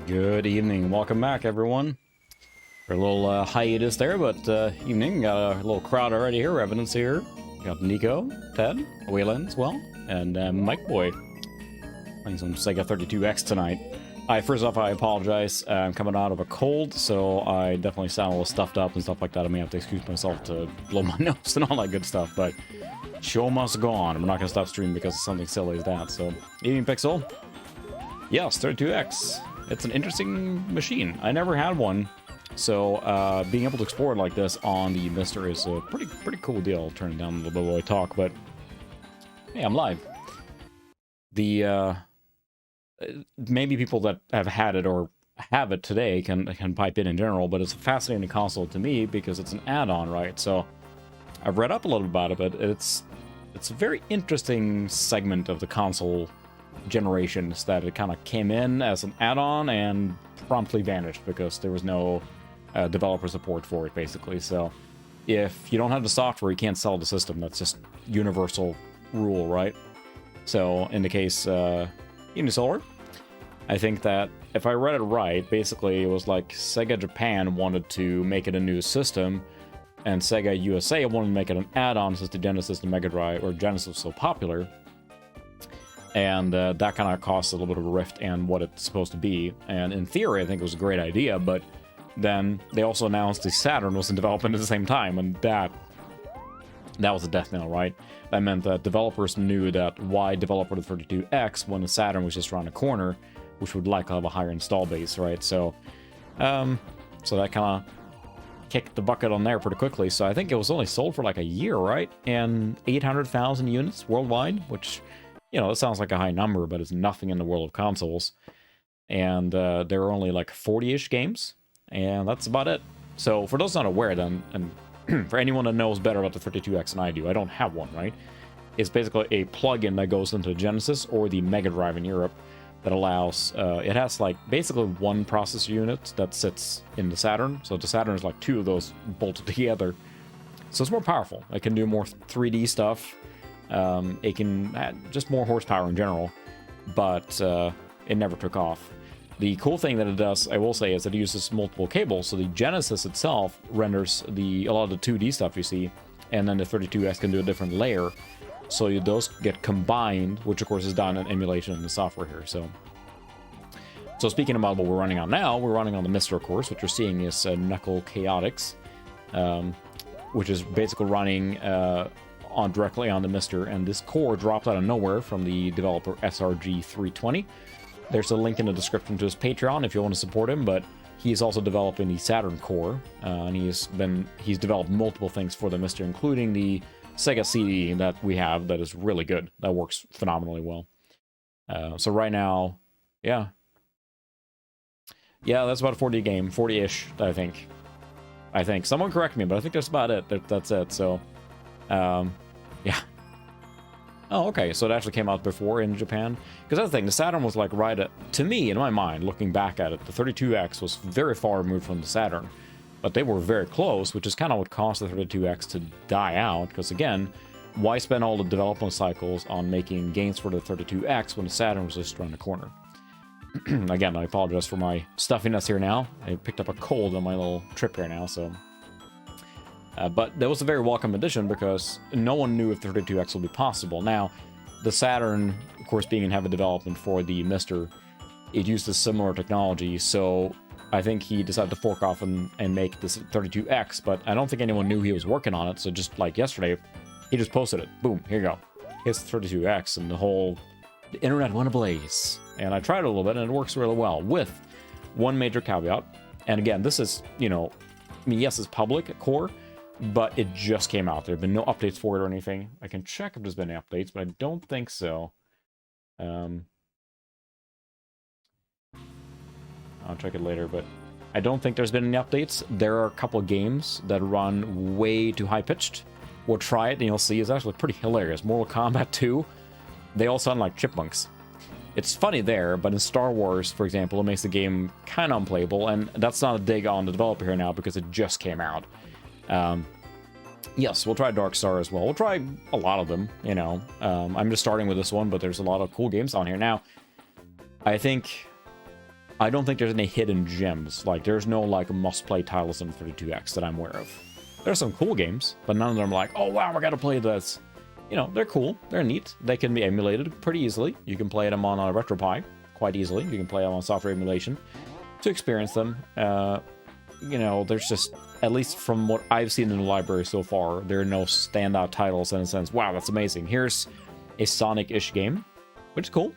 Good evening. Welcome back, everyone. For a little hiatus there, but evening. Got a little crowd already here. Evidence here. Got Nico, Ted, Wayland as well, and Mike Boy playing some Sega 32X tonight. First off, I apologize. I'm coming out of a cold, so I definitely sound a little stuffed up and stuff like that. I may have to excuse myself to blow my nose and all that good stuff, but show must go on. I'm not going to stop streaming because of something silly as that. So, evening, Pixel. Yes, 32X. It's an interesting machine. I never had one, so being able to explore it like this on the MiSTer is a pretty cool deal. I'll turn it down a little bit while I talk, but hey, I'm live. The maybe people that have had it or have it today can pipe in general, but it's a fascinating console to me because it's an add-on, right? So I've read up a little bit about it, but it's a very interesting segment of the console generations that it kind of came in as an add-on and promptly vanished because there was no developer support for it, basically. So if you don't have the software, you can't sell the system. That's just universal rule, right? So in the case Unisolar, I think that if I read it right, basically it was like Sega Japan wanted to make it a new system, and Sega USA wanted to make it an add-on since the Genesis and Mega Drive, or Genesis was so popular. And that kind of caused a little bit of a rift in what it's supposed to be. And in theory, I think it was a great idea, but then they also announced the Saturn was in development at the same time, and that was a death knell, right? That meant that developers knew that why develop for the 32X when the Saturn was just around the corner, which would likely have a higher install base, right? So, so that kind of kicked the bucket on there pretty quickly. So I think it was only sold for like a year, right? And 800,000 units worldwide, which, you know, it sounds like a high number, but it's nothing in the world of consoles. And there are only like 40-ish games, and that's about it. So for those not aware, then, and for anyone that knows better about the 32X than I do, I don't have one, right? It's basically a plug-in that goes into the Genesis or the Mega Drive in Europe that allows, it has like basically one processor unit that sits in the Saturn. So the Saturn is like two of those bolted together. So it's more powerful. It can do more 3D stuff. It can add just more horsepower in general, but it never took off. The cool thing that it does, I will say, is that it uses multiple cables. So the Genesis itself renders a lot of the 2D stuff you see, and then the 32X can do a different layer. So those get combined, which of course is done in emulation in the software here. So speaking about what we're running on now, we're running on the MiSTer, of course. What you're seeing is Knuckle Chaotix, which is basically running directly on the MiSTer, and this core dropped out of nowhere from the developer SRG320. There's a link in the description to his Patreon if you want to support him, but he's also developing the Saturn core, and he's developed multiple things for the MiSTer, including the Sega CD that we have that is really good. That works phenomenally well. So right now, yeah, that's about a 40 game, 40-ish, I think. Someone correct me, but I think that's about it. That's it. So, yeah. Oh, okay. So it actually came out before in Japan. Because that's the thing, the Saturn was like right at, to me, in my mind, looking back at it, the 32X was very far removed from the Saturn. But they were very close, which is kind of what caused the 32X to die out. Because again, why spend all the development cycles on making games for the 32X when the Saturn was just around the corner? Again, I apologize for my stuffiness here now. I picked up a cold on my little trip here now, so... but that was a very welcome addition because no one knew if the 32X would be possible. Now, the Saturn, of course, being in heavy development for the MiSTer, it used a similar technology, so I think he decided to fork off and make this 32X, but I don't think anyone knew he was working on it, so just like yesterday, he just posted it. Boom, here you go. Here's the 32X, and the internet went ablaze. And I tried it a little bit, and it works really well, with one major caveat. And again, this is, you know, I mean, yes, it's public core, but it just came out. There have been no updates for it or anything. I can check if there's been any updates, but I don't think so. I'll check it later, but I don't think there's been any updates. There are a couple of games that run way too high-pitched. We'll try it, and you'll see it's actually pretty hilarious. Mortal Kombat 2, they all sound like chipmunks. It's funny there, but in Star Wars, for example, it makes the game kind of unplayable, and that's not a dig on the developer here now because it just came out. Yes, we'll try Dark Star as well. We'll try a lot of them, you know. I'm just starting with this one, but there's a lot of cool games on here. Now, I think I don't think there's any hidden gems. Like, there's no, like, must-play titles in 32X that I'm aware of. There's some cool games, but none of them are like, oh, wow, I gotta play this. You know, they're cool. They're neat. They can be emulated pretty easily. You can play them on a RetroPie quite easily. You can play them on software emulation to experience them. You know, there's just, at least from what I've seen in the library so far, there are no standout titles in a sense, wow, that's amazing. Here's a Sonic-ish game, which is cool.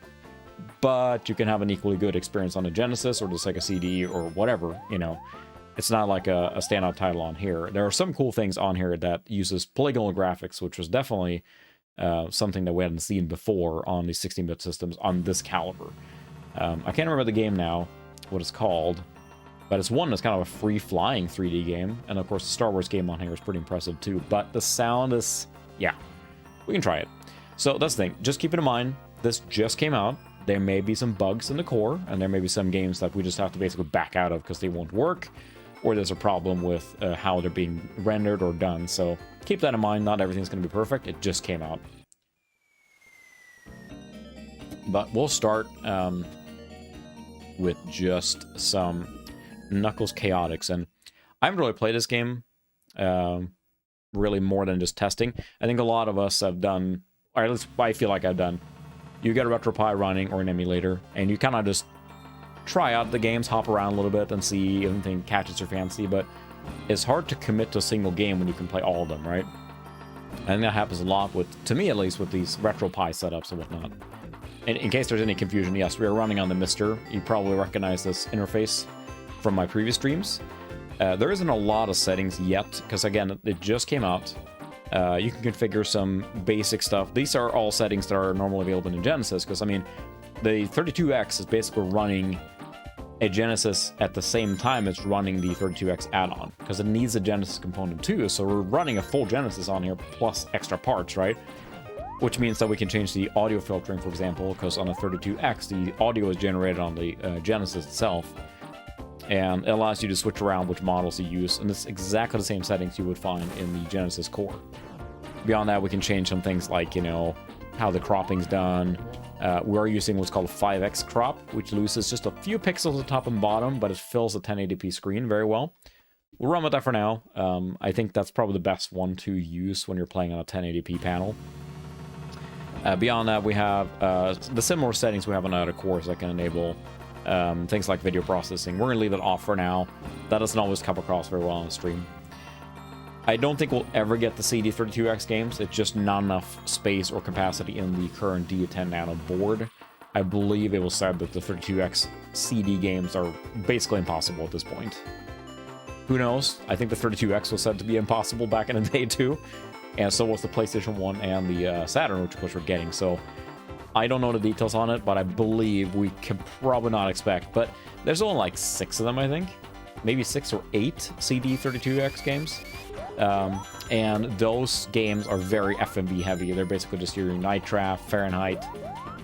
But you can have an equally good experience on the Genesis or the Sega CD or whatever, you know. It's not like a standout title on here. There are some cool things on here that uses polygonal graphics, which was definitely something that we hadn't seen before on the 16-bit systems on this caliber. I can't remember the game now, what it's called, but it's one that's kind of a free-flying 3D game. And of course, the Star Wars game on here is pretty impressive too. But the sound is, yeah, we can try it. So that's the thing. Just keep it in mind, this just came out. There may be some bugs in the core, and there may be some games that we just have to basically back out of because they won't work, or there's a problem with how they're being rendered or done. So keep that in mind. Not everything's going to be perfect. It just came out. But we'll start with just some Knuckles Chaotix. And I haven't really played this game really more than just testing. I think a lot of us have done, or at least I feel like I've done, you get a RetroPie running or an emulator, and you kind of just try out the games, hop around a little bit, and see if anything catches your fancy. But it's hard to commit to a single game when you can play all of them, right? I think that happens a lot with, to me at least, with these RetroPie setups and whatnot. And in case there's any confusion, yes, we are running on the MiSTer. You probably recognize this interface from my previous streams. There isn't a lot of settings yet, because again, it just came out. You can configure some basic stuff. These are all settings that are normally available in Genesis, because I mean, the 32X is basically running a Genesis at the same time it's running the 32X add-on, because it needs a Genesis component too, so we're running a full Genesis on here plus extra parts, right? Which means that we can change the audio filtering, for example, because on a 32X, the audio is generated on the Genesis itself, and it allows you to switch around which models you use, and it's exactly the same settings you would find in the Genesis core. Beyond that, we can change some things like, you know, how the cropping's done. We're using what's called a 5x crop, which loses just a few pixels at the top and bottom, but it fills a 1080p screen very well. We'll run with that for now. I think that's probably the best one to use when you're playing on a 1080p panel. Beyond that, we have the similar settings we have on other cores that can enable things like video processing. We're going to leave it off for now. That doesn't always come across very well on the stream. I don't think we'll ever get the CD32X games. It's just not enough space or capacity in the current D10 Nano board. I believe it was said that the 32X CD games are basically impossible at this point. Who knows? I think the 32X was said to be impossible back in the day too. And so was the PlayStation 1 and the Saturn, which we're getting. So I don't know the details on it, but I believe we can probably not expect. But there's only like 6 of them, I think. Maybe 6 or 8 CD32X games. And those games are very FMV heavy. They're basically just your Nitraf, Fahrenheit,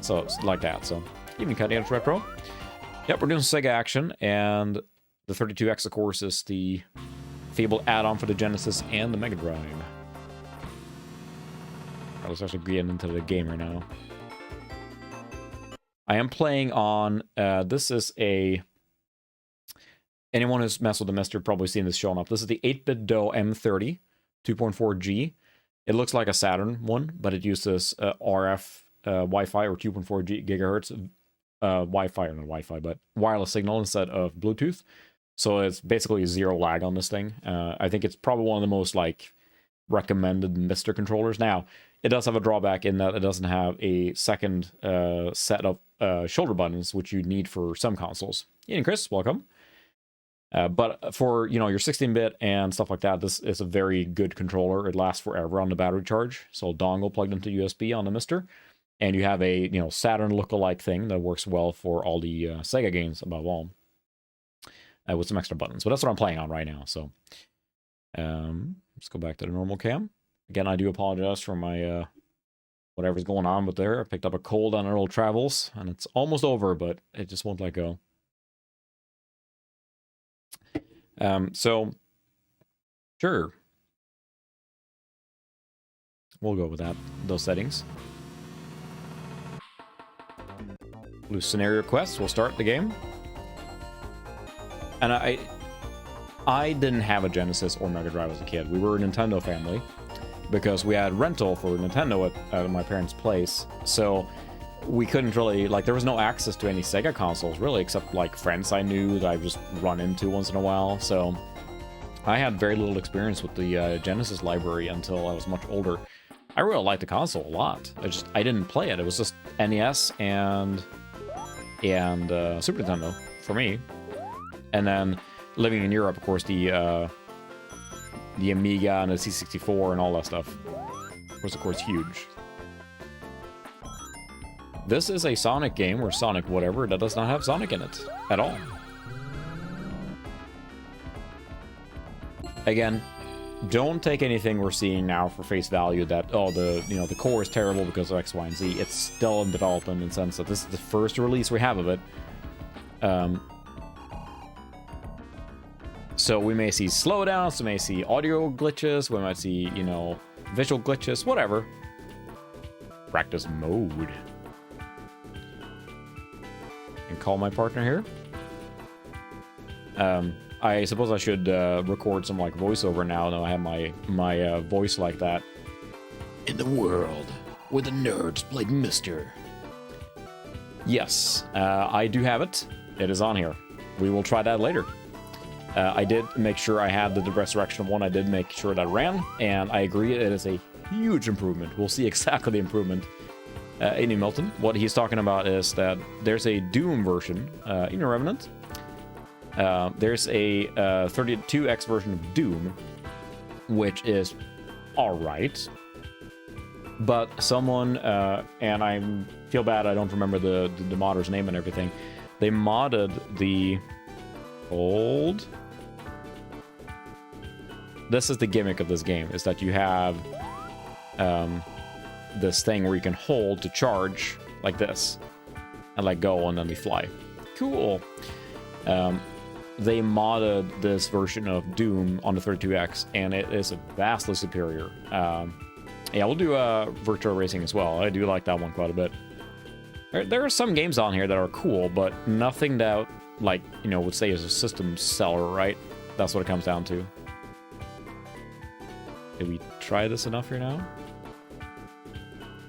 so it's like that. So even cutting edge retro. Yep, we're doing Sega action, and the 32X, of course, is the fabled add-on for the Genesis and the Mega Drive. Let's actually get into the game right now. I am playing on, this is a, anyone who's messed with the MiSTer probably seen this showing up. This is the 8-bit DOE M30 2.4G. It looks like a Saturn one, but it uses RF Wi-Fi or 2.4 gigahertz Wi-Fi, or not Wi-Fi, but wireless signal instead of Bluetooth. So it's basically zero lag on this thing. I think it's probably one of the most like recommended MiSTer controllers. Now, it does have a drawback in that it doesn't have a second set of shoulder buttons, which you need for some consoles. Ian, Chris, welcome. But for, you know, your 16-bit and stuff like that, this is a very good controller. It lasts forever on the battery charge. So dongle plugged into USB on the MiSTer. And you have a, you know, Saturn look-alike thing that works well for all the Sega games above all. With some extra buttons. But that's what I'm playing on right now. So let's go back to the normal cam. Again, I do apologize for my whatever's going on with there. I picked up a cold on our old travels, and it's almost over, but it just won't let go. So, sure. We'll go with that, those settings. Blue scenario quest, we'll start the game. And I didn't have a Genesis or Mega Drive as a kid. We were a Nintendo family because we had rental for Nintendo at my parents' place. So we couldn't really, like, there was no access to any Sega consoles, really, except, like, friends I knew that I just run into once in a while. So I had very little experience with the Genesis library until I was much older. I really liked the console a lot. I didn't play it. It was just NES and Super Nintendo for me. And then living in Europe, of course, the Amiga and the C64 and all that stuff was, of course, huge. This is a Sonic game, or Sonic whatever, that does not have Sonic in it at all. Again, don't take anything we're seeing now for face value that, oh, the core is terrible because of X, Y, and Z. It's still in development in the sense that this is the first release we have of it. So we may see slowdowns, we may see audio glitches, we might see, you know, visual glitches, whatever. Practice mode. And call my partner here. I suppose I should record some like voiceover now. Now I have my voice like that. In the world where the nerds played MiSTer. Yes, I do have it. It is on here. We will try that later. I did make sure I had the Resurrection 1. I did make sure that ran, and I agree it is a huge improvement. We'll see exactly the improvement. In Milton, what he's talking about is that there's a Doom version in Revenant. There's a 32X version of Doom, which is alright. But someone, and I feel bad I don't remember the modder's name and everything, they modded the old... This is the gimmick of this game, is that you have this thing where you can hold to charge, like this, and let go, and then they fly. Cool. They modded this version of Doom on the 32X, and it is vastly superior. Yeah, we'll do Virtua Racing as well. I do like that one quite a bit. There are some games on here that are cool, but nothing that, like, you know, would say is a system seller, right? That's what it comes down to. Did we try this enough here now?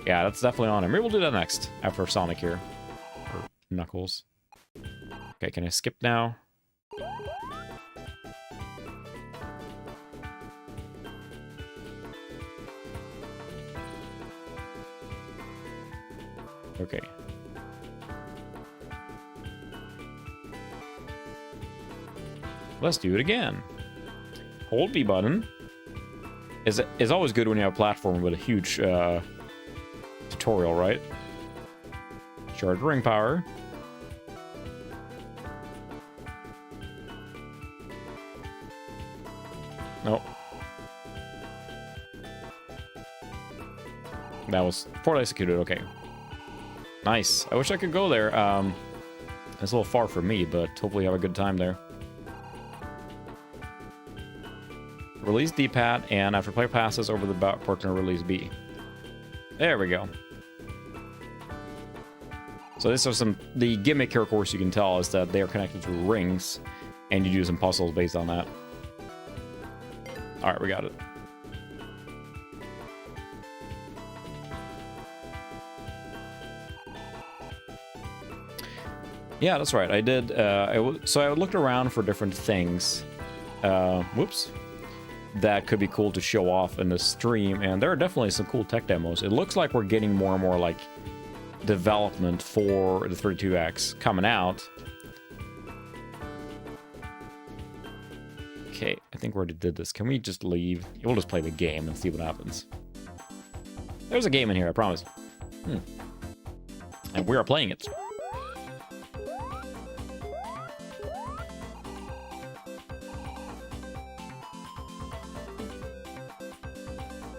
Yeah, that's definitely on it. Maybe we'll do that next, after Sonic here. Or Knuckles. Okay, can I skip now? Okay. Let's do it again. Hold B button. It's always good when you have a platform with a huge tutorial, right? Charge ring power. Nope. That was poorly executed, okay. Nice. I wish I could go there. It's a little far for me, but hopefully have a good time there. Release D-pad, and after play passes over the partner, release B. There we go. So this is the gimmick here, of course, you can tell, is that they are connected through rings, and you do some puzzles based on that. Alright, we got it. Yeah, that's right. I did. So I looked around for different things. Whoops. That could be cool to show off in the stream, and there are definitely some cool tech demos. It looks like we're getting more and more like development for the 32X coming out. Okay, I think we already did this. Can we just leave? We'll just play the game and see what happens. There's a game in here, I promise. And we are playing it.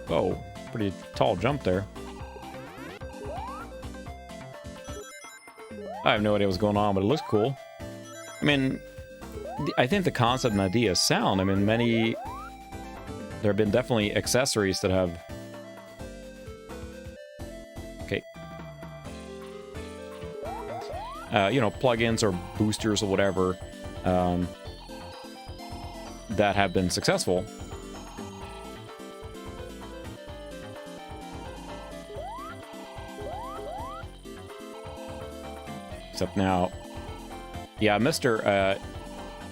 Oh, pretty tall jump there. I have no idea what's going on, but it looks cool. I mean, I think the concept and idea is sound. I mean, there have been definitely accessories that have... Okay. You know, plugins or boosters or whatever, that have been successful. Except now, yeah, MiSTer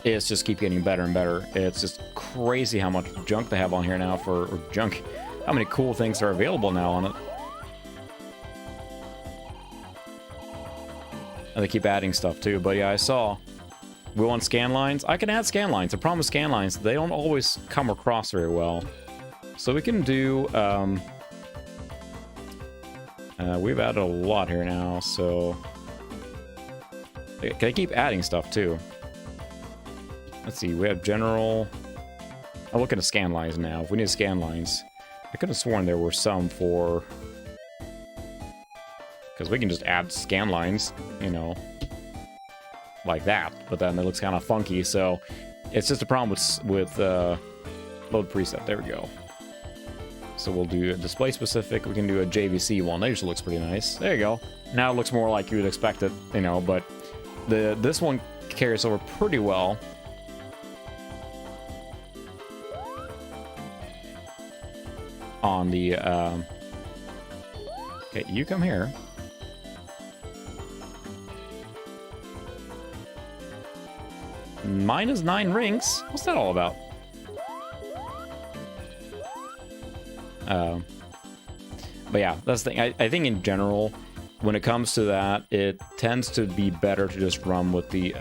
is just keep getting better and better. It's just crazy how much junk they have on here now for or junk. How many cool things are available now on it. And they keep adding stuff too. But yeah, I saw we want scan lines. I can add scan lines. The problem with scan lines, they don't always come across very well. So we can do we've added a lot here now, so can I keep adding stuff too? Let's see, we have general. I'll look at the scan lines now. If we need scan lines, I could have sworn there were some for, because we can just add scan lines, you know, like that. But then it looks kind of funky, so it's just a problem with load preset. There we go. So we'll do a display specific. We can do a JVC one. That usually looks pretty nice. There you go. Now it looks more like you would expect it, you know. But this one carries over pretty well. On the okay, you come here. Minus 9 rings. What's that all about? But yeah, that's the thing. I think in general, when it comes to that, it tends to be better to just run with the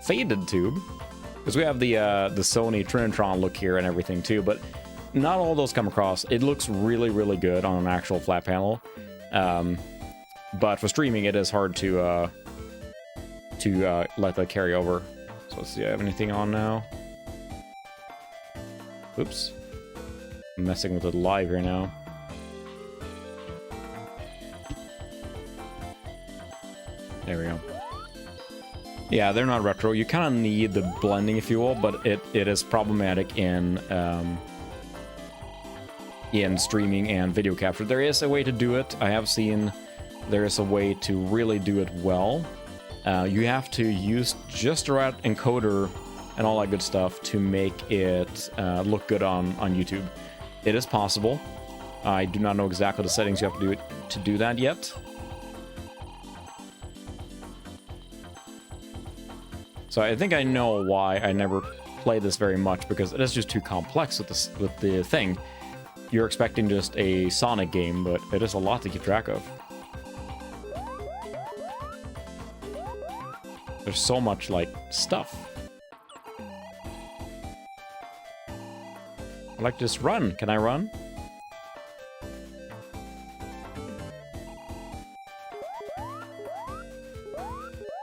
faded tube, because we have the Sony Trinitron look here and everything too. But not all those come across. It looks really, really good on an actual flat panel, but for streaming, it is hard to let that carry over. So let's see. I have anything on now. Oops. I'm messing with it live here now. There we go. Yeah, they're not retro. You kind of need the blending, if you will, but it is problematic in streaming and video capture. There is a way to do it. I have seen there is a way to really do it well. You have to use just the right encoder and all that good stuff to make it look good on YouTube. It is possible. I do not know exactly the settings you have to do that yet. So I think I know why I never play this very much, because it is just too complex with the thing. You're expecting just a Sonic game, but it is a lot to keep track of. There's so much, like, stuff. I like to just run. Can I run?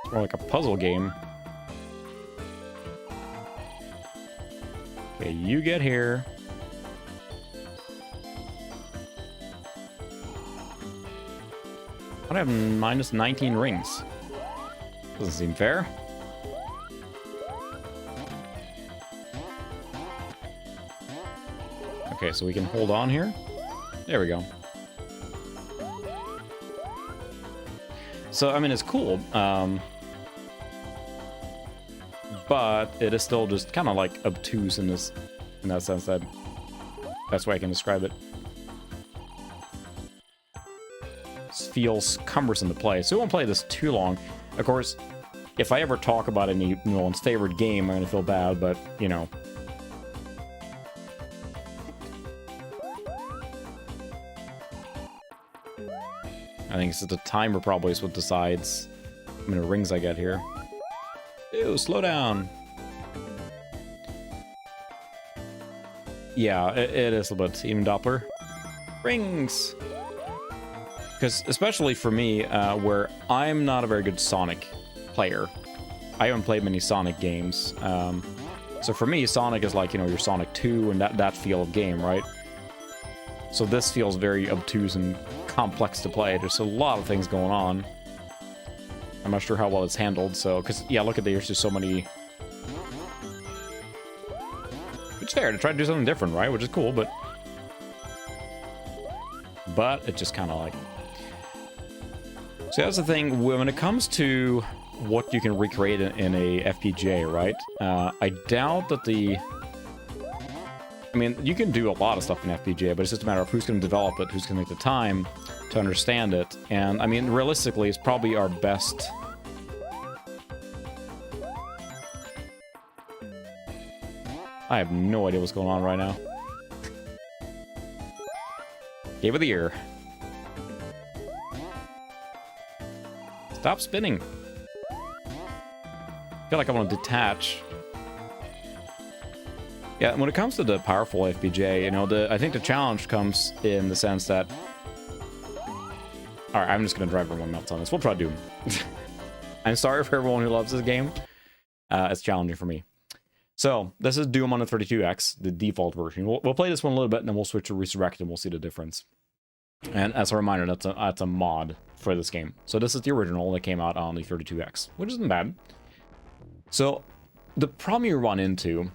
It's more like a puzzle game. Okay, you get here. I have minus 19 rings. Doesn't seem fair. Okay, so we can hold on here. There we go. So, I mean, it's cool. But it is still just kind of like obtuse in that sense. That's the way I can describe it. This feels cumbersome to play, so we won't play this too long. Of course, if I ever talk about anyone's favorite game, I'm gonna feel bad, but you know. I think it's the timer probably is what decides how many rings I get here. Ew, slow down. Yeah, it is a little bit. Even Doppler. Rings! Because, especially for me, where I'm not a very good Sonic player. I haven't played many Sonic games. So for me, Sonic is like, you know, your Sonic 2 and that feel of game, right? So this feels very obtuse and complex to play. There's a lot of things going on. I'm not sure how well it's handled, so... Because, yeah, look at there's just so many... It's fair to try to do something different, right? Which is cool, but... But, it's just kind of like... So that's the thing, when it comes to what you can recreate in a FPGA, right? I doubt that the... I mean, you can do a lot of stuff in FPGA, but it's just a matter of who's going to develop it, who's going to take the time to understand it. And, I mean, realistically, it's probably our best... I have no idea what's going on right now. Game of the year. Stop spinning. I feel like I want to detach. Yeah, when it comes to the powerful FPGA, you know, I think the challenge comes in the sense that... Alright, I'm just going to drive everyone nuts on this. We'll try Doom. I'm sorry for everyone who loves this game. It's challenging for me. So, this is Doom on the 32X, the default version. We'll play this one a little bit, and then we'll switch to Resurrect, and we'll see the difference. And as a reminder, that's a mod for this game. So this is the original that came out on the 32X, which isn't bad. So, the problem you run into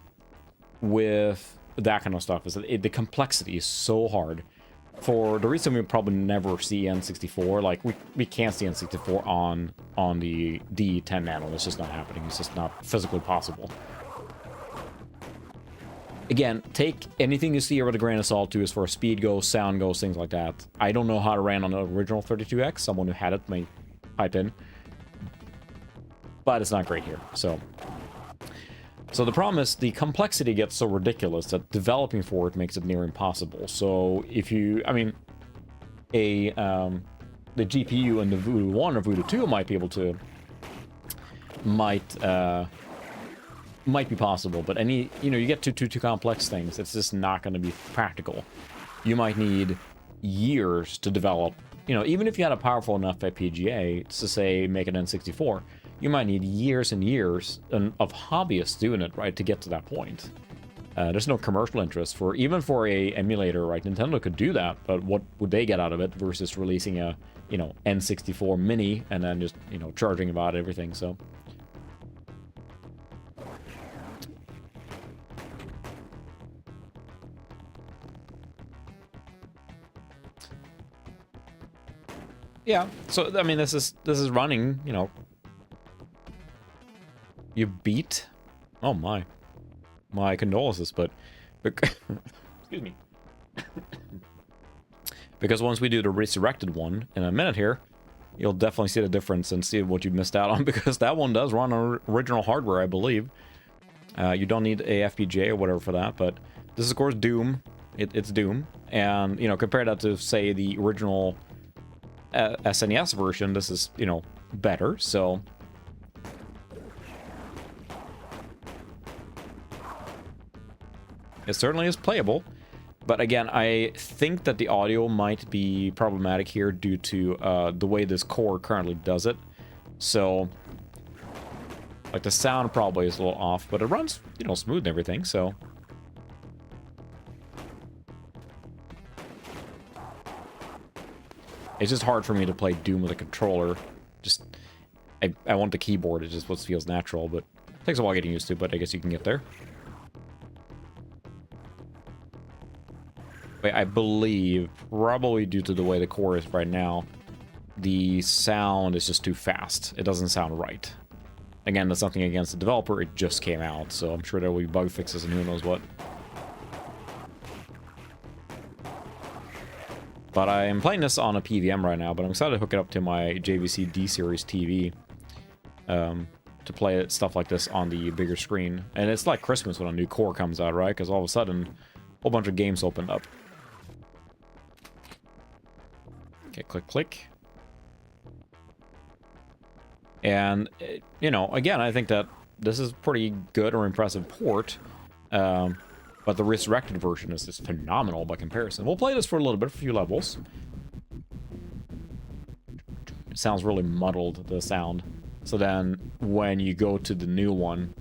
with that kind of stuff is that the complexity is so hard. For the reason we probably never see N64, like, we can't see N64 on the D10 Nano. It's just not happening. It's just not physically possible. Again, take anything you see here with a grain of salt too, as far as speed goes, sound goes, things like that. I don't know how it ran on the original 32X. Someone who had it may pipe in. But it's not great here, so the problem is the complexity gets so ridiculous that developing for it makes it near impossible. So if you, I mean, the GPU and the Voodoo 1 or Voodoo 2 might be able to, might be possible, but you know, you get too complex things, it's just not going to be practical. You might need years to develop, you know, even if you had a powerful enough FPGA to say make an N64, you might need years and years of hobbyists doing it, right, to get to that point. There's no commercial interest even for a emulator, right? Nintendo could do that, but what would they get out of it versus releasing a, you know, N64 mini and then just, you know, charging about everything, so... Yeah, so, I mean, this is running, you know. You beat? Oh, my. My condolences, but... Excuse me. Because once we do the Resurrected one in a minute here, you'll definitely see the difference and see what you missed out on, because that one does run on original hardware, I believe. You don't need a FPGA or whatever for that, but this is, of course, Doom. It's Doom. And, you know, compare that to, say, the original... SNES version, this is, you know, better, so... It certainly is playable, but again, I think that the audio might be problematic here due to the way this core currently does it. So, like, the sound probably is a little off, but it runs, you know, smooth and everything, so... It's just hard for me to play Doom with a controller. Just, I want the keyboard, it's just what feels natural, but it takes a while getting used to, but I guess you can get there. Wait, I believe, probably due to the way the core is right now, the sound is just too fast. It doesn't sound right. Again, that's nothing against the developer, it just came out, so I'm sure there will be bug fixes and who knows what. But I am playing this on a PVM right now, but I'm excited to hook it up to my JVC D-Series TV to play stuff like this on the bigger screen. And it's like Christmas when a new core comes out, right? Because all of a sudden, a whole bunch of games opened up. Okay, click, click. And, you know, again, I think that this is pretty good or impressive port. But the Resurrected version is just phenomenal by comparison. We'll play this for a little bit, for a few levels. It sounds really muddled, the sound. So then, when you go to the new one,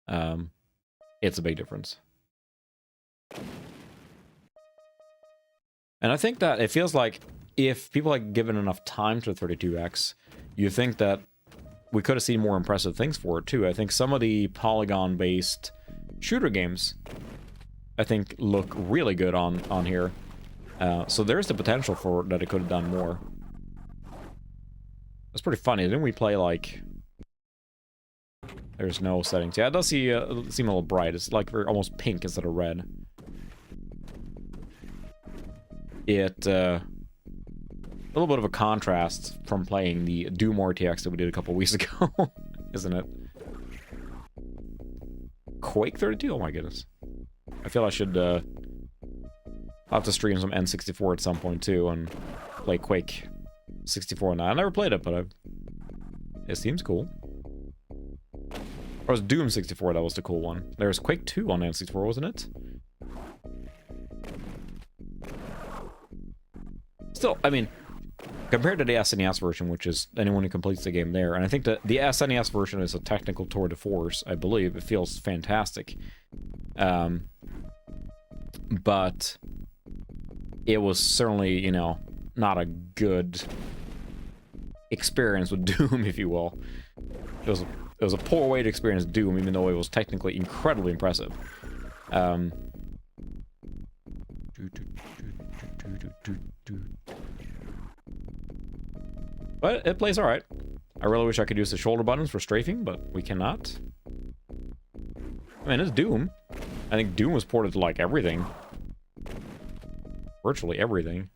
it's a big difference. And I think that it feels like if people had given enough time to the 32X, you think that we could have seen more impressive things for it, too. I think some of the polygon-based shooter games, I think, look really good on here. So there's the potential for that it could have done more. It's pretty funny. Didn't we play, like... There's no settings. Yeah, it does seem a little bright. It's like almost pink instead of red. It, a little bit of a contrast from playing the Doom RTX that we did a couple weeks ago, isn't it? Quake 32? Oh my goodness. I feel I should, I'll have to stream some N64 at some point too, and play Quake 64 now. I never played it, but it seems cool. Or was Doom 64, that was the cool one. There was Quake 2 on N64, wasn't it? Still, I mean, compared to the SNES version, which is anyone who completes the game there, and I think that the SNES version is a technical tour de force, I believe. It feels fantastic. But it was certainly, you know, not a good experience with Doom, if you will. It was a poor way to experience Doom, even though it was technically incredibly impressive. But it plays alright. I really wish I could use the shoulder buttons for strafing, but we cannot. I mean, it's Doom. I think Doom was ported to, like, everything. Virtually everything.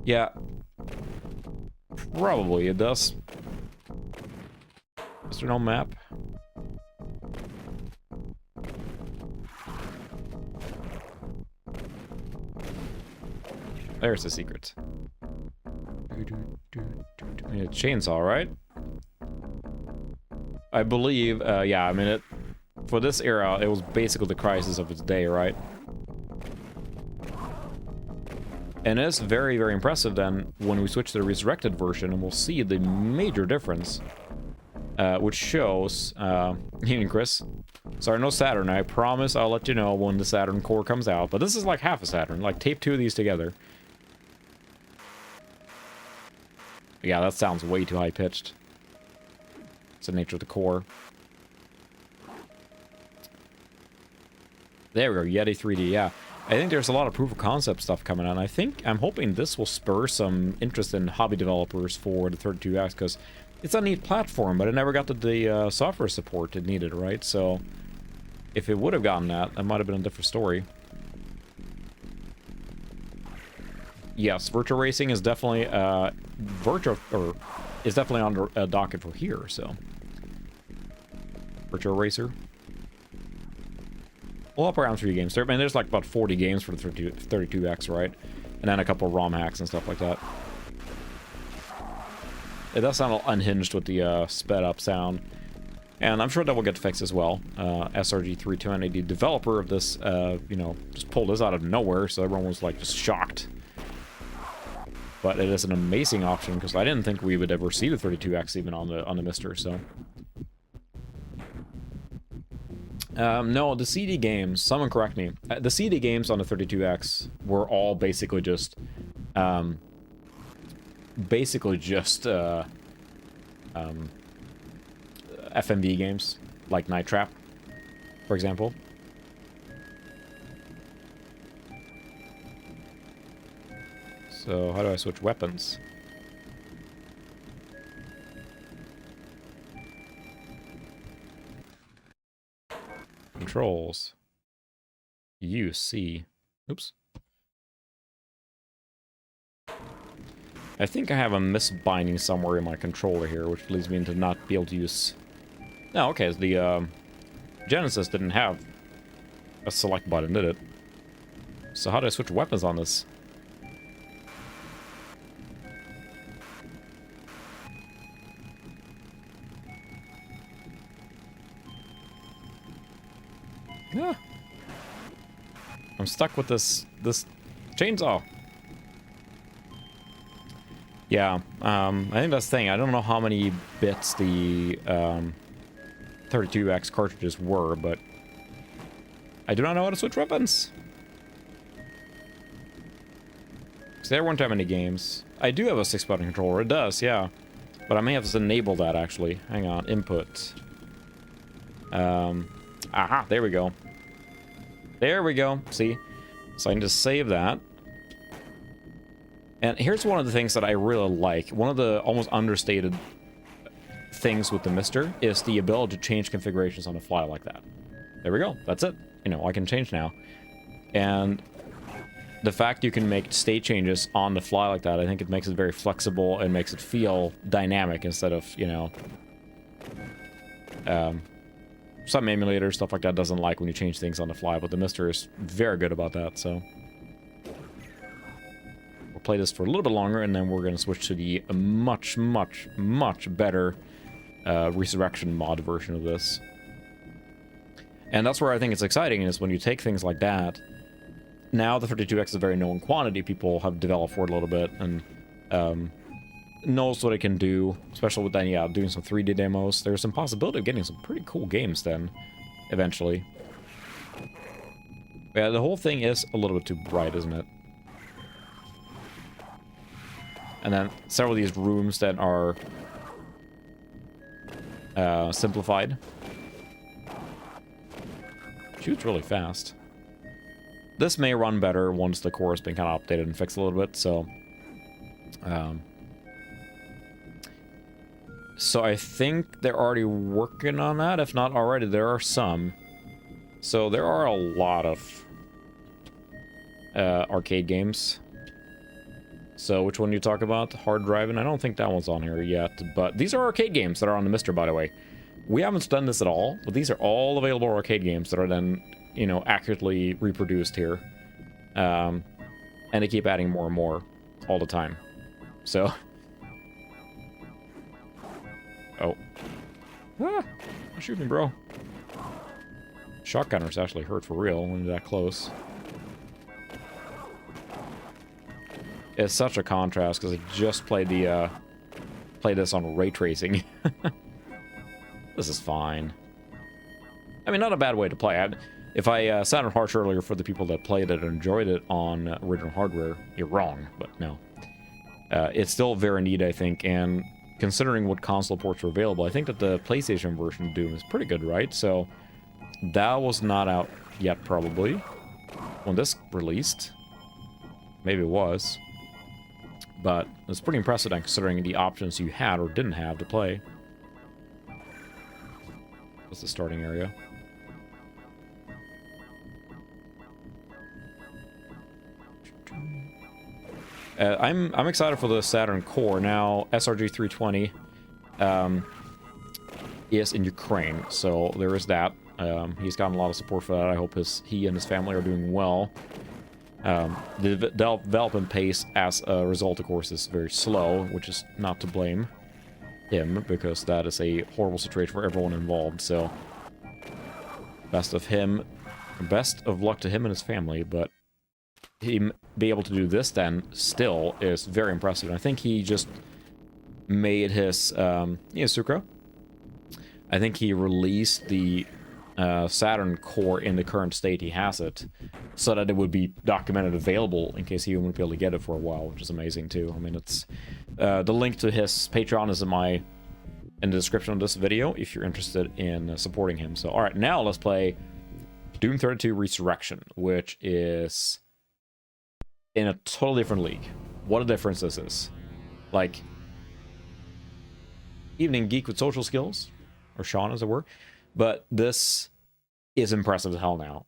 Yeah. Probably it does. Is there no map? There's the secret. I mean, a chainsaw, right? I believe, yeah, I mean, for this era, it was basically the crisis of its day, right? And it's very, very impressive then when we switch to the resurrected version, and we'll see the major difference, which shows, even Chris, sorry, no Saturn. I promise I'll let you know when the Saturn core comes out, but this is like half a Saturn. Like, tape two of these together. Yeah, that sounds way too high-pitched. It's the nature of the core. There we go, Yeti 3D, yeah. I think there's a lot of proof of concept stuff coming on. I'm hoping this will spur some interest in hobby developers for the 32X, because it's a neat platform, but it never got the software support it needed, right? So, if it would have gotten that might have been a different story. Yes, Virtua Racing is definitely is definitely on a docket for here, so. Virtua Racer. We'll up around 3 games there. I mean, there's like about 40 games for the 32X, right? And then a couple of ROM hacks and stuff like that. It does sound a little unhinged with the sped up sound. And I'm sure that will get fixed as well. SRG3290, the developer of this, you know, just pulled this out of nowhere, so everyone was like just shocked. But it is an amazing option, because I didn't think we would ever see the 32X even on the MiSTer, so. No, the CD games, someone correct me. The CD games on the 32X were all basically just, FMV games, like Night Trap, for example. So, how do I switch weapons? Controls. U, C. Oops. I think I have a misbinding somewhere in my controller here, which leads me into not be able to use... No, okay, the Genesis didn't have a select button, did it? So how do I switch weapons on this? Yeah. I'm stuck with this chainsaw. Yeah, I think that's the thing. I don't know how many bits the 32X cartridges were, but I do not know how to switch weapons. So there weren't that many games. I do have a 6-button controller. It does, yeah. But I may have to enable that, actually. Hang on. Input. Aha, there we go. There we go. See? So I can just save that. And here's one of the things that I really like. One of the almost understated things with the MiSTer is the ability to change configurations on the fly like that. There we go. That's it. You know, I can change now. And the fact you can make state changes on the fly like that, I think it makes it very flexible and makes it feel dynamic instead of, you know, some emulators, stuff like that, doesn't like when you change things on the fly, but the MiSTer is very good about that, so. We'll play this for a little bit longer, and then we're going to switch to the much, much, much better Resurrection mod version of this. And that's where I think it's exciting, is when you take things like that. Now the 32X is a very known quantity. People have developed for it a little bit, and knows what it can do, especially with then, yeah, doing some 3D demos. There's some possibility of getting some pretty cool games then, eventually. Yeah, the whole thing is a little bit too bright, isn't it? And then several of these rooms that are simplified. Shoots really fast. This may run better once the core has been kind of updated and fixed a little bit, so... So I think they're already working on that. If not already, there are some. So there are a lot of arcade games. So which one do you talk about? Hard Driving? I don't think that one's on here yet. But these are arcade games that are on the MiSTer, by the way. We haven't done this at all, but these are all available arcade games that are then, you know, accurately reproduced here. And they keep adding more and more all the time. So... Oh. Ah! Shoot me, bro. Shotgunners actually hurt for real when you're that close. It's such a contrast because I just played the played this on ray tracing. This is fine. I mean, not a bad way to play. If I sounded harsh earlier for the people that played it and enjoyed it on original hardware, you're wrong. But no, it's still very neat, I think, and considering what console ports are available, I think that the PlayStation version of Doom is pretty good, right? So that was not out yet, probably, when this released. Maybe it was. But it's pretty impressive, then, considering the options you had or didn't have to play. What's the starting area? I'm excited for the Saturn core. Now, SRG 320 is in Ukraine, so there is that. He's gotten a lot of support for that. I hope he and his family are doing well. The development pace, as a result, of course, is very slow, which is not to blame him, because that is a horrible situation for everyone involved, so best of luck to him and his family, but him be able to do this then still is very impressive. And I think he just made his Sucro. I think he released the Saturn core in the current state he has it, so that it would be documented available in case he wouldn't be able to get it for a while, which is amazing too. I mean, it's the link to his Patreon is in the description of this video if you're interested in supporting him. So all right, now let's play Doom 32 Resurrection, which is in a totally different league. What a difference this is. Like, evening geek with social skills, or Sean as it were, but this is impressive as hell now.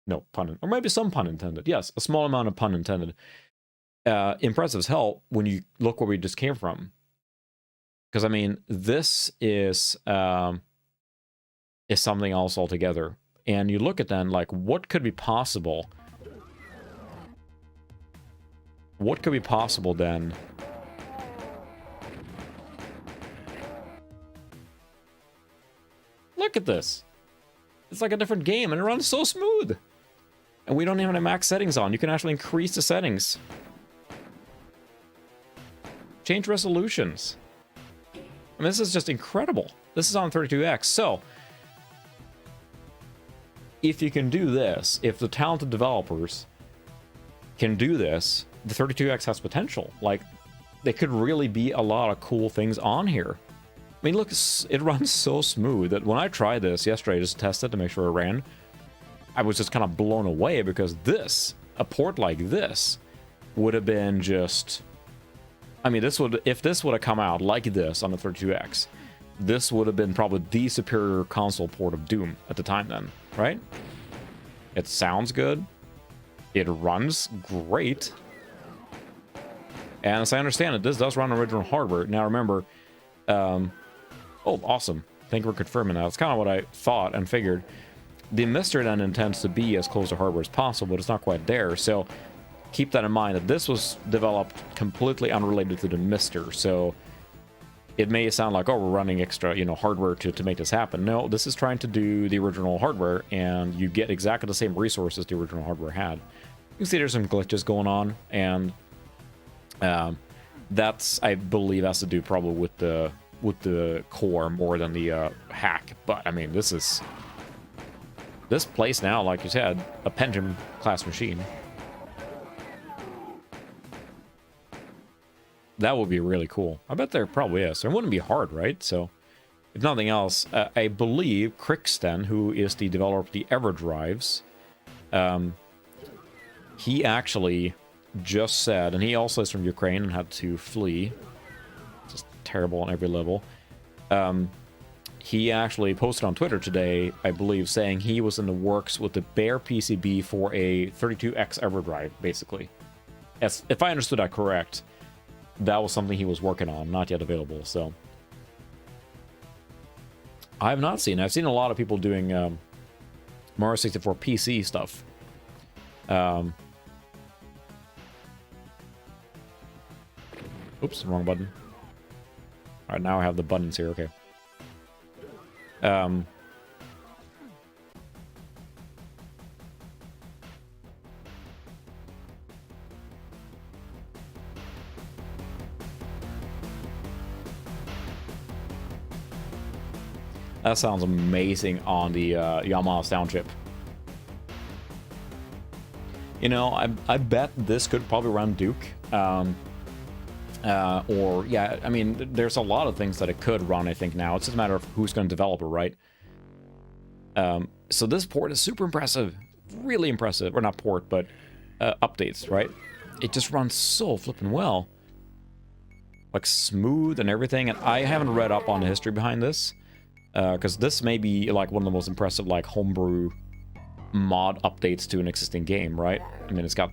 No pun, or maybe some pun intended. Yes, a small amount of pun intended. Impressive as hell when you look where we just came from. Because I mean, this is something else altogether. And you look at then, like, what could be possible? What could be possible then? Look at this. It's like a different game, and it runs so smooth. And we don't even have max settings on. You can actually increase the settings. Change resolutions. I mean, this is just incredible. This is on 32X. So, if you can do this, if the talented developers can do this, the 32X has potential. Like, there could really be a lot of cool things on here. I mean, look, it runs so smooth that when I tried this yesterday, just to test it to make sure it ran, I was just kind of blown away, because a port like this would have been just I mean, if this would have come out like this on the 32X, this would have been probably the superior console port of Doom at the time then, right? It sounds good. It runs great. And as I understand it, this does run original hardware. Now remember, oh, awesome. Thank you for confirming that. That's kind of what I thought and figured. The MiSTer then intends to be as close to hardware as possible, but it's not quite there. So keep that in mind, that this was developed completely unrelated to the MiSTer. So it may sound like, oh, we're running extra, you know, hardware to make this happen. No, this is trying to do the original hardware, and you get exactly the same resources the original hardware had. You can see there's some glitches going on, and that's, I believe, has to do probably with the core more than the hack. But I mean, this plays now, like you said, a Pentium class machine. That would be really cool. I bet there probably is. It wouldn't be hard, right? So, if nothing else, I believe Crixten, who is the developer of the EverDrives, he actually just said, and he also is from Ukraine and had to flee. Just terrible on every level. He actually posted on Twitter today, I believe, saying he was in the works with the bare PCB for a 32X EverDrive, basically. If I understood that correct, that was something he was working on, not yet available, so. I have not seen. I've seen a lot of people doing Mario 64 PC stuff. Oops, wrong button. Alright, now I have the buttons here, okay. That sounds amazing on the Yamaha sound chip. You know, I bet this could probably run Duke. Or, yeah, I mean, there's a lot of things that it could run, I think, now. It's just a matter of who's going to develop it, right? So this port is super impressive. Really impressive. Or not port, but updates, right? It just runs so flippin' well. Like, smooth and everything. And I haven't read up on the history behind this. Because this may be like one of the most impressive like homebrew mod updates to an existing game, right? I mean, it's got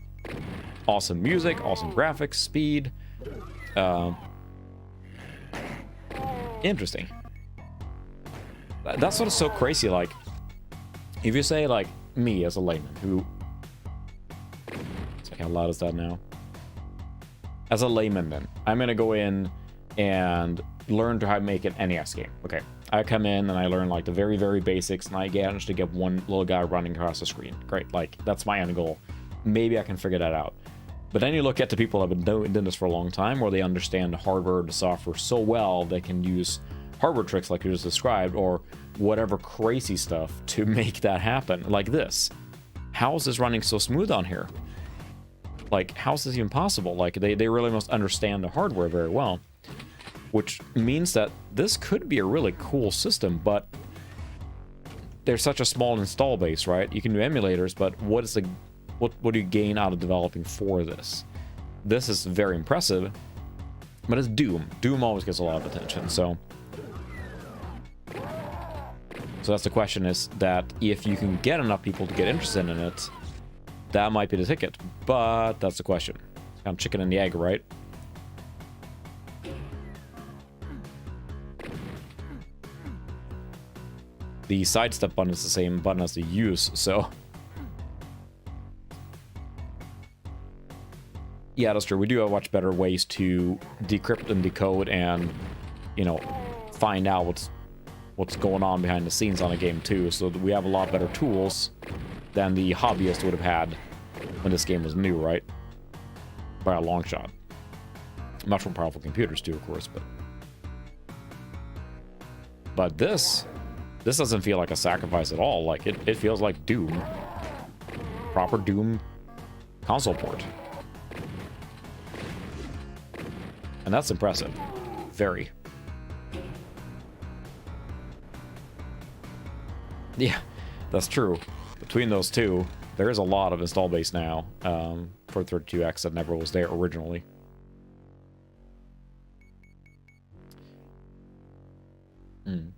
awesome music, awesome graphics, speed. Interesting. That's what is so crazy. Like, if you say like me as a layman who, it's like how loud is that now? As a layman, then I'm gonna go in and learn to how to make an NES game. Okay. I come in and I learn like the very, very basics, and I manage to get one little guy running across the screen. Great, like that's my end goal. Maybe I can figure that out. But then you look at the people that have been doing this for a long time, where they understand the hardware, the software so well, they can use hardware tricks like you just described, or whatever crazy stuff to make that happen. Like this. How is this running so smooth on here? Like, how is this even possible? Like, they really must understand the hardware very well. Which means that this could be a really cool system, but there's such a small install base, right? You can do emulators, but what do you gain out of developing for this? This is very impressive, but it's Doom. Doom always gets a lot of attention, so that's the question, is that if you can get enough people to get interested in it, that might be the ticket. But that's the question. It's kind of chicken and the egg, right? The sidestep button is the same button as the use, so... Yeah, that's true. We do have much better ways to decrypt and decode and, you know, find out what's going on behind the scenes on a game, too. So we have a lot better tools than the hobbyist would have had when this game was new, right? By a long shot. Much more powerful computers, too, of course, but this doesn't feel like a sacrifice at all. Like, it feels like Doom. Proper Doom console port. And that's impressive. Very. Yeah, that's true. Between those two, there is a lot of install base now for 32X that never was there originally. Mm.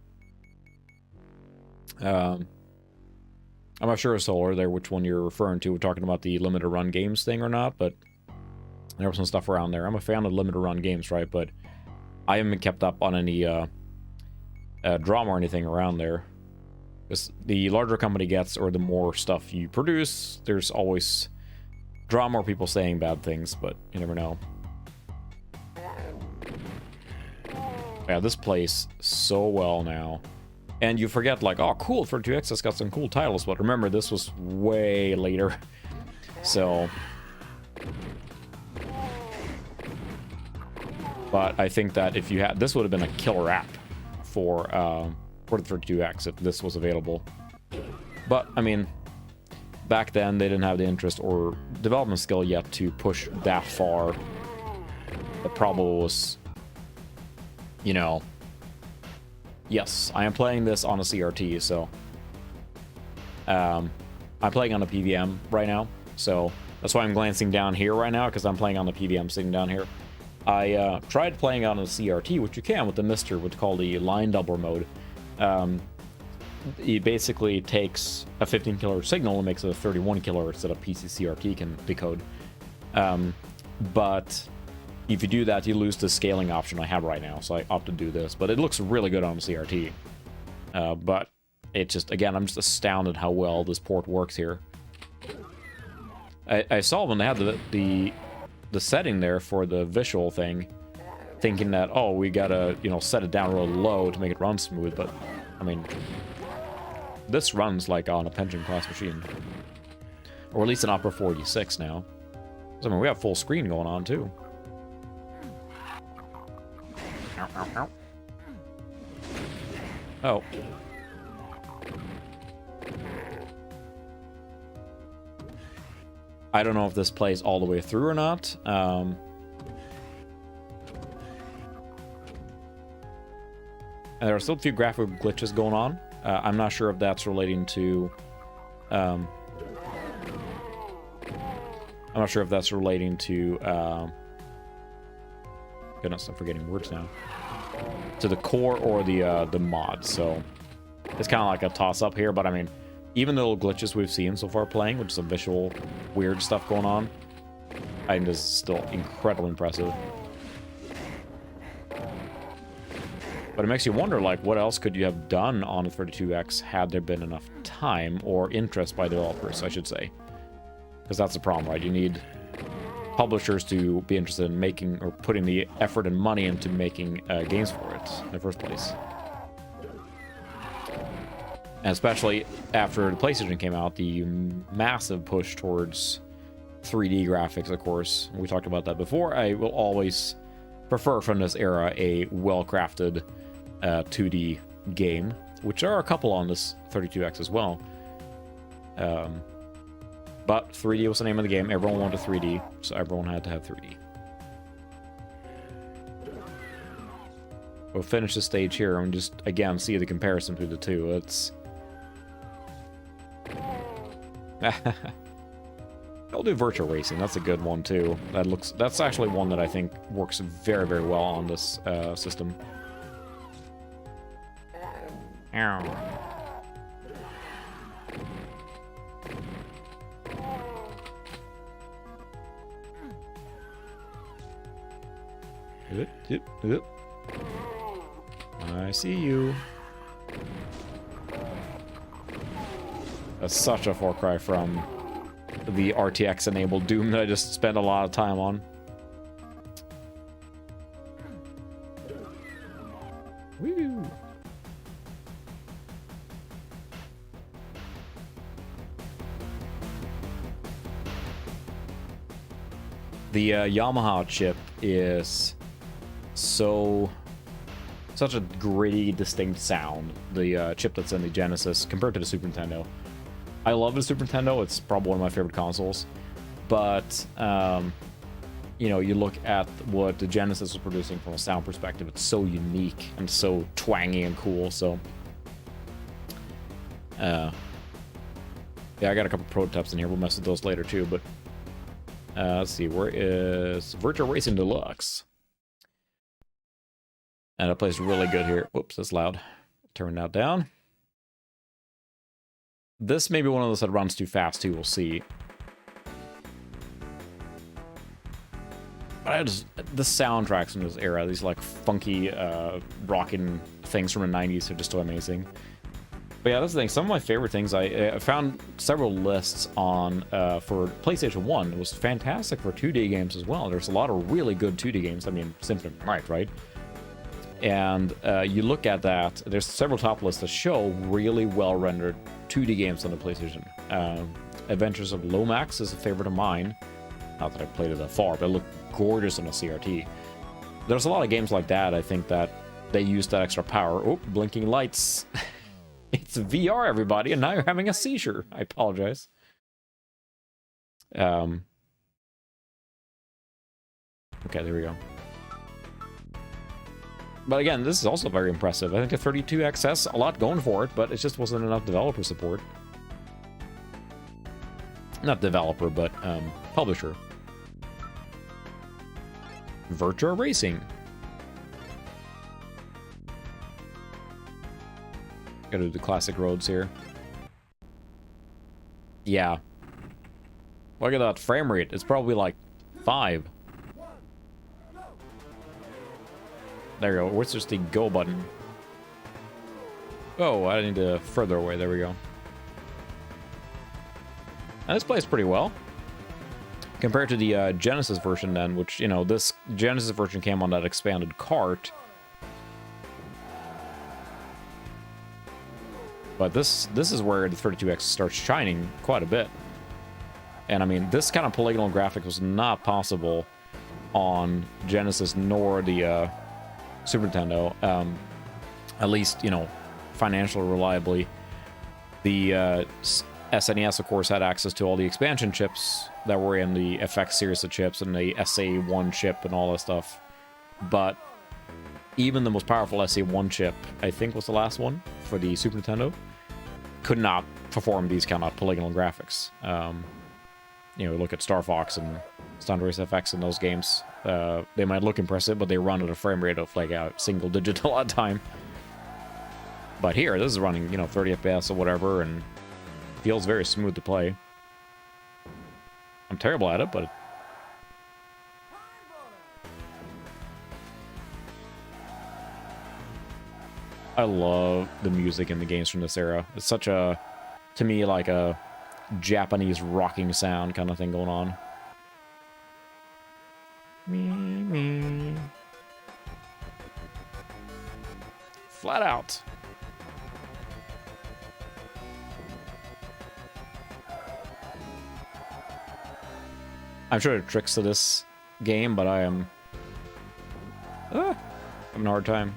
I'm not sure, Solar, there which one you're referring to. We're talking about the limited run games thing or not, but there was some stuff around there. I'm a fan of limited run games, right? But I haven't kept up on any drama or anything around there. Because the larger a company gets, or the more stuff you produce, there's always drama or people saying bad things, but you never know. Yeah, this plays so well now. And you forget, like, oh, cool, 32X has got some cool titles, but remember, this was way later. So... But I think that if you had... This would have been a killer app for the 32X if this was available. But, I mean, back then, they didn't have the interest or development skill yet to push that far. The problem was, you know... Yes, I am playing this on a CRT, so... I'm playing on a PVM right now, so that's why I'm glancing down here right now, because I'm playing on the PVM sitting down here. I tried playing on a CRT, which you can with the MiSTer, what's called the line doubler mode. It basically takes a 15 kHz signal and makes it a 31 kHz that a PC CRT can decode. But if you do that, you lose the scaling option I have right now, so I opt to do this. But it looks really good on a CRT. But it just, again, I'm just astounded how well this port works here. I saw when they had the setting there for the visual thing, thinking that, oh, we gotta, you know, set it down real low to make it run smooth, but, I mean, this runs like on a Pentium class machine. Or at least an Opera 46 now. So, I mean, we have full screen going on, too. Ow, ow, ow. Oh. I don't know if this plays all the way through or not. And there are still a few graphical glitches going on. I'm not sure if that's relating to... I'm not sure if that's relating to... goodness, I'm forgetting words now. To the core or the mod, so... It's kind of like a toss-up here, but I mean... Even the little glitches we've seen so far playing, which is some visual weird stuff going on, I think this is still incredibly impressive. But it makes you wonder, like, what else could you have done on the 32X had there been enough time or interest by developers, I should say. Because that's the problem, right? You need publishers to be interested in making or putting the effort and money into making games for it in the first place. And especially after the PlayStation came out, the massive push towards 3D graphics, of course. We talked about that before. I will always prefer from this era a well-crafted 2D game, which there are a couple on this 32X as well. But 3D was the name of the game. Everyone wanted 3D, so everyone had to have 3D. We'll finish the stage here and just, again, see the comparison between the two. It's... I'll do Virtua Racing. That's a good one too. That's actually one that I think works very, very well on this system. Ow. I see you. That's such a far cry from the RTX-enabled Doom that I just spent a lot of time on. Woo! The Yamaha chip is such a gritty, distinct sound. The chip that's in the Genesis compared to the Super Nintendo. I love the Super Nintendo. It's probably one of my favorite consoles. But, you know, you look at what the Genesis was producing from a sound perspective, it's so unique and so twangy and cool. So, yeah, I got a couple prototypes in here. We'll mess with those later, too. But, let's see. Where is Virtua Racing Deluxe? And it plays really good here. Whoops, that's loud. Turn that down. This may be one of those that runs too fast too, we'll see. But the soundtracks from this era, these like funky rocking things from the 90s are just so amazing. But yeah, that's the thing. Some of my favorite things, I found several lists on for PlayStation 1. It was fantastic for 2D games as well. There's a lot of really good 2D games. I mean, Symphony of Night, right? And you look at that, there's several top lists that show really well-rendered 2D games on the PlayStation. Adventures of Lomax is a favorite of mine. Not that I've played it that far, but it looked gorgeous on a CRT. There's a lot of games like that, I think, that they use that extra power. Oh, blinking lights. It's VR, everybody, and now you're having a seizure. I apologize. Okay, there we go. But again, this is also very impressive. I think the 32X has a lot going for it, but it just wasn't enough developer support. Not developer, but publisher. Virtua Racing. Gotta do the classic roads here. Yeah. Look at that frame rate. It's probably like 5. There we go. Where's just the go button? Oh, I need to further away. There we go. And this plays pretty well. Compared to the Genesis version then, which, you know, this Genesis version came on that expanded cart. But this is where the 32X starts shining quite a bit. And I mean, this kind of polygonal graphic was not possible on Genesis nor the Super Nintendo. At least, you know, financially reliably. The SNES, of course, had access to all the expansion chips that were in the FX series of chips and the SA1 chip and all that stuff. But even the most powerful SA1 chip, I think was the last one for the Super Nintendo, could not perform these kind of polygonal graphics. You know, look at Star Fox and Stunt Race FX in those games. They might look impressive, but they run at a frame rate of like a single digit a lot of time. But here, this is running, you know, 30 FPS or whatever, and feels very smooth to play. I'm terrible at it, but I love the music in the games from this era. It's such a, to me, like a Japanese rocking sound kind of thing going on. Me. Flat out. I'm sure there are tricks to this game, but I am having a hard time.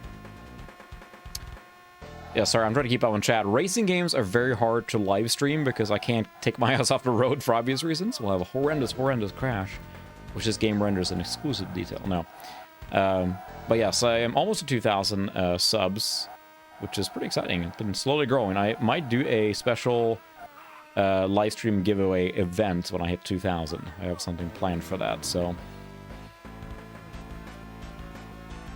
Yeah, sorry, I'm trying to keep up on chat. Racing games are very hard to live stream because I can't take my ass off the road for obvious reasons. We'll have a horrendous crash, which this game renders an exclusive detail. No. But yes, I am almost at 2,000 subs, which is pretty exciting. It's been slowly growing. I might do a special live stream giveaway event when I hit 2,000. I have something planned for that, so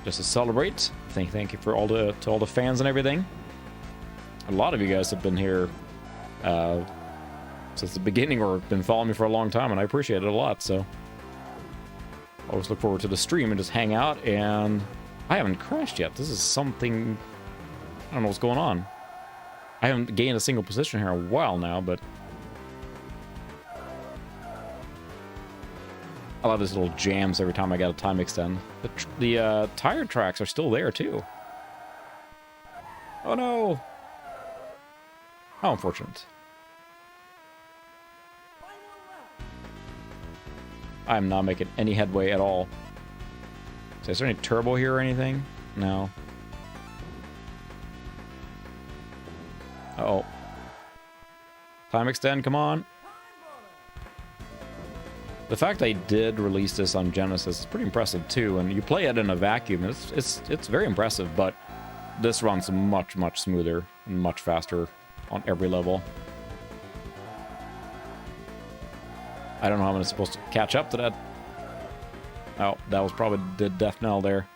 just to celebrate. Thank you for all the fans and everything. A lot of you guys have been here since the beginning or been following me for a long time, and I appreciate it a lot. So I always look forward to the stream and just hang out. And I haven't crashed yet. This is something, I don't know what's going on. I haven't gained a single position here in a while now, but I love these little jams every time I got a time extend. The tire tracks are still there too. Oh no! How unfortunate. I'm not making any headway at all. So is there any turbo here or anything? No. Uh-oh. Time extend, come on. The fact they did release this on Genesis is pretty impressive too, and you play it in a vacuum, it's very impressive, but this runs much smoother and much faster on every level. I don't know how I'm supposed to catch up to that. Oh, that was probably the death knell there.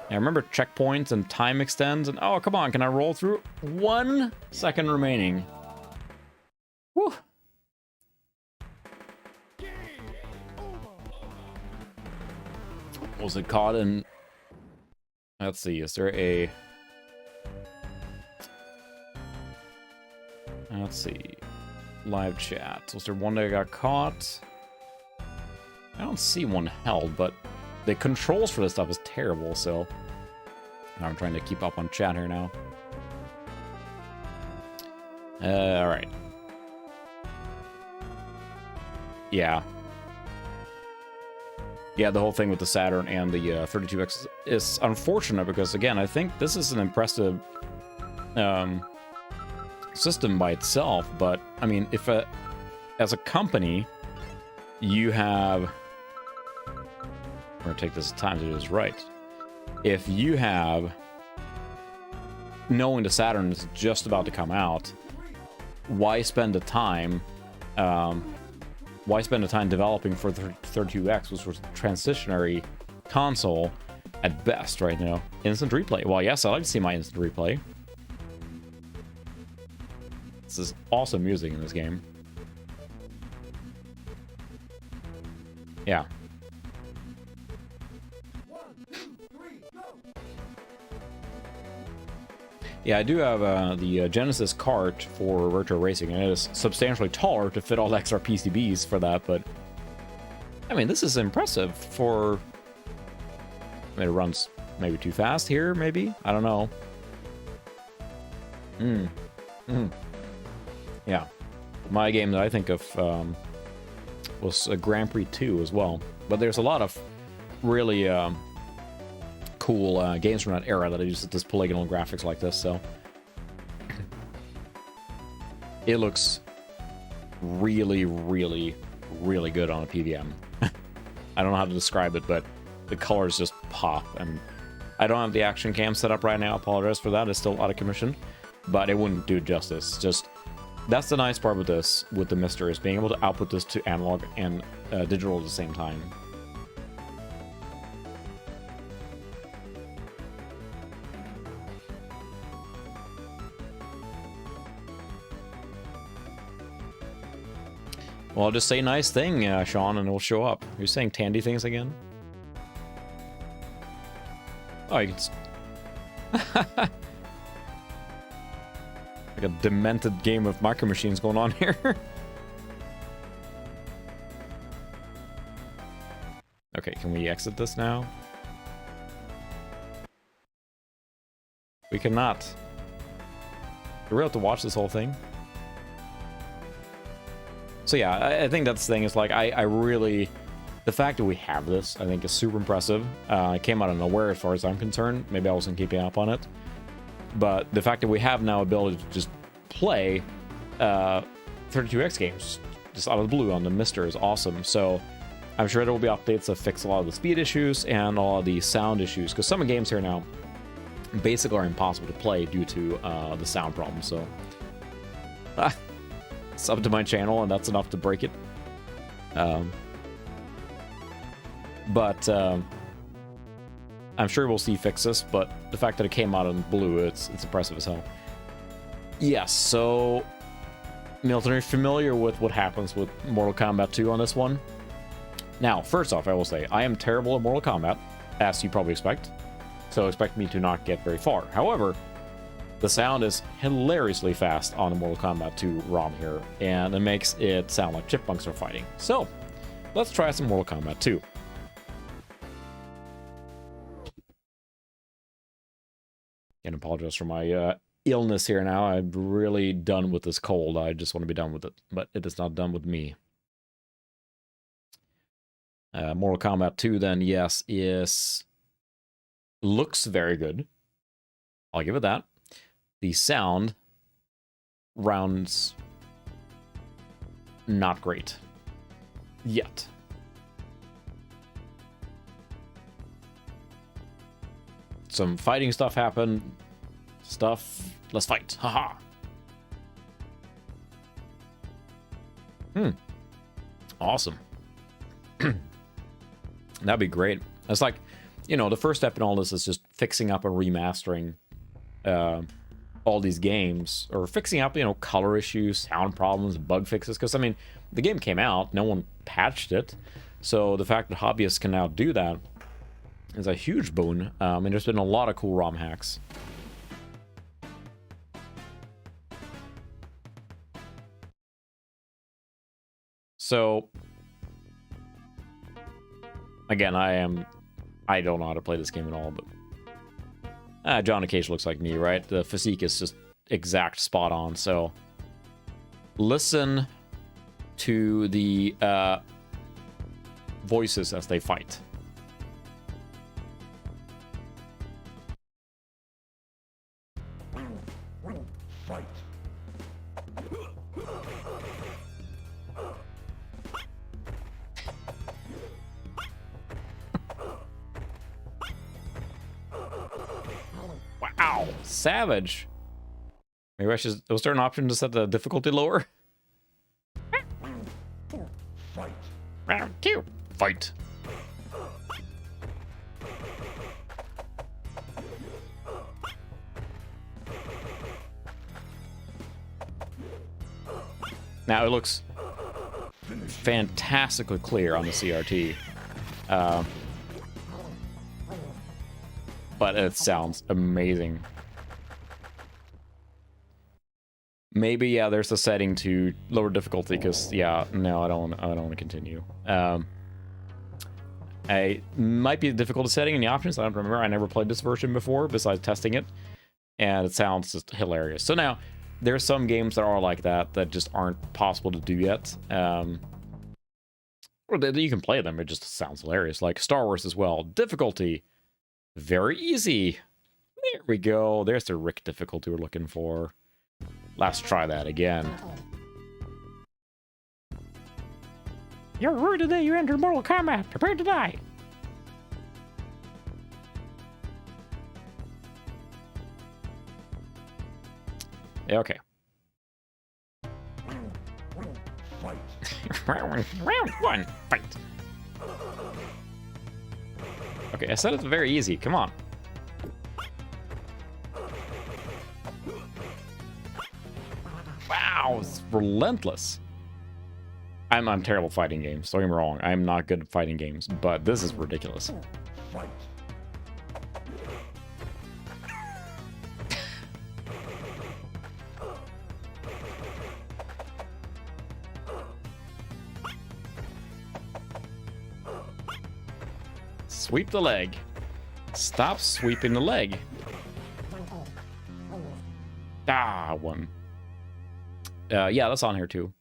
I remember checkpoints and time extends, and oh, come on, can I roll through? 1 second remaining. Whew. Was it caught in... Let's see, is there a... Let's see. Live chat. Was there one that got caught? I don't see one held, but the controls for this stuff is terrible, so... I'm trying to keep up on chat here now. Alright. Yeah. Yeah, the whole thing with the Saturn and the 32X is unfortunate because, again, I think this is an impressive system by itself, but, I mean, if as a company, you have... We're going to take this time to do this right. If you have, knowing the Saturn is just about to come out, why spend the time developing for the 32X, which was a transitionary console at best right now? Instant replay. Well, yes, I like to see my instant replay. This is awesome music in this game. Yeah. Yeah, I do have the Genesis cart for Virtua Racing, and it is substantially taller to fit all the extra PCBs for that, but... I mean, this is impressive for... I mean, it runs maybe too fast here, maybe? I don't know. Yeah. My game that I think of was Grand Prix 2 as well. But there's a lot of really... cool games from that era that I use this polygonal graphics like this, so it looks really, really, really good on a PVM. I don't know how to describe it, but the colors just pop, and I don't have the action cam set up right now. I apologize for that. It's still out of commission, but it wouldn't do it justice. Just that's the nice part with this, with the MiSTer, is being able to output this to analog and digital at the same time. Well, I'll just say nice thing, Sean, and it'll show up. You're saying Tandy things again? Oh, you can... Like a demented game of Micro Machines going on here. Okay, can we exit this now? We cannot. Do we have to watch this whole thing? So yeah, I think that's the thing, is like, I really, the fact that we have this, I think is super impressive. It came out of nowhere as far as I'm concerned. Maybe I wasn't keeping up on it. But the fact that we have now ability to just play 32X games just out of the blue on the MiSTer is awesome. So I'm sure there will be updates that fix a lot of the speed issues and all of the sound issues, because some games here now basically are impossible to play due to the sound problem. So sub to my channel, and that's enough to break it. But I'm sure we'll see fixes, but the fact that it came out in blue, it's impressive as hell. Yes, so Milton, are you familiar with what happens with Mortal Kombat 2 on this one? Now, first off, I will say, I am terrible at Mortal Kombat, as you probably expect, so expect me to not get very far. However, the sound is hilariously fast on the Mortal Kombat 2 ROM here, and it makes it sound like chipmunks are fighting. So, let's try some Mortal Kombat 2. And apologize for my illness here now. I'm really done with this cold. I just want to be done with it, but it is not done with me. Mortal Kombat 2, then, yes, looks very good. I'll give it that. The sound rounds not great yet. Some fighting stuff happened. Let's fight. Haha. Awesome. That'd be great. It's like, you know, the first step in all this is just fixing up and remastering all these games, or fixing up, you know, color issues, sound problems, bug fixes. Because I mean, the game came out, no one patched it, so the fact that hobbyists can now do that is a huge boon. And there's been a lot of cool ROM hacks. So again, I don't know how to play this game at all, but John occasionally looks like me, right? The physique is just exact spot on. So listen to the voices as they fight. Wow, savage. Maybe I should. Was there an option to set the difficulty lower? Fight. Round 2. Fight. Now it looks fantastically clear on the CRT. But it sounds amazing. Maybe, yeah, there's a setting to lower difficulty, because, yeah, no, I don't want to continue. I might be a difficulty setting in the options. I don't remember. I never played this version before, besides testing it. And it sounds just hilarious. So now, there's some games that are like that just aren't possible to do yet. Or you can play them, it just sounds hilarious. Like Star Wars as well. Difficulty. Very easy. There we go. There's the Rick difficulty we're looking for. Let's try that again. You're rude today. You enter Mortal Kombat. Prepare to die. Yeah, okay. Round 1. Fight. Okay, I said it's very easy. Come on. Wow, it's relentless. I'm terrible fighting games. Don't get me wrong. I'm not good at fighting games, but this is ridiculous. Fight. Sweep the leg. Stop sweeping the leg. Ah, one. Yeah, that's on here too.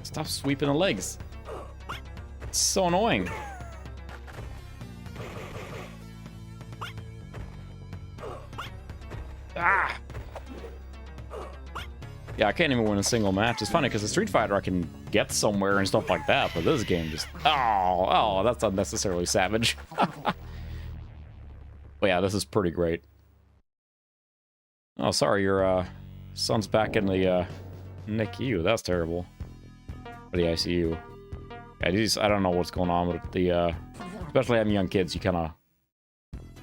Stop sweeping the legs. It's so annoying. Ah! Yeah, I can't even win a single match. It's funny because in Street Fighter I can get somewhere and stuff like that, but this game just... Oh, that's unnecessarily savage. But yeah, this is pretty great. Oh, sorry, your son's back in the NICU. That's terrible. Or the ICU. Yeah, I don't know what's going on with the... especially having young kids, you kind of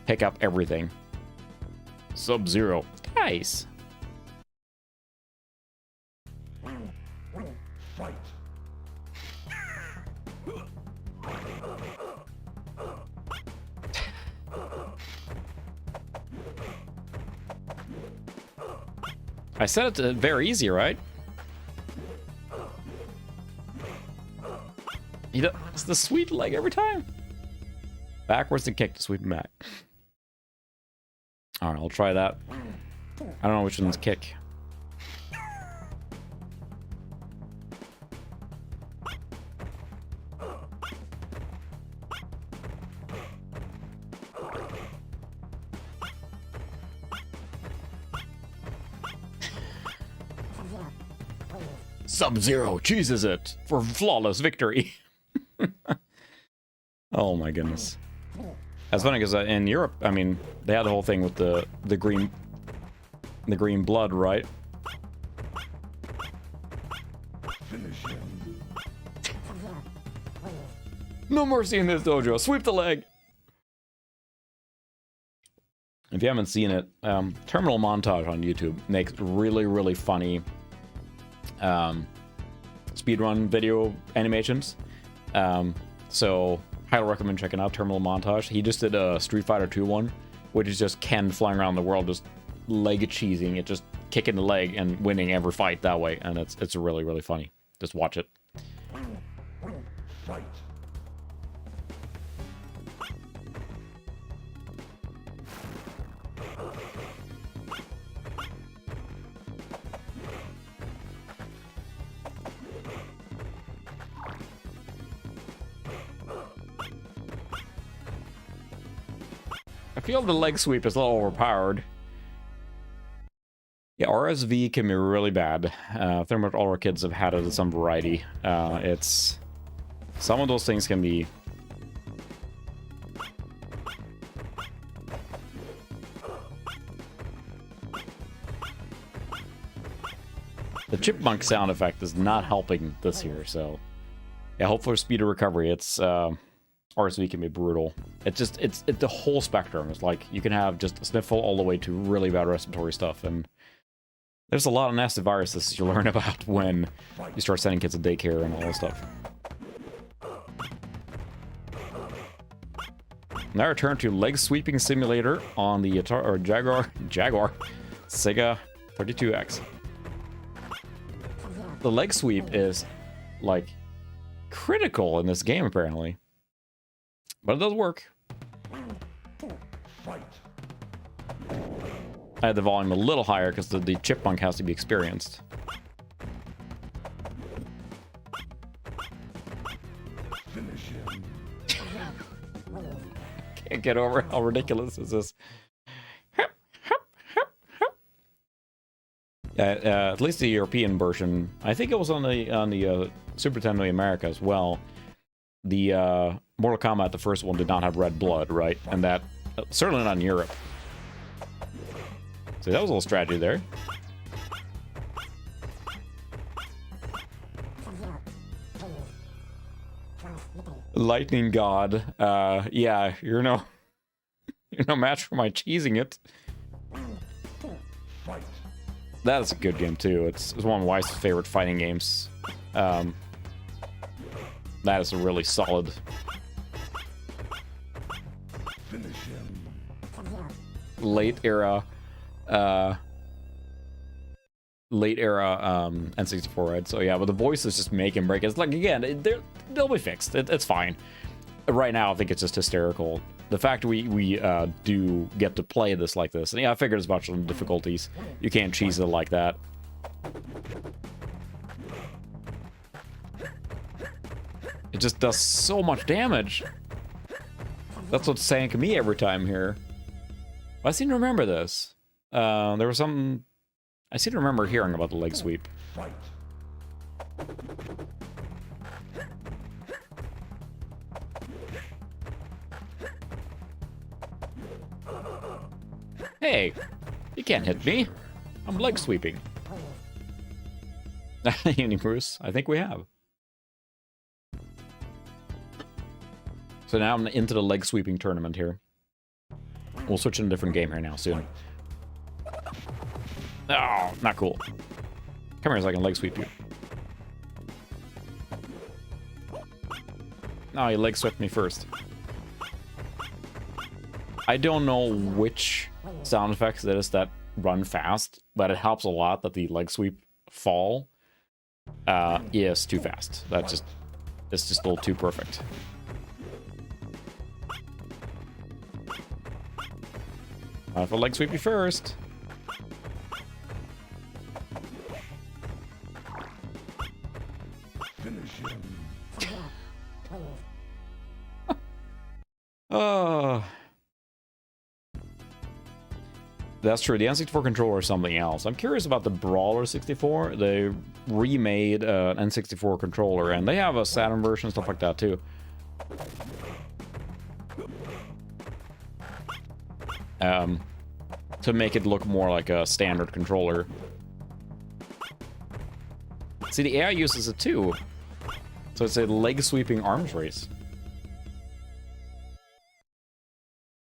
pick up everything. Sub-Zero. Nice. I said it's very easy, right? It's the sweep leg every time. Backwards and kick to sweep him back. Alright, I'll try that. I don't know which one's kick. Sub-Zero chooses it for flawless victory. Oh my goodness. That's funny because in Europe, I mean, they had the whole thing with the green blood, right? No mercy in this dojo. Sweep the leg. If you haven't seen it, Terminal Montage on YouTube makes really, really funny speedrun video animations. So highly recommend checking out Terminal Montage. He just did a Street Fighter 2 one, which is just Ken flying around the world, just leg cheesing it, just kicking the leg and winning every fight that way, and it's really, really funny. Just watch it. Fight. I feel the leg sweep is a little overpowered. Yeah, RSV can be really bad. Pretty much all our kids have had it in some variety. It's... Some of those things can be... The chipmunk sound effect is not helping this here, so... Yeah, hope for speed of recovery. It's, RSV can be brutal. It's the whole spectrum. It's like, you can have just a sniffle all the way to really bad respiratory stuff, and... There's a lot of nasty viruses you learn about when you start sending kids to daycare and all that stuff. Now return to Leg Sweeping Simulator on the Jaguar Sega 32X. The leg sweep is, like, critical in this game, apparently. But it does work. I had the volume a little higher because the chipmunk has to be experienced. Can't get over how ridiculous this is. At least the European version, I think it was on the Super Nintendo America as well. The Mortal Kombat, the first one, did not have red blood, right? And that certainly not in Europe. So that was a little strategy there. Lightning God. Yeah, you're no match for my cheesing it. That is a good game too. It's one of my wife's favorite fighting games. That is a really solid. Late era N64, right? So yeah, but the voices just make and break. It's like, again, they'll be fixed. It's fine. Right now, I think it's just hysterical. The fact we do get to play this like this, and yeah, I figured as much on the difficulties. You can't cheese it like that. It just does so much damage. That's what sank me every time here. I seem to remember this. There was some... I seem to remember hearing about the leg sweep. Hey, you can't hit me. I'm leg sweeping. Evening, Bruce. I think we have. So now I'm into the leg sweeping tournament here. We'll switch to a different game here now soon. Oh, not cool. Come here so I can leg sweep you. No, you leg swept me first. I don't know which sound effects it is that run fast, but it helps a lot that the leg sweep fall is too fast. It's just a little too perfect. If I leg sweep you first. Oh. That's true. The N64 controller is something else. I'm curious about the Brawler 64. They remade an N64 controller, and they have a Saturn version, stuff like that, too. To make it look more like a standard controller. See, the AI uses it too. So it's a leg-sweeping arms race.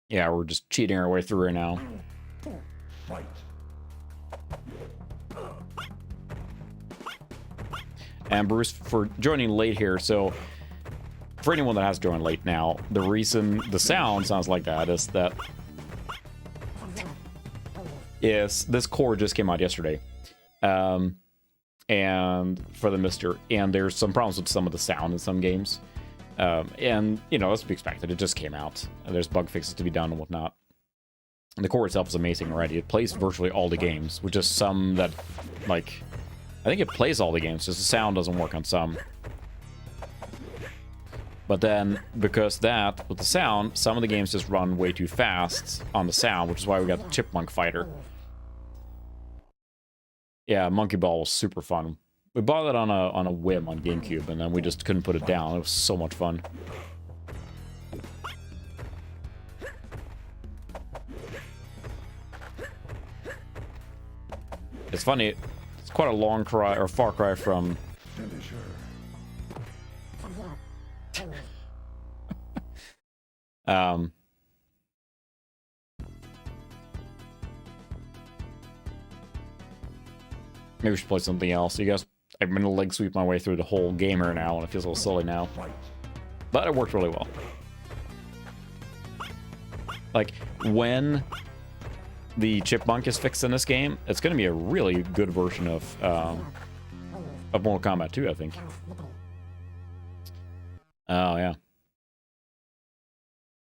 Yeah, we're just cheating our way through right now. And Bruce, for joining late here, so for anyone that has joined late now, the reason the sound sounds like that is that this core just came out yesterday. And for the MiSTer, and there's some problems with some of the sound in some games. And, you know, that's to be expected. It just came out. There's bug fixes to be done and whatnot. And the core itself is amazing already. It plays virtually all the games, with just some that, like, I think it plays all the games, just the sound doesn't work on some. But then, because that, with the sound, some of the games just run way too fast on the sound, which is why we got the Chipmunk Fighter. Yeah, Monkey Ball was super fun. We bought it on a whim on GameCube, and then we just couldn't put it down. It was so much fun. It's funny, it's quite a long cry, or far cry from... Maybe we should play something else. You guys, I'm gonna leg sweep my way through the whole gamer now, and it feels a little silly now. But it worked really well. Like, when the Chipmunk is fixed in this game, it's gonna be a really good version of Mortal Kombat 2, I think. Oh, yeah.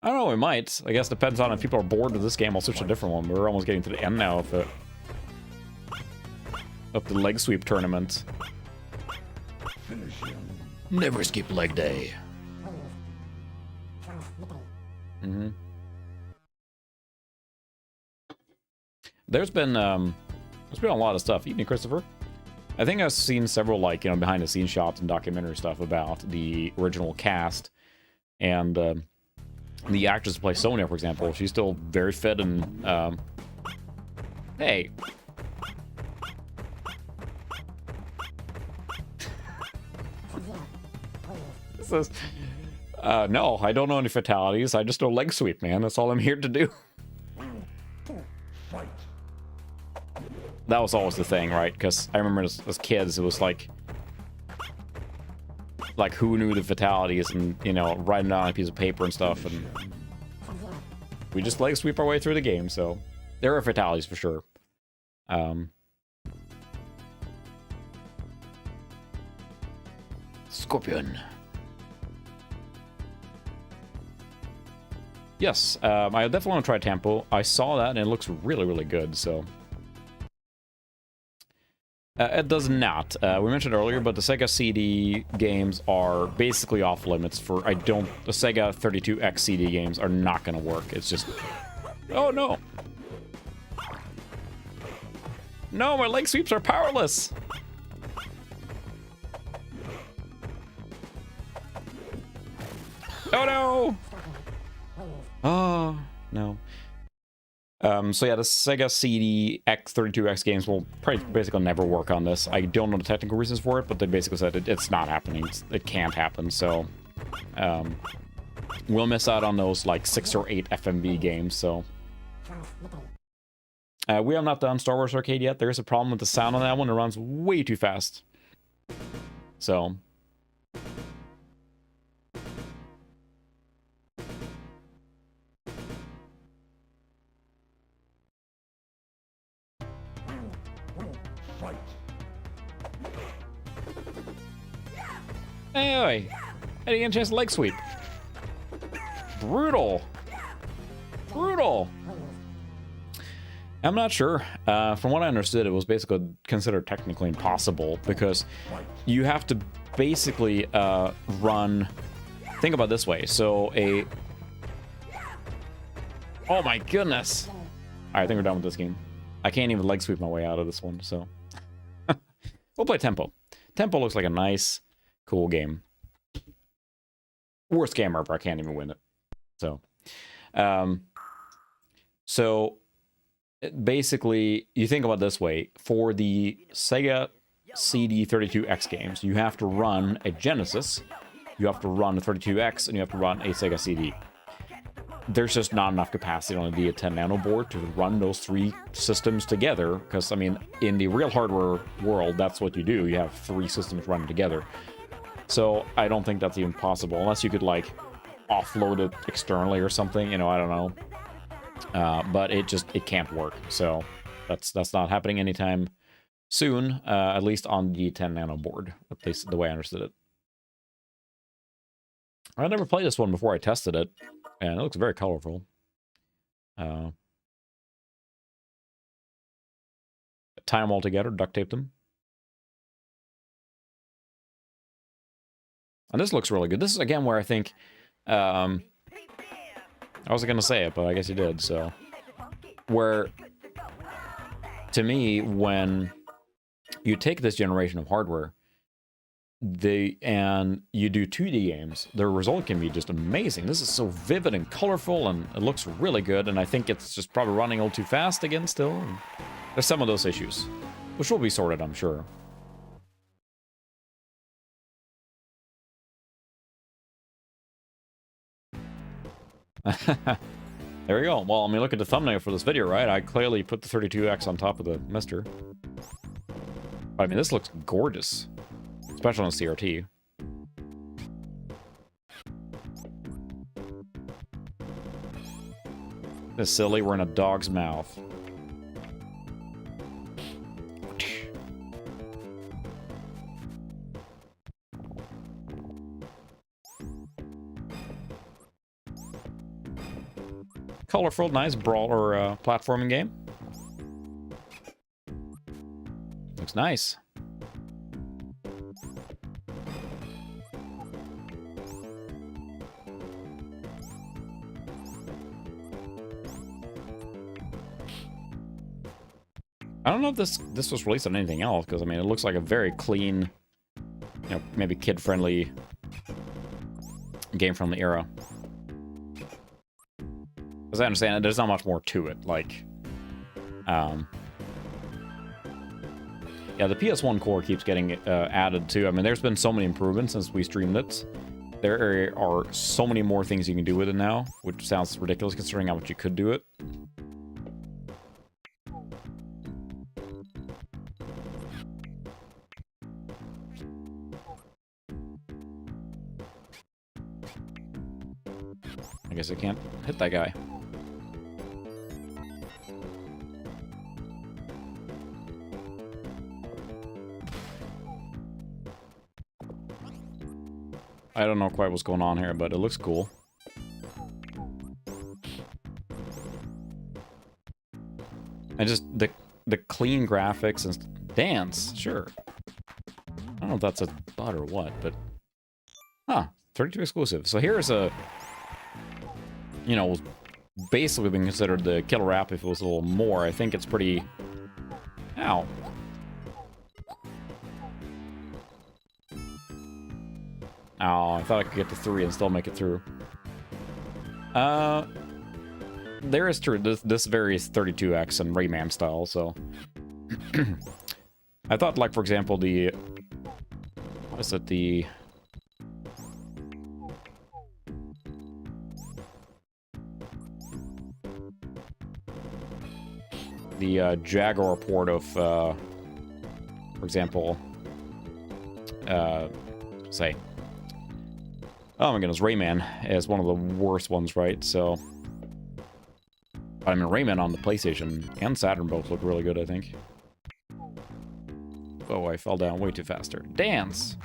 I don't know, we might. I guess it depends on if people are bored with this game, I'll switch to a different one. We're almost getting to the end now of the leg sweep tournament. Never skip leg day. There's been a lot of stuff. Evening, Christopher. I think I've seen several, like, you know, behind the scenes shots and documentary stuff about the original cast, and the actress who plays Sonya, for example. She's still very fit and hey. This is no, I don't know any fatalities. I just know leg sweep, man. That's all I'm here to do. That was always the thing, right? Because I remember as kids, it was like who knew the fatalities, and, you know, writing down on a piece of paper and stuff, and we just leg sweep our way through the game. So there are fatalities for sure. Scorpion. Yes, I definitely want to try Tempo. I saw that and it looks really, really good, so... it does not. We mentioned earlier, but the Sega CD games are basically off limits for... The Sega 32X CD games are not going to work. It's just... Oh, no! No, my leg sweeps are powerless! Oh, no! Oh, no. So yeah, the Sega CD X32X games will probably basically never work on this. I don't know the technical reasons for it, but they basically said it's not happening. It can't happen, so... we'll miss out on those, like, 6 or 8 FMV games, so... we have not done Star Wars Arcade yet. There is a problem with the sound on that one. It runs way too fast. So... Hey, I didn't get a chance to leg sweep. Brutal. Brutal. I'm not sure. From what I understood, it was basically considered technically impossible because you have to basically run... Think about it this way. So Oh my goodness. All right, I think we're done with this game. I can't even leg sweep my way out of this one, so... We'll play Tempo. Tempo looks like a nice... cool game. Worst game ever. I can't even win it. So, basically, you think about it this way: for the Sega CD 32X games. You have to run a Genesis, you have to run a 32X, and you have to run a Sega CD. There's just not enough capacity on a D10 Nano board to run those 3 systems together, because, I mean, in the real hardware world, that's what you do. You have 3 systems running together. So I don't think that's even possible, unless you could, like, offload it externally or something, you know, I don't know. But it can't work, so that's not happening anytime soon, at least on the 10 Nano board, at least the way I understood it. I never played this one before I tested it, and it looks very colorful. Tie them all together, duct tape them. And this looks really good. This is, again, where I think... I wasn't going to say it, but I guess you did, so... Where, to me, when you take this generation of hardware, and you do 2D games, the result can be just amazing. This is so vivid and colorful, and it looks really good, and I think it's just probably running a little too fast again still. And there's some of those issues, which will be sorted, I'm sure. There we go. Well, I mean, look at the thumbnail for this video, right? I clearly put the 32X on top of the MiSTer. But, I mean, this looks gorgeous. Especially on CRT. This is silly, we're in a dog's mouth. Colorful, nice brawler platforming game. Looks nice. I don't know if this was released on anything else, because, I mean, it looks like a very clean, you know, maybe kid-friendly game from the era. As I understand it, there's not much more to it. Like, yeah, the PS1 core keeps getting added too. I mean, there's been so many improvements since we streamed it. There are so many more things you can do with it now, which sounds ridiculous considering how much you could do it. I guess I can't hit that guy. I don't know quite what's going on here, but it looks cool. And just the clean graphics and dance, sure. I don't know if that's a bot or what, but... Huh, 32 exclusive. So here's a... You know, basically being considered the killer app if it was a little more. I think it's pretty... Ow. Oh, I thought I could get to 3 and still make it through. There is true. This varies 32X and Rayman style, so... I thought, like, for example, the... What is it? The... Jaguar port of, for example... say... Oh my goodness, Rayman is one of the worst ones, right? So... I mean, Rayman on the PlayStation and Saturn both look really good, I think. Oh, I fell down way too faster. Dance!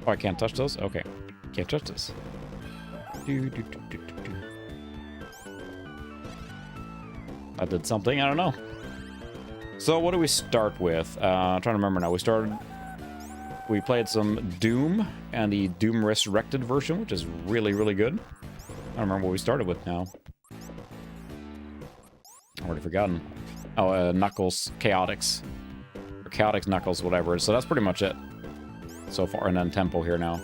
Oh, I can't touch those? Okay. Can't touch this. I did something, I don't know. So what do we start with? I'm trying to remember now. We played some Doom and the Doom Resurrected version, which is really, really good. I don't remember what we started with now. I've already forgotten. Oh, Knuckles Chaotix. Or Chaotix Knuckles, whatever. So that's pretty much it so far. And then Tempo here now.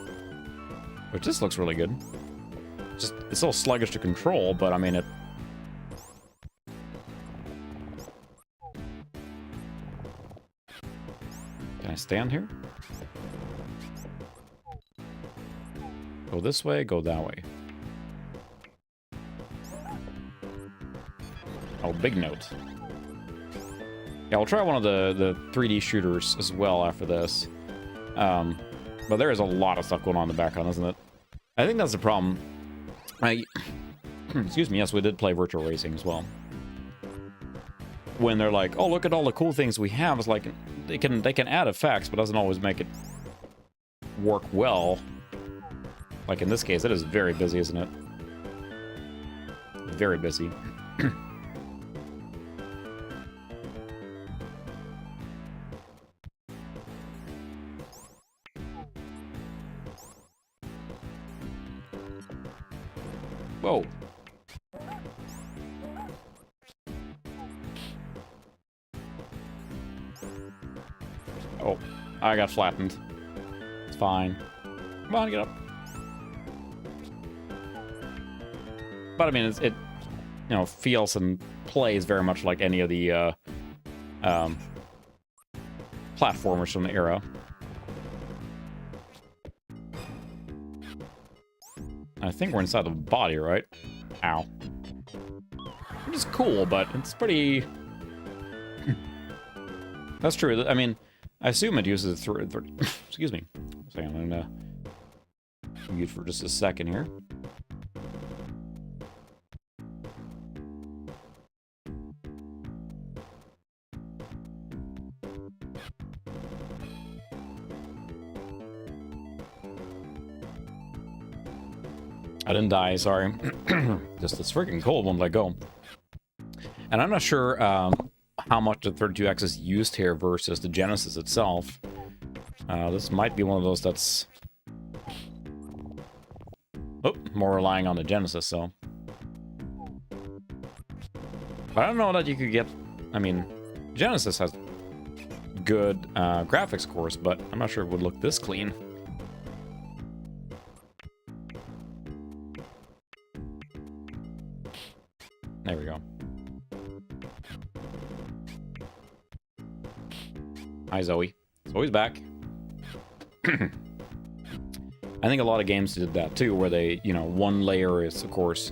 Which this looks really good. Just, it's a little sluggish to control, but I mean it... Can I stand here? Go this way, go that way. Oh, big note. Yeah, we'll try one of the 3D shooters as well after this. But there is a lot of stuff going on in the background, isn't it? I think that's the problem. Excuse me, yes, we did play Virtua Racing as well. When they're like, oh, look at all the cool things we have, it's like, they can add effects, but doesn't always make it work well. Like in this case, it is very busy, isn't it? Very busy. Whoa. Oh, I got flattened. It's fine. Come on, get up. But I mean, it you know, feels and plays very much like any of the platformers from the era. I think we're inside the body, right? Ow. Which is cool, but it's pretty... That's true. I mean, I assume it uses... Excuse me. So I'm gonna mute for just a second here. I didn't die, sorry. Just it's freaking cold when I go. And I'm not sure how much the 32X is used here versus the Genesis itself. This might be one of those that's... Oh, more relying on the Genesis, so... But I don't know that you could get... I mean, Genesis has good graphics, of course, but I'm not sure it would look this clean. There we go. Hi, Zoe. Zoe's back. I think a lot of games did that too, where they, you know, one layer is, of course,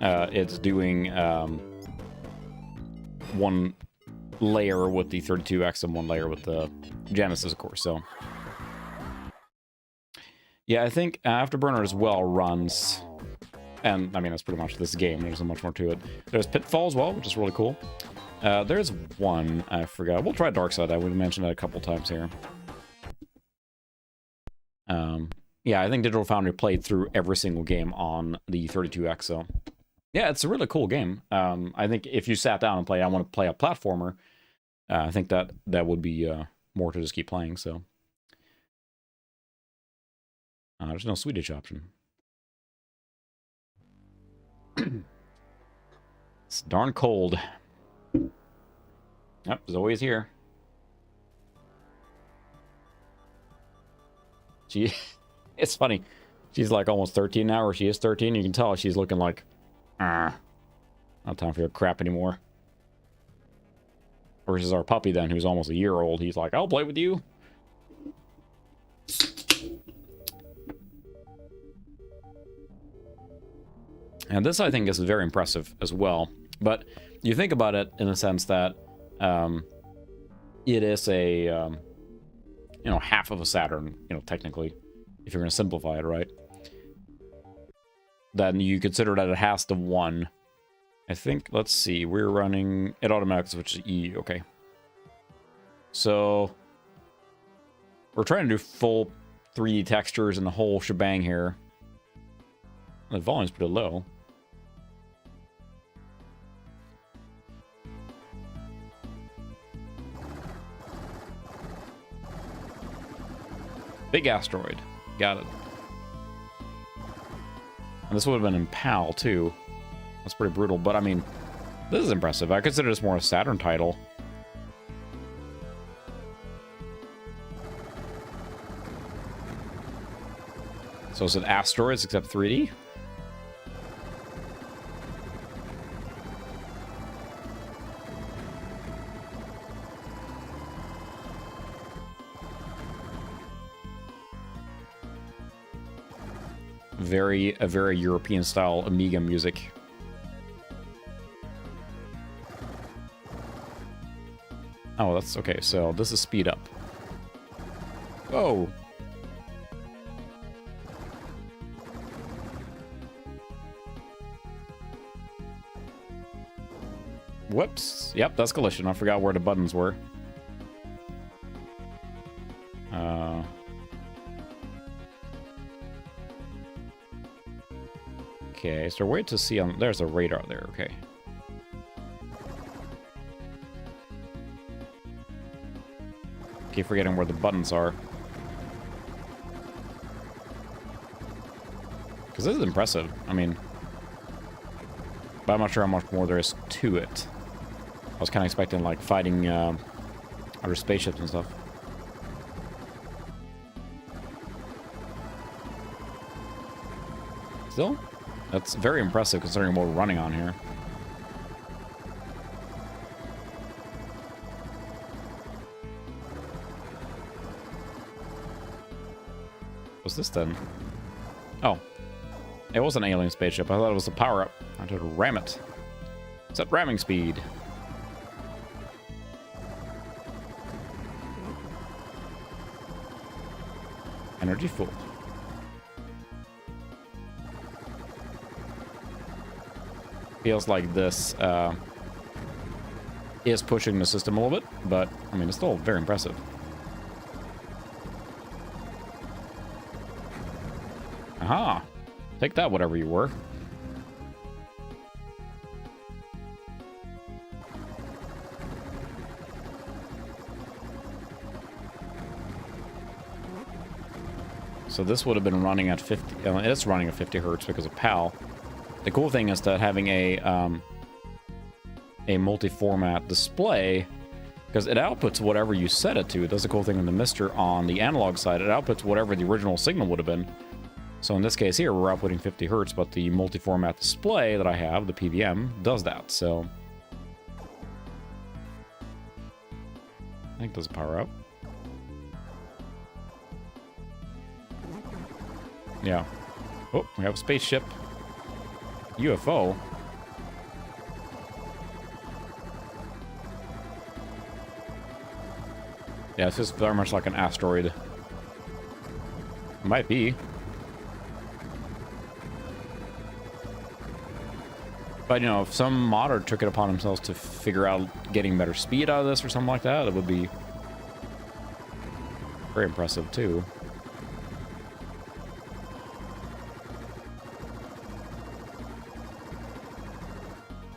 it's doing one layer with the 32X and one layer with the Genesis, of course, so. Yeah, I think Afterburner as well runs... And, I mean, that's pretty much this game. There's not much more to it. There's Pitfall as well, which is really cool. There's one, I forgot. We'll try Darkside. I would mention that a couple times here. Yeah, I think Digital Foundry played through every single game on the 32X, so... Yeah, it's a really cool game. I think if you sat down and played, I want to play a platformer, I think that would be more to just keep playing, so... there's no Swedish option. It's darn cold. Yep, Zoe's here. It's funny. She's like almost 13 now, or she is 13. You can tell she's looking like, not time for your crap anymore. Versus our puppy then, who's almost a year old. He's like, I'll play with you. And this, I think, is very impressive as well. But you think about it in the sense that it is a, you know, half of a Saturn, you know, technically, if you're going to simplify it, right? Then you consider that it has the one. I think, let's see, we're running, it automatically switches to E, okay. So, we're trying to do full 3D textures and the whole shebang here. The volume's pretty low. Big asteroid. Got it. And this would have been in PAL, too. That's pretty brutal, but I mean, this is impressive. I consider this more a Saturn title. So is it Asteroids except 3D? A very European style Amiga music. Oh, that's okay. So this is speed up. Oh. Whoops. Yep, that's collision. I forgot where the buttons were. Okay, so wait to see on... There's a radar there, okay. Keep forgetting where the buttons are. Because this is impressive. I mean... But I'm not sure how much more there is to it. I was kind of expecting, like, fighting other spaceships and stuff. Still? That's very impressive considering what we're running on here. What's this then? Oh. It was an alien spaceship. I thought it was a power-up. I had to ram it. Set ramming speed. Energy full. Feels like this is pushing the system a little bit, but I mean, it's still very impressive. Aha! Take that, whatever you were. So this would have been running at 50. It's running at 50 hertz because of PAL. The cool thing is that having a multi-format display, because it outputs whatever you set it to. That's the cool thing with the MiSTer on the analog side. It outputs whatever the original signal would have been. So in this case here, we're outputting 50 hertz, but the multi-format display that I have, the PVM, does that. So I think does power up. Yeah. Oh, we have a spaceship. UFO. Yeah, it's just very much like an asteroid. It might be. But, you know, if some modder took it upon themselves to figure out getting better speed out of this or something like that, it would be very impressive, too.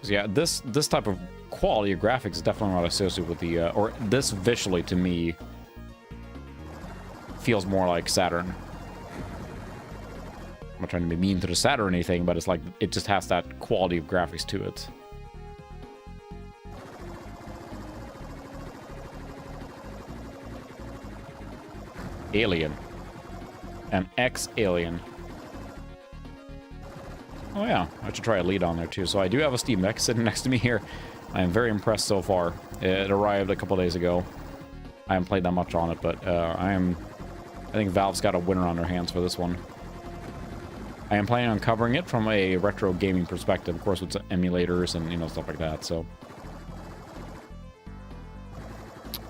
Yeah, this type of quality of graphics is definitely not associated with the, or this visually to me feels more like Saturn. I'm not trying to be mean to the Saturn or anything, but it's like, it just has that quality of graphics to it. Alien. An ex-alien. Oh yeah, I should try a lead on there too. So I do have a Steam Deck sitting next to me here. I am very impressed so far. It arrived a couple days ago. I haven't played that much on it, but I think Valve's got a winner on their hands for this one. I am planning on covering it from a retro gaming perspective, of course, with emulators and, you know, stuff like that, so.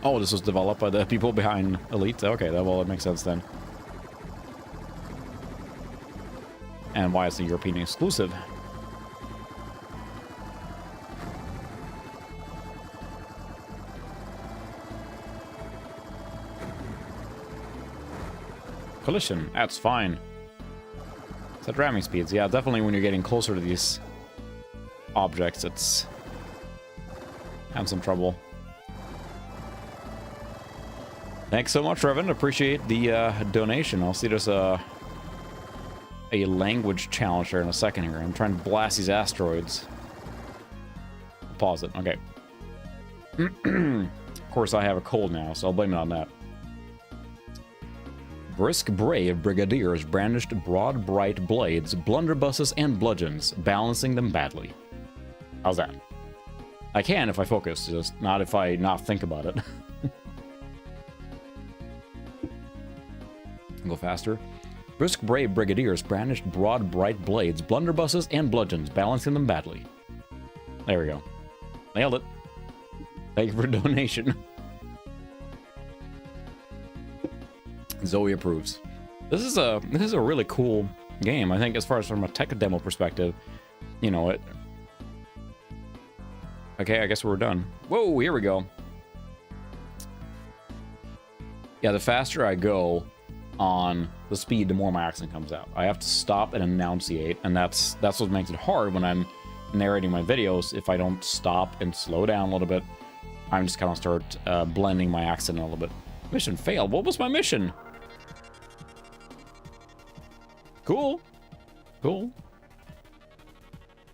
Oh, this was developed by the people behind Elite? Okay, well, it makes sense then. And why it's a European exclusive. Collision, that's fine. Set ramming speeds, yeah, definitely when you're getting closer to these objects, it's having some trouble. Thanks so much, Revan. Appreciate the donation. I'll see there's a a language challenge there in a second here. I'm trying to blast these asteroids. Pause it. Okay. Of course, I have a cold now, so I'll blame it on that. Brisk brave brigadiers brandished broad, bright blades, blunderbusses, and bludgeons, balancing them badly. How's that? I can if I focus, just not if I not think about it. Go faster. Brisk brave brigadiers brandished broad, bright blades, blunderbusses, and bludgeons, balancing them badly. There we go. Nailed it. Thank you for the donation. Zoe approves. This is a really cool game. I think as far as from a tech demo perspective, you know it. Okay, I guess we're done. Whoa, here we go. Yeah, the faster I go on the speed, the more my accent comes out. I have to stop and enunciate, and that's what makes it hard when I'm narrating my videos. If I don't stop and slow down a little bit, I'm just kind of start blending my accent a little bit. Mission failed. What was my mission? Cool. Cool.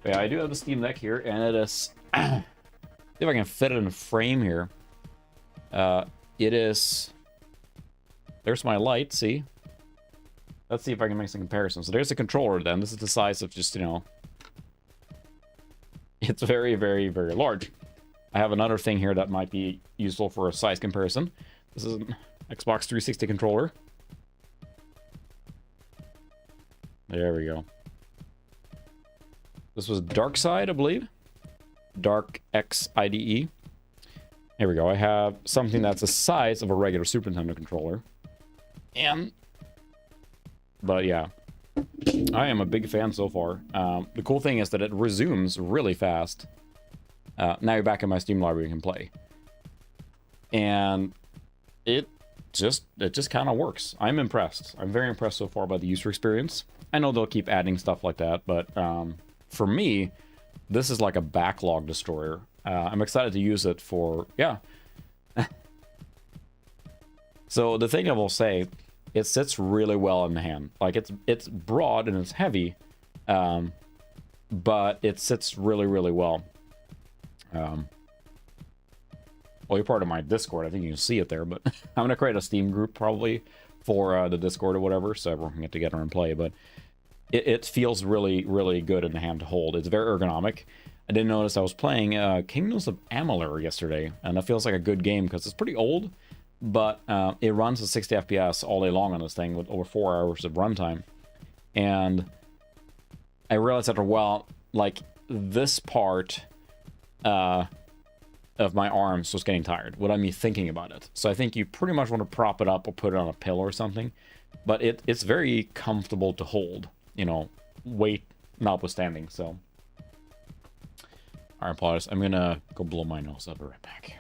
Yeah, I do have the Steam Deck here, and it is... see if I can fit it in a frame here. It is... There's my light, see? Let's see if I can make some comparisons. So there's the controller then. This is the size of just, you know... It's very, very, very large. I have another thing here that might be useful for a size comparison. This is an Xbox 360 controller. There we go. This was Dark Side, I believe. Dark X IDE. Here we go. I have something that's the size of a regular Super Nintendo controller. But yeah, I am a big fan so far. The cool thing is that it resumes really fast. Now you're back in my Steam library, you can play. And it just kind of works. I'm impressed. I'm very impressed so far by the user experience. I know they'll keep adding stuff like that, but for me, this is like a backlog destroyer. I'm excited to use it for, yeah. So the thing I will say, it sits really well in the hand. Like it's broad and it's heavy, but it sits really, really well. Well, you're part of my Discord. I think you can see it there, but I'm gonna create a Steam group probably for the Discord or whatever, so everyone can get together and play. But it feels really, really good in the hand to hold. It's very ergonomic. I didn't notice I was playing Kingdoms of Amalur yesterday, and that feels like a good game because it's pretty old, but it runs at 60 FPS all day long on this thing with over 4 hours of runtime. And I realized after a while, like, this part of my arms was getting tired without me thinking about it. So I think you pretty much want to prop it up or put it on a pillow or something. But it's very comfortable to hold, you know, weight notwithstanding, so... Alright, pause. I'm gonna go blow my nose. I'll be right back.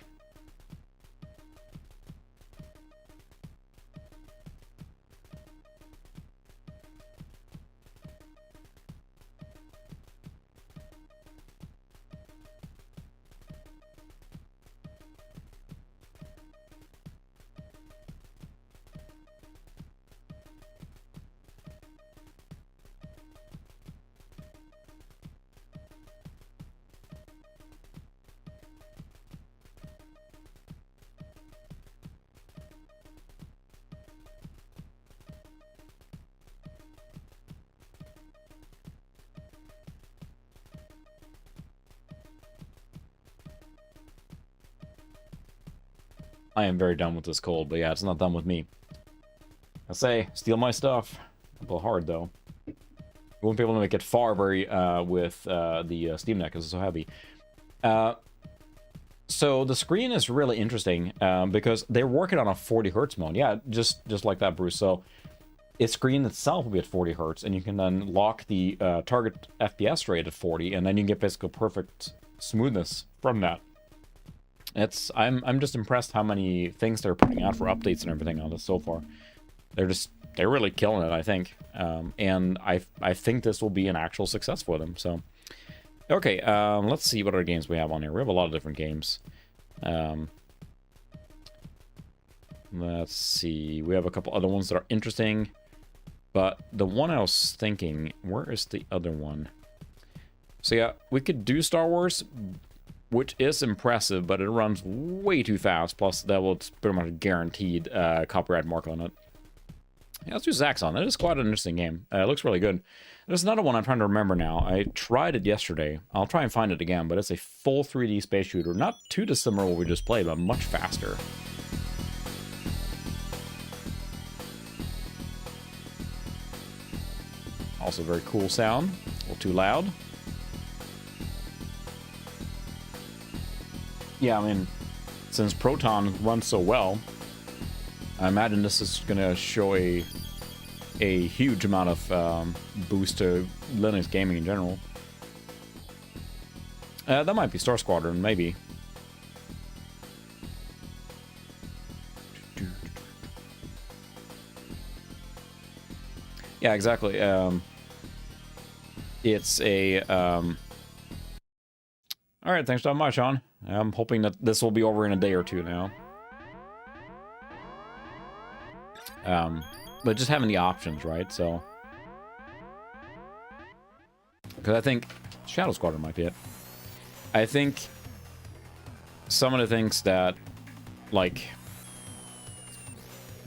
I am very done with this cold, but yeah, it's not done with me. I say, steal my stuff. A little hard, though. You won't be able to make it far very with the Steam Deck because it's so heavy. So the screen is really interesting because they're working on a 40 hertz mode. Yeah, just like that, Bruce. So its screen itself will be at 40 hertz, and you can then lock the target FPS rate at 40, and then you can get basically perfect smoothness from that. I'm just impressed how many things they're putting out for updates and everything on this so far. They're really killing it, I think. And I think this will be an actual success for them. So, okay, let's see what other games we have on here. We have a lot of different games. Let's see. We have a couple other ones that are interesting. But the one I was thinking, where is the other one? So yeah, we could do Star Wars, which is impressive, but it runs way too fast. Plus, that will pretty much guaranteed copyright mark on it. Yeah, let's do Zaxxon. That is quite an interesting game. It looks really good. There's another one I'm trying to remember now. I tried it yesterday. I'll try and find it again, but it's a full 3D space shooter. Not too dissimilar to what we just played, but much faster. Also very cool sound. A little too loud. Yeah, I mean, since Proton runs so well, I imagine this is going to show a huge amount of boost to Linux gaming in general. That might be Star Squadron, maybe. Yeah, exactly. It's a... Alright, thanks so much, Sean. I'm hoping that this will be over in a day or two now. But just having the options, right? So, because I think Shadow Squadron might be it. I think some of the things that, like,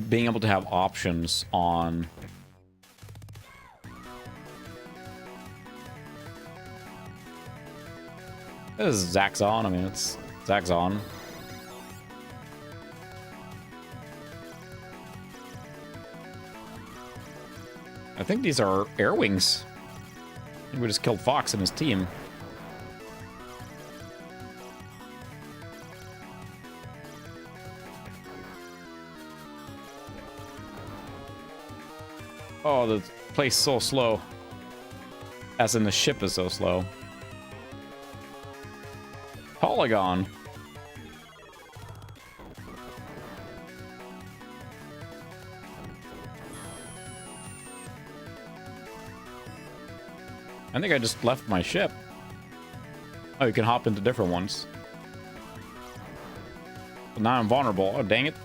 being able to have options on this is Zaxxon. I mean, it's Zaxxon. I think these are air wings. I think we just killed Fox and his team. Oh, the place is so slow. As in the ship is so slow. Polygon. I think I just left my ship. Oh, you can hop into different ones. But now I'm vulnerable. Oh, dang it.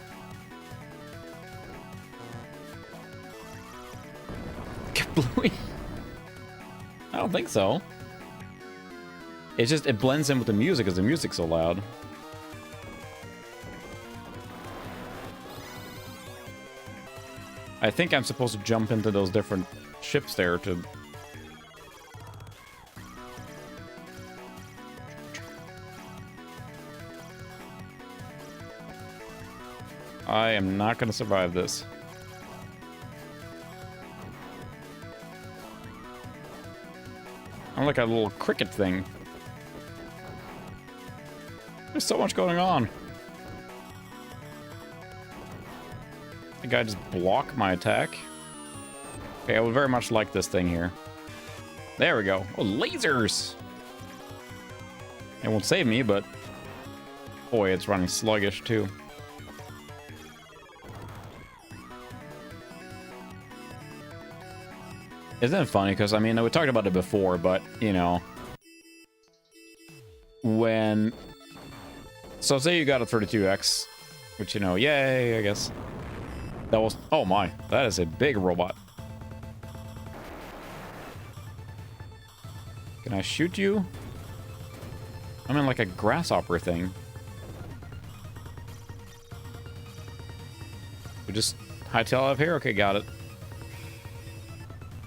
Kablooey. I don't think so. It's just, it blends in with the music because the music's so loud. I think I'm supposed to jump into those different ships there to... I am not going to survive this. I'm like a little cricket thing. There's so much going on. The guy just blocked my attack. Okay, I would very much like this thing here. There we go. Oh, lasers! It won't save me, but... boy, it's running sluggish, too. Isn't it funny? Because, I mean, we talked about it before, but, you know... when... so, say you got a 32X, which, you know, yay, I guess. That was... oh my, that is a big robot. Can I shoot you? I'm in like a grasshopper thing. We just hightail up here? Okay, got it.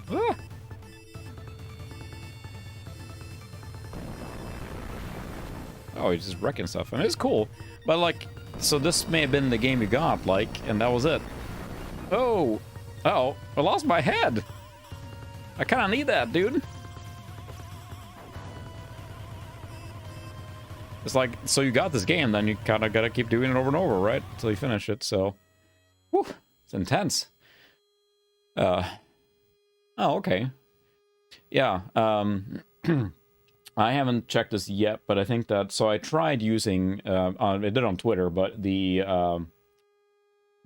Ah. Oh, he's just wrecking stuff. I mean, it's cool. But, like, so this may have been the game you got, like, and that was it. Oh! Uh-oh. I lost my head! I kind of need that, dude. It's like, so you got this game, then you kind of got to keep doing it over and over, right? Until you finish it, so... whew, it's intense. Oh, okay. Yeah, I haven't checked this yet, but I think that... so I tried using... I did it on Twitter, but the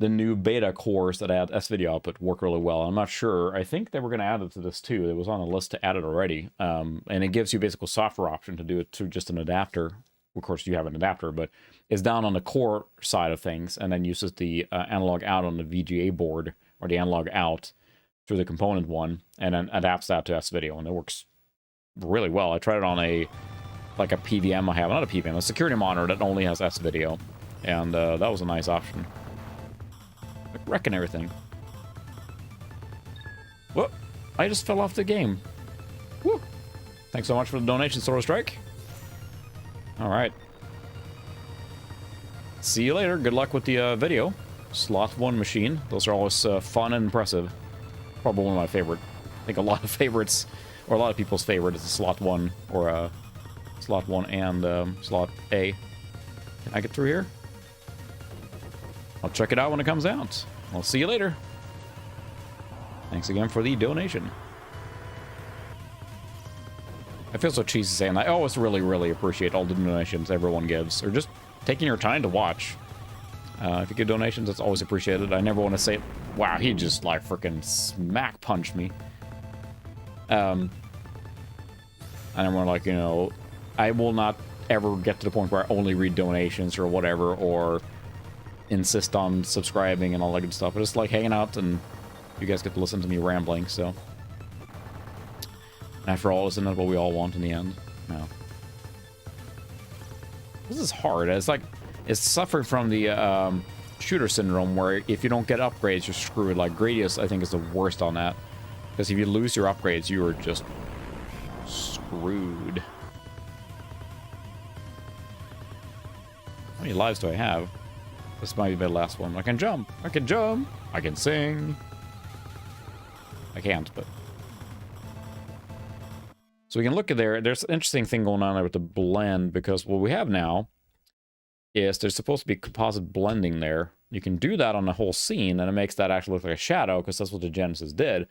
new beta cores that add S-video output work really well. I'm not sure. I think they were going to add it to this, too. It was on the list to add it already. And it gives you basically a software option to do it through just an adapter. Of course, you have an adapter, but it's down on the core side of things, and then uses the analog out on the VGA board, or the analog out, through the component one, and then adapts that to S-Video, and it works really well. I tried it on a PVM I have, not a PVM, a security monitor that only has S-Video, and that was a nice option. Like wrecking everything. Whoop! I just fell off the game. Woo! Thanks so much for the donation, Sora Strike. Alright. See you later. Good luck with the video. Slot 1 machine. Those are always fun and impressive. Probably one of my favorite. I think a lot of favorites, or a lot of people's favorite, is the Slot 1, or Slot 1 and Slot A. Can I get through here? I'll check it out when it comes out. I'll see you later. Thanks again for the donation. I feel so cheesy saying that. I always really, really appreciate all the donations everyone gives, or just taking your time to watch. If you give donations, that's always appreciated. I never want to say, wow, he just like freaking smack punched me. And I'm more like, you know, I will not ever get to the point where I only read donations or whatever, or insist on subscribing and all that good stuff. I just like hanging out, and you guys get to listen to me rambling, so. After all, isn't that what we all want in the end? No. This is hard. It's like, it's suffering from the shooter syndrome, where if you don't get upgrades, you're screwed. Like, Gradius, I think, is the worst on that. Because if you lose your upgrades, you are just screwed. How many lives do I have? This might be the last one. I can jump. I can jump. I can sing. I can't, but... So we can look at there. There's an interesting thing going on there with the blend, because what we have now is there's supposed to be composite blending there. You can do that on the whole scene, and it makes that actually look like a shadow, because that's what the Genesis did.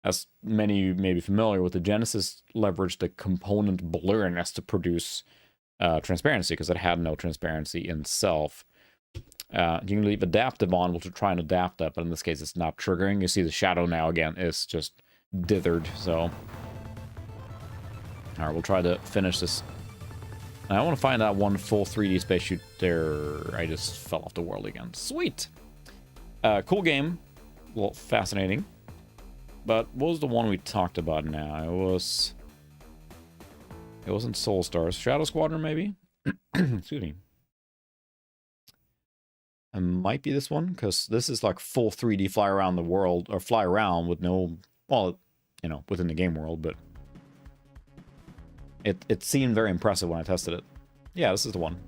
As many of you may be familiar with, the Genesis leveraged the component blurriness to produce transparency, because it had no transparency in itself. You can leave adaptive on, which will try and adapt that, but in this case it's not triggering. You see the shadow now again is just dithered, so... Alright, we'll try to finish this. I want to find that one full 3D spacesuit there. I just fell off the world again. Sweet! Cool game. A little fascinating. But what was the one we talked about now? It wasn't Soul Stars. Shadow Squadron, maybe? Excuse me. It might be this one, because this is like full 3D fly around the world, or fly around with no... Well, you know, within the game world, but... It seemed very impressive when I tested it. Yeah, this is the one.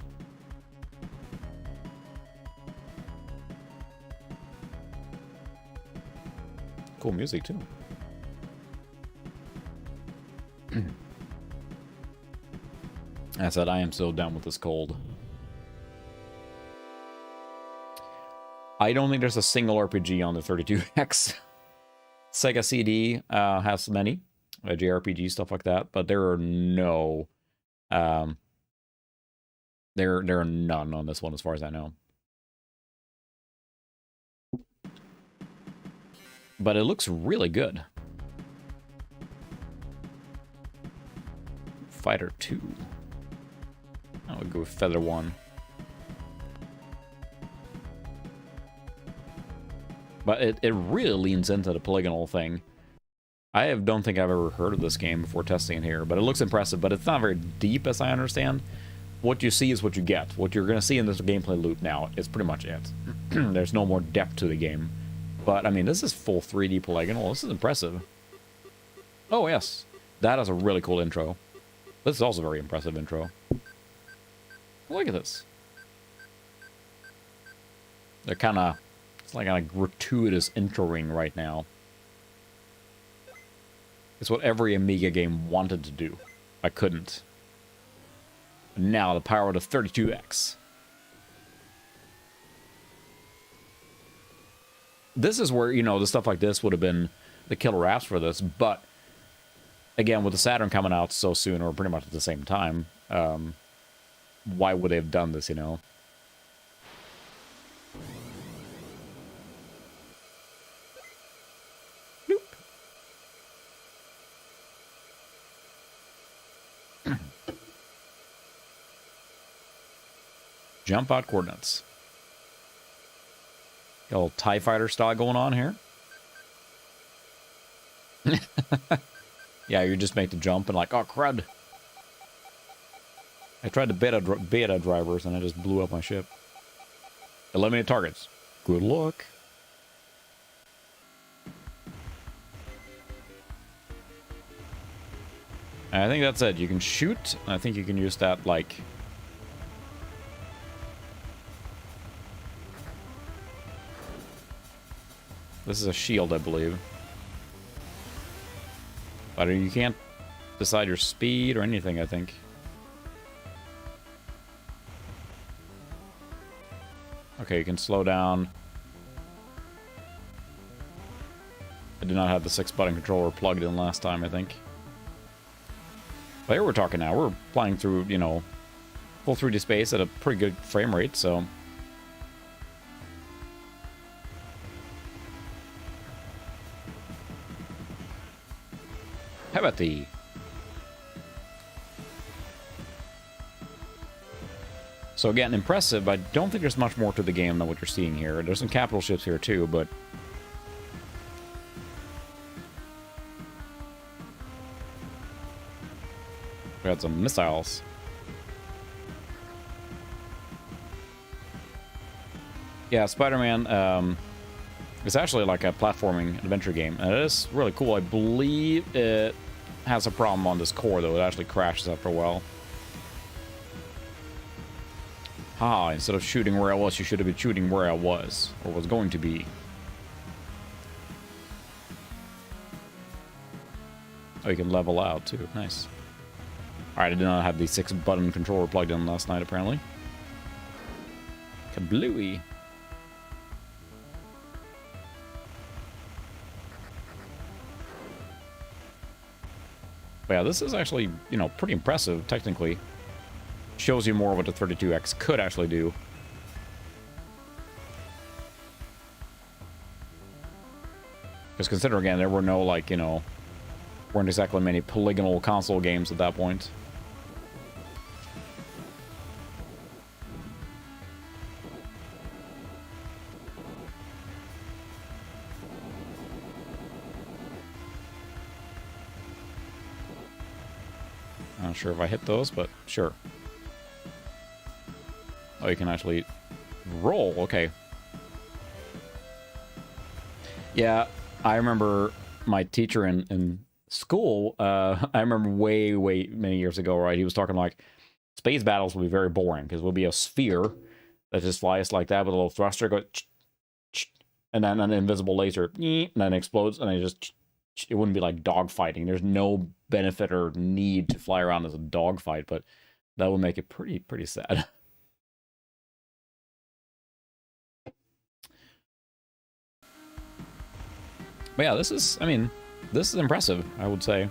Cool music, too. I said, I am so done with this cold. I don't think there's a single RPG on the 32X. Sega CD has many. JRPG, stuff like that, but there are no, there are none on this one as far as I know. But it looks really good. Fighter 2. I would go with Feather 1. But it really leans into the polygonal thing. I don't think I've ever heard of this game before testing it here, but it looks impressive, but it's not very deep, as I understand. What you see is what you get. What you're going to see in this gameplay loop now is pretty much it. There's no more depth to the game. But, I mean, this is full 3D polygonal. This is impressive. Oh, yes. That is a really cool intro. This is also a very impressive intro. Look at this. They're kind of... It's like a gratuitous introing right now. It's what every Amiga game wanted to do. I couldn't. And now, the power of the 32X. This is where, you know, the stuff like this would have been the killer apps for this, but again, with the Saturn coming out so soon, or pretty much at the same time, why would they have done this, you know? Jump out coordinates. Got a little TIE fighter style going on here. Yeah, you just make the jump and like, oh, crud. I tried the beta drivers and I just blew up my ship. Eliminate targets. Good luck. I think that's it. You can shoot. I think you can use that, like... This is a shield, I believe. But you can't decide your speed or anything, I think. Okay, you can slow down. I did not have the 6-button controller plugged in last time, I think. But here we're talking now. We're flying through, you know, full 3D space at a pretty good frame rate, so... How about the... So again, impressive. I don't think there's much more to the game than what you're seeing here. There's some capital ships here too, but... We got some missiles. Yeah, Spider-Man is actually like a platforming adventure game, and it is really cool. I believe it has a problem on this core, though. It actually crashes after a while. Haha, instead of shooting where I was, you should have been shooting where I was, or was going to be. Oh, you can level out, too. Nice. Alright, I did not have the 6-button controller plugged in last night, apparently. Kablooey. But yeah, this is actually, you know, pretty impressive, technically. Shows you more what the 32X could actually do. Because consider, again, there were no, like, you know, weren't exactly many polygonal console games at that point. Not sure if I hit those, but sure. Oh, you can actually roll. Okay. Yeah, I remember my teacher in school. I remember way many years ago, right? He was talking like space battles will be very boring because it will be a sphere that just flies like that with a little thruster, go, and then an invisible laser, and then explodes, and it wouldn't be like dogfighting. There's no benefit or need to fly around as a dogfight, but that would make it pretty sad. But yeah, this is impressive, I would say.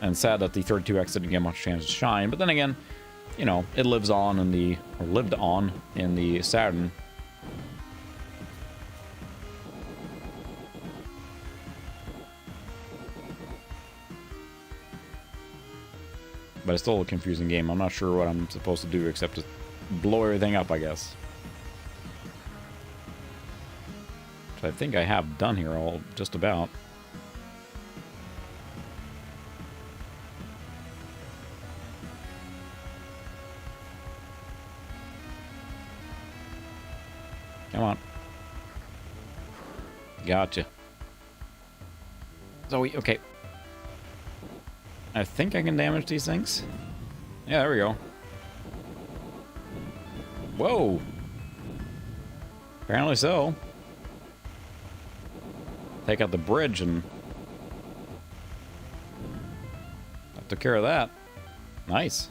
And sad that the 32X didn't get much chance to shine, but then again, you know, it lived on in the Saturn. But it's still a confusing game. I'm not sure what I'm supposed to do except to blow everything up, I guess. Which I think I have done here all just about. Come on. Gotcha. Zoe, okay. I think I can damage these things. Yeah, there we go. Whoa. Apparently so. Take out the bridge and... I took care of that. Nice.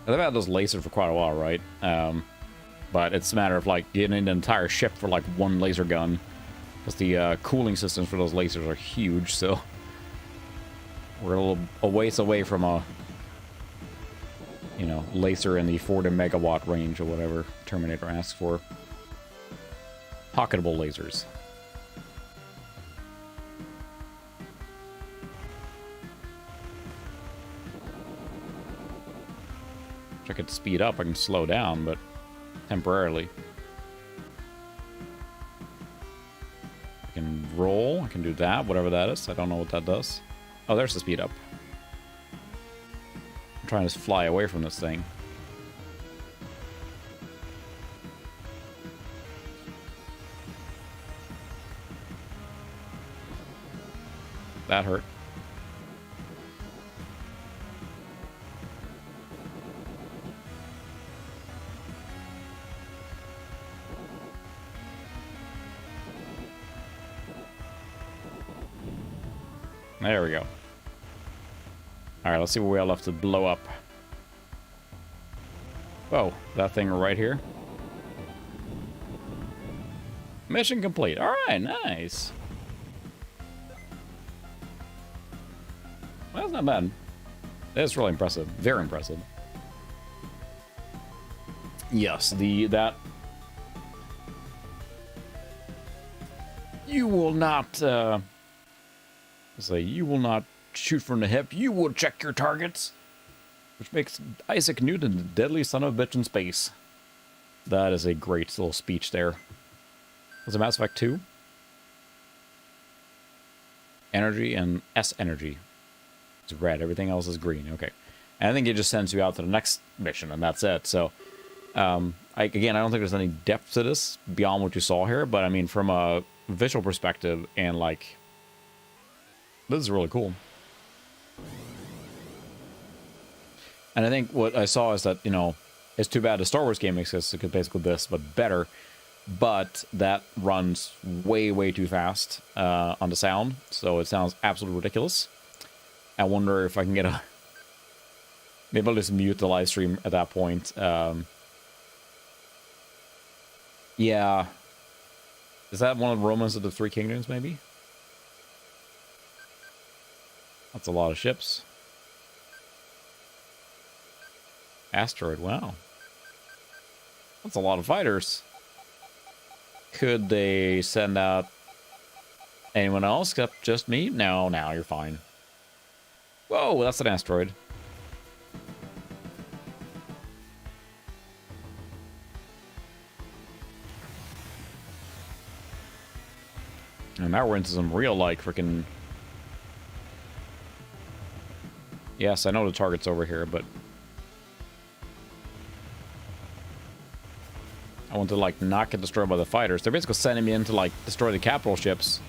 I've had those lasers for quite a while, right? But it's a matter of, like, getting an entire ship for, like, one laser gun. Because the cooling systems for those lasers are huge, so... We're a ways away from a... You know, laser in the 40 megawatt range or whatever Terminator asks for. Pocketable lasers. If I could speed up, I can slow down, but temporarily. can do that, whatever that is. I don't know what that does. Oh, there's the speed up. I'm trying to fly away from this thing. That hurt. There we go. Alright, let's see what we have left to blow up. Whoa, that thing right here. Mission complete. Alright, nice. Well, that's not bad. That's really impressive. Very impressive. Yes, that... You will not, say, you will not shoot from the hip. You will check your targets. Which makes Isaac Newton the deadly son of a bitch in space. That is a great little speech there. Was it Mass Effect 2? Energy and S energy. It's red. Everything else is green. Okay. And I think it just sends you out to the next mission, and that's it. So, again, I don't think there's any depth to this beyond what you saw here. But, I mean, from a visual perspective and, like... This is really cool. And I think what I saw is that, you know, it's too bad the Star Wars game exists because basically this, but better. But that runs way, way too fast on the sound. So it sounds absolutely ridiculous. I wonder if I can get a... Maybe I'll just mute the live stream at that point. Yeah. Is that one of the Romans of the Three Kingdoms, maybe? That's a lot of ships. Asteroid, wow. That's a lot of fighters. Could they send out anyone else except just me? No, now you're fine. Whoa, that's an asteroid. And now we're into some real, like, freaking... Yes, I know the target's over here, but... I want to, like, not get destroyed by the fighters. They're basically sending me in to, like, destroy the capital ships.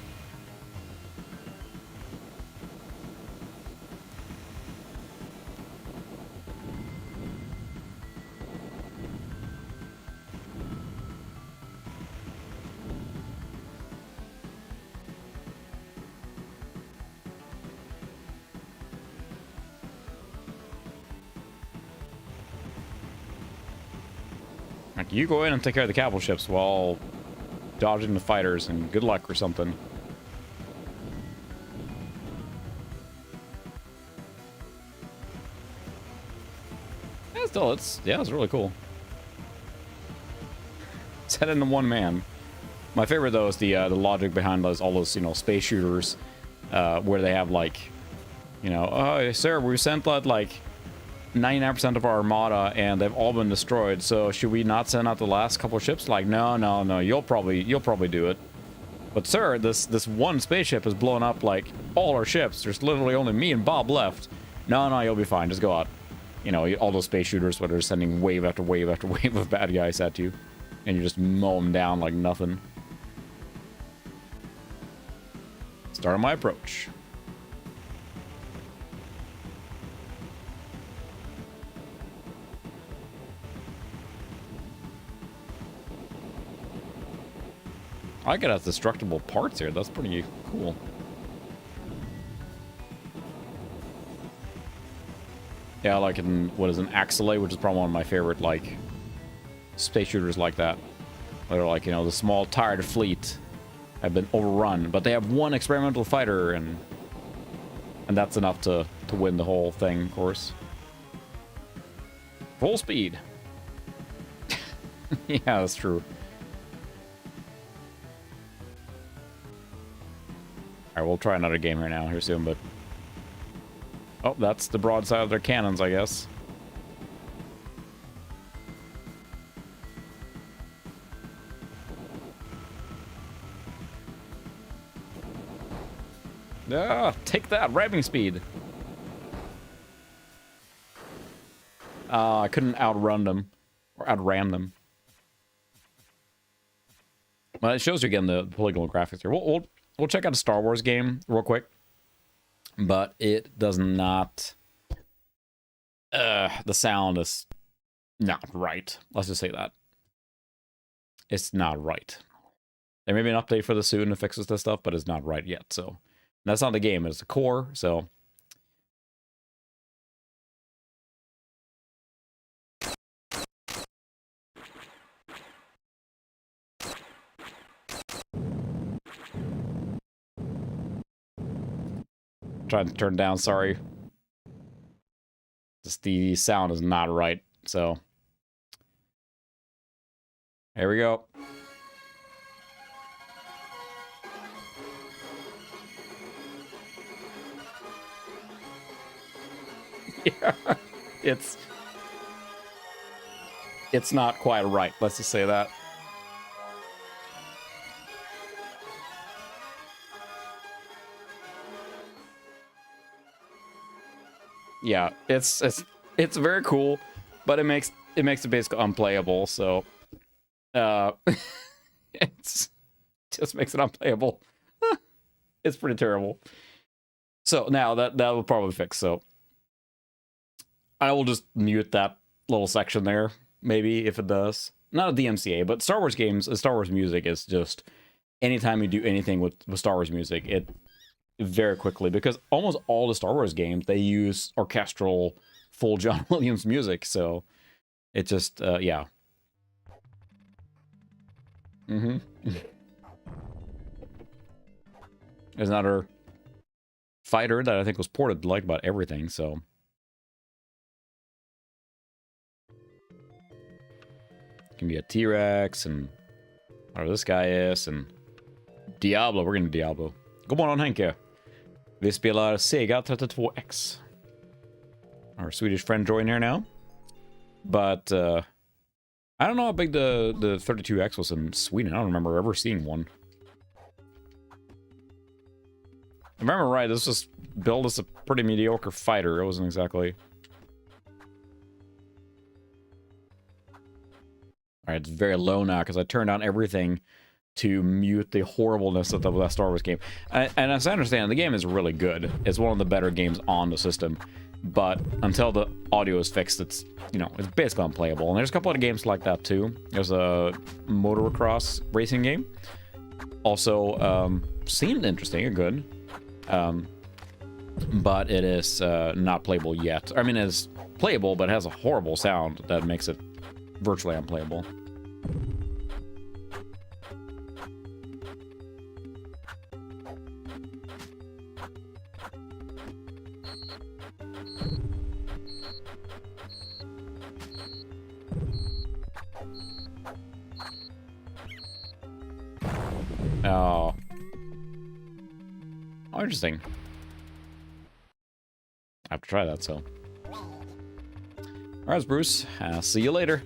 You go in and take care of the capital ships while dodging the fighters, and good luck or something. Yeah, still, it's really cool. Set into one man. My favorite though is the logic behind all those, you know, space shooters, where they have, like, you know, oh sir, we sent like 99% of our armada, and they've all been destroyed. So should we not send out the last couple of ships? Like, no. You'll probably do it. But sir, this one spaceship is blowing up like all our ships. There's literally only me and Bob left. No, you'll be fine. Just go out. You know, all those space shooters, where they're sending wave after wave after wave of bad guys at you, and you just mow them down like nothing. Start my approach. I got destructible parts here. That's pretty cool. Yeah, like in, what is an Axelay, which is probably one of my favorite, like, space shooters like that. They're like, you know, the small, tired fleet have been overrun, but they have one experimental fighter, and that's enough to win the whole thing, of course. Full speed. Yeah, that's true. Alright, we'll try another game here soon, but... Oh, that's the broadside of their cannons, I guess. Ah, take that, ramming speed. I couldn't outrun them or outram them. Well, it shows you again the polygonal graphics here. We'll check out a Star Wars game real quick, but it does not. The sound is not right. Let's just say that it's not right. There may be an update for this soon that fixes this stuff, but it's not right yet. So that's not the game; it's the core. So. Trying to turn down, sorry. Just the sound is not right, so. Here we go. Yeah, it's not quite right, let's just say that. Yeah, it's very cool, but it makes it basically unplayable. So, it's just makes it unplayable. It's pretty terrible. So now that will probably fix. So I will just mute that little section there, maybe if it does. Not a DMCA, but Star Wars games, Star Wars music is just anytime you do anything with Star Wars music, it very quickly, because almost all the Star Wars games, they use orchestral full John Williams music, so it just yeah. There's another fighter that I think was ported to like about everything, so it can be a T-Rex and whatever this guy is, and Diablo. We're gonna Diablo. God morgon Henke. Vi spelar Sega 32X. Our Swedish friend joined here now. But I don't know how big the 32X was in Sweden. I don't remember ever seeing one. If I remember right, this was billed as a pretty mediocre fighter. It wasn't exactly... Alright, it's very low now because I turned on everything to mute the horribleness of that Star Wars game. And as I understand, the game is really good. It's one of the better games on the system. But until the audio is fixed, it's, you know, it's basically unplayable. And there's a couple of games like that too. There's a motocross racing game. Also, seemed interesting and good. But it is not playable yet. I mean, it's playable, but it has a horrible sound that makes it virtually unplayable. Oh. Oh, interesting. I have to try that, so. Alright, Bruce. See you later.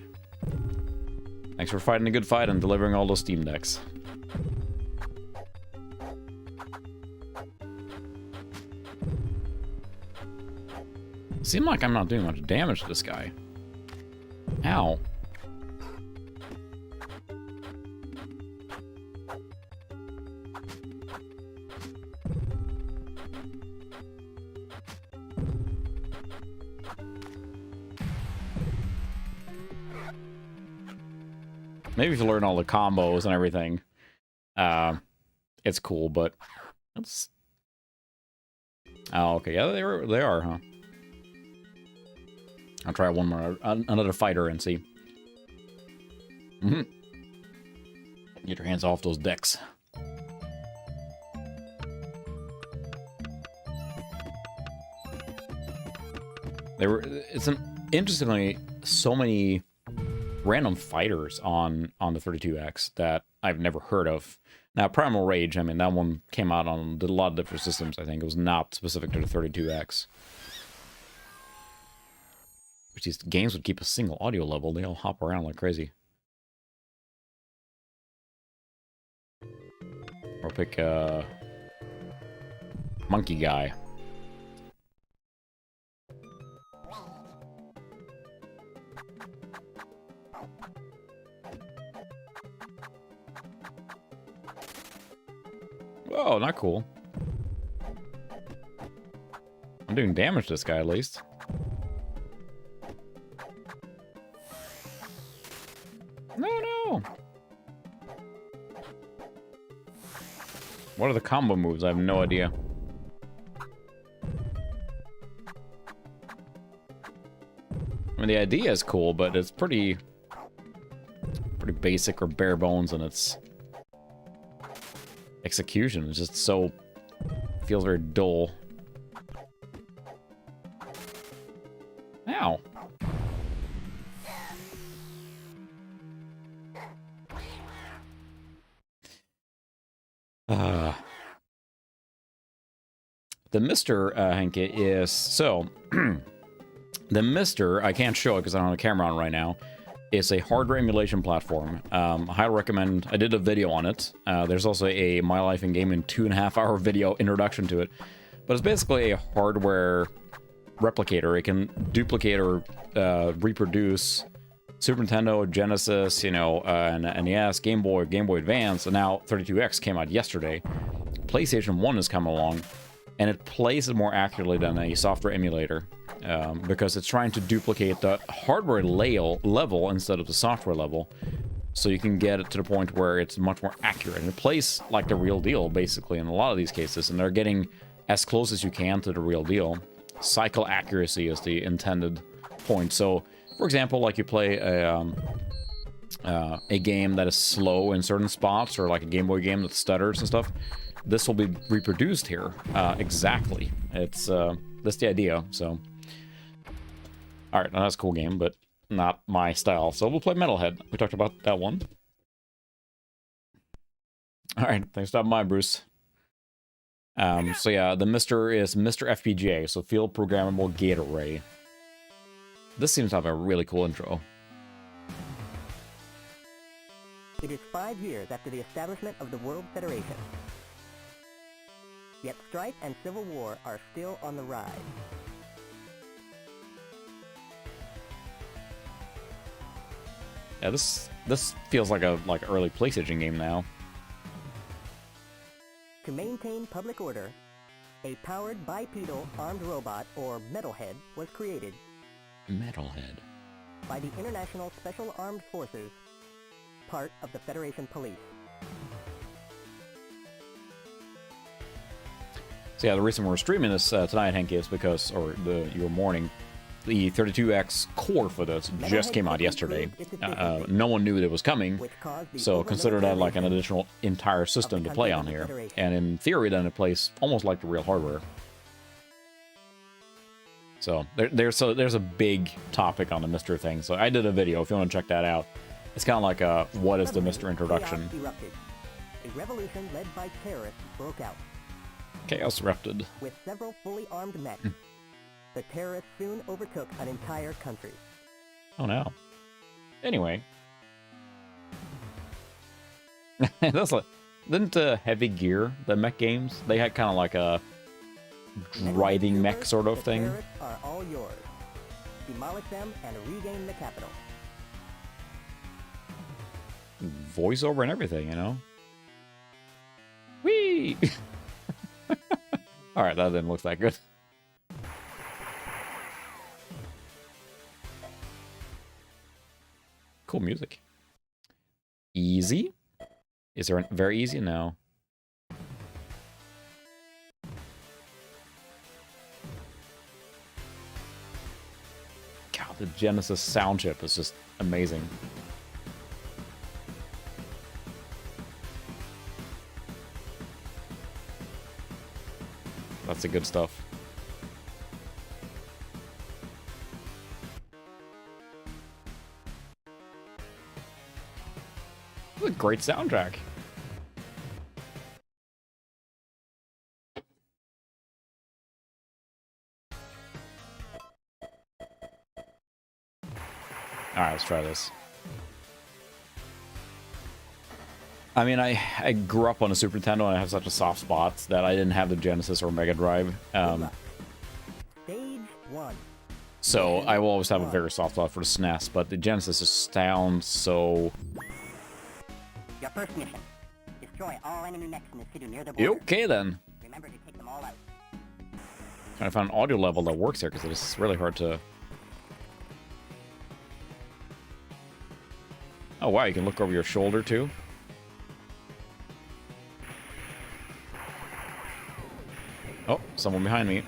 Thanks for fighting a good fight and delivering all those Steam Decks. Seems like I'm not doing much damage to this guy. Ow. Maybe if you learn all the combos and everything, it's cool, but it's... Oh, okay, yeah, they are, huh? I'll try one more, another fighter and see. Get your hands off those decks. It's interestingly, so many random fighters on the 32X that I've never heard of. Now, Primal Rage, I mean, that one came out on a lot of different systems, I think. It was not specific to the 32X. Which these games would keep a single audio level. They all hop around like crazy. Or pick, Monkey guy. Oh, not cool. I'm doing damage to this guy, at least. No. What are the combo moves? I have no idea. I mean, the idea is cool, but it's pretty basic or bare bones in its execution. It's just so... feels very dull. Ow. The MiSTer, Henke, is... So, the MiSTer, I can't show it because I don't have a camera on right now, is a hardware emulation platform. I highly recommend... I did a video on it. There's also a My Life in Gaming 2.5-hour video introduction to it. But it's basically a hardware replicator. It can duplicate or reproduce Super Nintendo, Genesis, you know, NES, Game Boy, Game Boy Advance, and now 32X came out yesterday. PlayStation 1 has come along, and it plays it more accurately than a software emulator, because it's trying to duplicate the hardware level instead of the software level, so you can get it to the point where it's much more accurate. And it plays like the real deal, basically, in a lot of these cases, and they're getting as close as you can to the real deal. Cycle accuracy is the intended point. So, for example, like you play a game that is slow in certain spots, or like a Game Boy game that stutters and stuff, this will be reproduced here exactly. It's that's the idea. So, all right, that's a cool game, but not my style. So we'll play Metalhead. We talked about that one. All right, thanks for stopping by, Bruce. So yeah, the MiSTer is MiSTer FPGA, so Field Programmable Gate Array. This seems to have a really cool intro. It is 5 years after the establishment of the World Federation. Yet strife and civil war are still on the rise. Yeah, this feels like a early PlayStation game now. To maintain public order, a powered bipedal armed robot, or Metalhead, was created. Metalhead. By the International Special Armed Forces, part of the Federation Police. So yeah, the reason we're streaming this tonight, Henke, is because, your morning, the 32X core for this just came out yesterday. No one knew that it was coming, so consider that like an additional entire system to play on here. And in theory, then it plays almost like the real hardware. So there's a big topic on the MiSTer thing. So I did a video if you want to check that out. It's kind of like a what is the MiSTer introduction. A revolution led by terrorists broke out. Chaos erupted. With several fully armed mechs, the terrorists soon overtook an entire country. Oh no. Anyway. That's like, didn't Heavy Gear, the mech games, they had kind of like a riding mech sort of thing? The terrorists are all yours. Demolish them and regain the capital. Voiceover and everything, you know? Whee! Alright, that didn't look that good. Cool music. Easy? Is there a very easy? No. God, the Genesis sound chip is just amazing. That's the good stuff. This is a great soundtrack. Alright, let's try this. I mean, I grew up on a Super Nintendo and I have such a soft spot that I didn't have the Genesis or Mega Drive. Stage 1. So I will always have a very soft spot for the SNES, but the Genesis just sounds so... Your first mission. Destroy all enemy mechs in the city near the border. Okay, then. Remember to take them all out. Trying to find an audio level that works here, because it's really hard to... Oh, wow, you can look over your shoulder, too. Oh, someone behind me.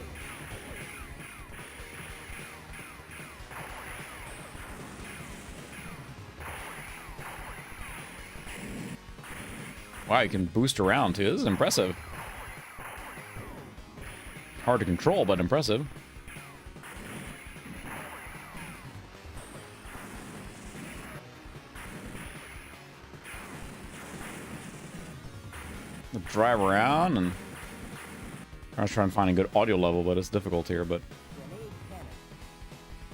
Wow, you can boost around, too. This is impressive. Hard to control, but impressive. Drive around, and I was trying to find a good audio level, but it's difficult here. But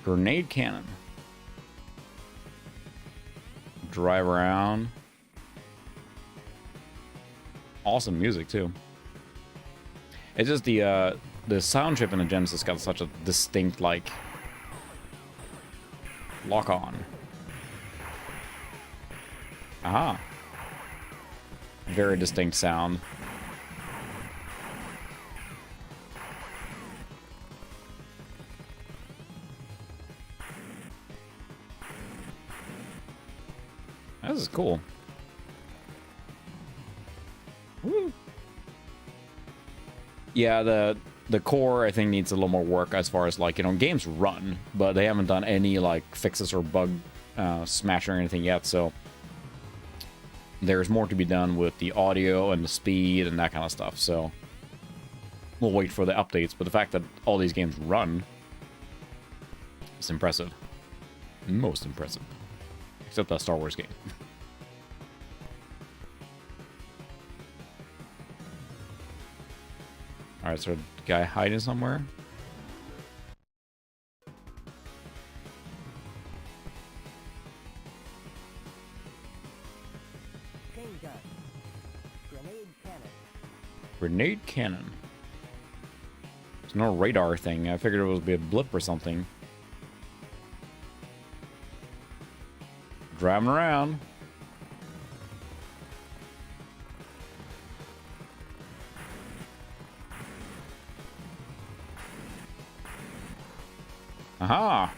grenade cannon. Drive around. Awesome music too. It's just the sound chip in the Genesis got such a distinct like lock on. Aha. Very distinct sound. This is cool. Woo. Yeah, the core I think needs a little more work as far as like, you know, games run, but they haven't done any like fixes or bug smashing or anything yet, so there's more to be done with the audio and the speed and that kind of stuff, so we'll wait for the updates. But the fact that all these games run is impressive. Most impressive. Except that Star Wars game. Alright, so a guy hiding somewhere. Grenade cannon. There's no radar thing. I figured it would be a blip or something. Driving around. Aha!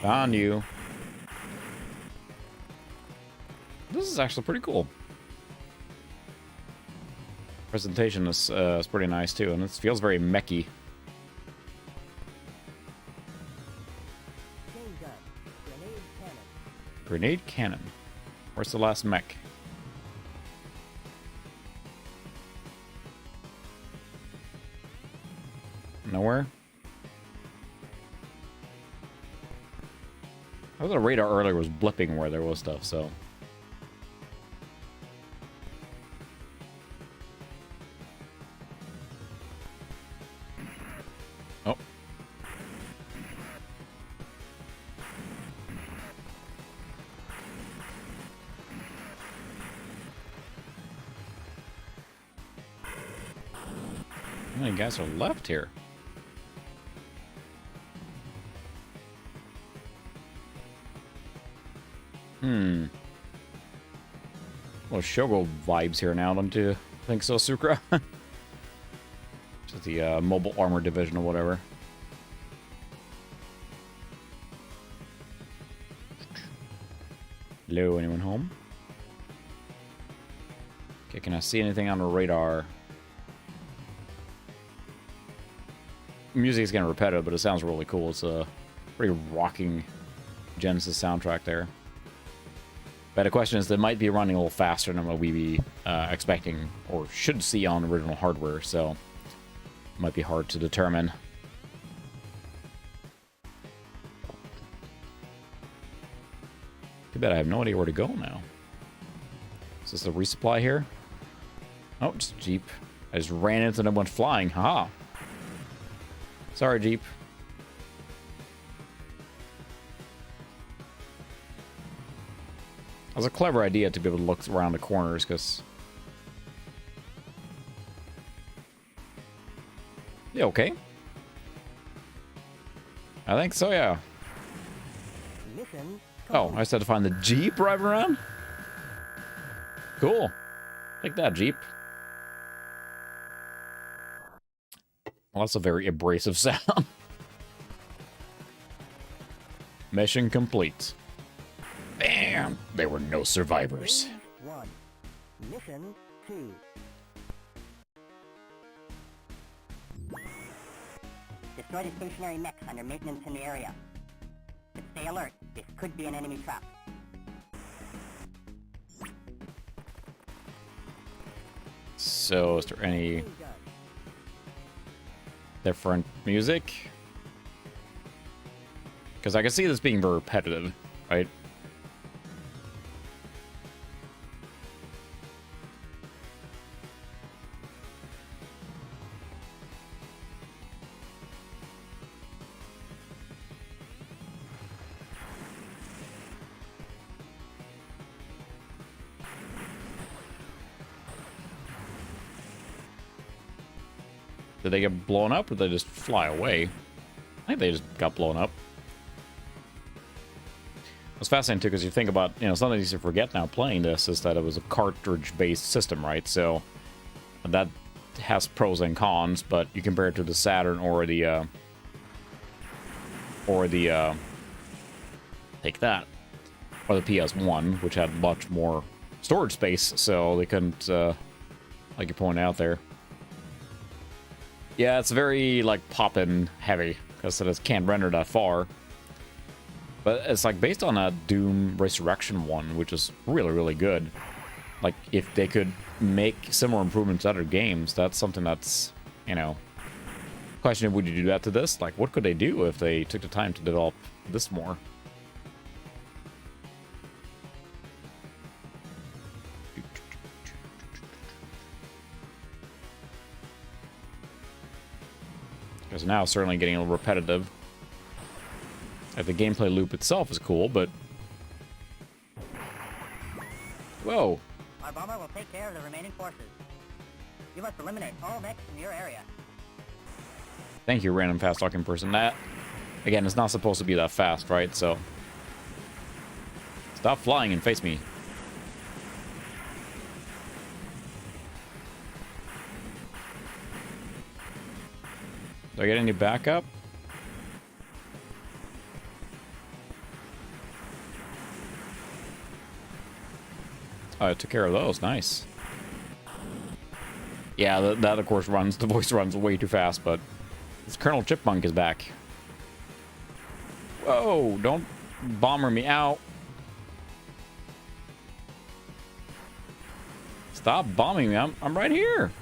Found you. This is actually pretty cool. Presentation is pretty nice too, and it feels very mechy. Grenade cannon. Where's the last mech? Nowhere? I thought the radar earlier was blipping where there was stuff, so... Oh. How many guys are left here? Well, Shogo vibes here now, don't you think so, Sukra? Just the mobile armor division or whatever. Hello, anyone home? Okay, can I see anything on the radar? Music is getting repetitive, but it sounds really cool. It's a pretty rocking Genesis soundtrack there. But the question is, they might be running a little faster than what we be expecting or should see on original hardware, so it might be hard to determine. Too bad I have no idea where to go now. Is this a resupply here? Oh, just a Jeep. I just ran into them, went flying. Haha. Sorry, Jeep. was a clever idea to be able to look around the corners, because... Yeah, okay. I think so, yeah. Mission Oh, I just had to find the Jeep driving around? Cool. Take that, Jeep. Well, that's a very abrasive sound. Mission complete. Bam! There were no survivors. Stage 1. Mission 2. Destroy the stationary mechs under maintenance in the area. But stay alert. This could be an enemy trap. So, is there any different music? Because I can see this being very repetitive, right? Did they get blown up, or did they just fly away? I think they just got blown up. It's fascinating, too, because you think about, you know, something you should forget now playing this is that it was a cartridge-based system, right? So that has pros and cons, but you compare it to the Saturn or the take that, or the PS1, which had much more storage space, so they couldn't, like you pointed out there. Yeah, it's very, like, pop-in heavy, because it just can't render that far. But it's, like, based on a Doom Resurrection one, which is really, really good. Like, if they could make similar improvements to other games, that's something that's, you know... Question, would you do that to this? Like, what could they do if they took the time to develop this more? Because now it's certainly getting a little repetitive. Like, the gameplay loop itself is cool, but... Whoa! Our bomber will take care of the remaining forces. You must eliminate all mechs in your area. Thank you, random fast-talking person. That, again, it's not supposed to be that fast, right? So... Stop flying and face me. Do I get any backup? Oh, I took care of those. Nice. Yeah, that of course runs. The voice runs way too fast, but this Colonel Chipmunk is back. Whoa! Don't bomber me out. Stop bombing me. I'm right here.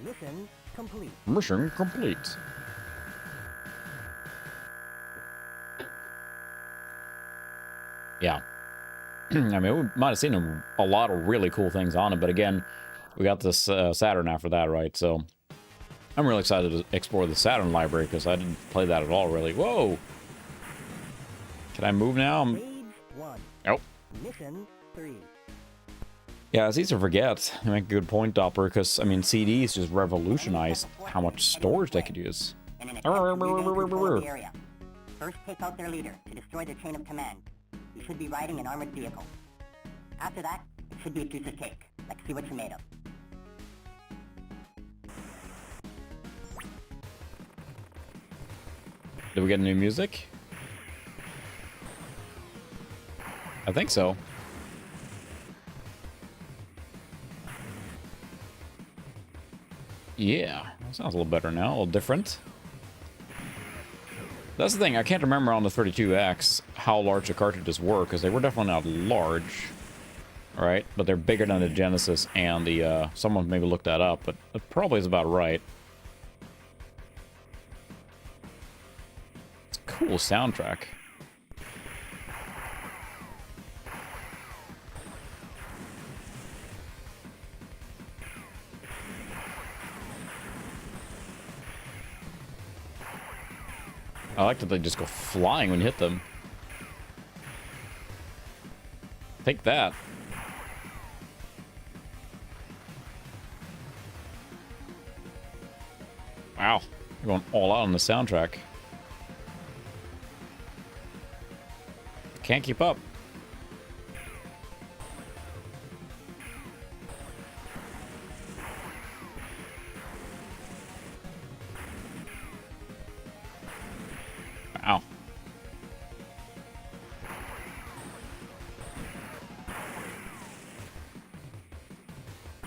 Mission complete. Mission complete. Yeah. I mean, we might have seen a lot of really cool things on it, but again, we got this Saturn after that, right? So I'm really excited to explore the Saturn library, because I didn't play that at all, really. Whoa! Can I move now? Stage 1. Oh. Mission 3. Yeah, it's easy to forget. You make a good point, Doppler, because, I mean, CDs just revolutionized how much storage they could use. In an attempt to regain control of the area. First, take out their leader to destroy their chain of command. You should be riding an armored vehicle. After that, it should be a piece of cake. Like, see what you're made of. Did we get new music? I think so. Yeah, that sounds a little better now, a little different. That's the thing, I can't remember on the 32X how large the cartridges were, because they were definitely not large. Alright, but they're bigger than the Genesis and the, someone maybe looked that up, but it probably is about right. It's a cool soundtrack. I like that they just go flying when you hit them. Take that. Wow. They're going all out on the soundtrack. Can't keep up. Wow.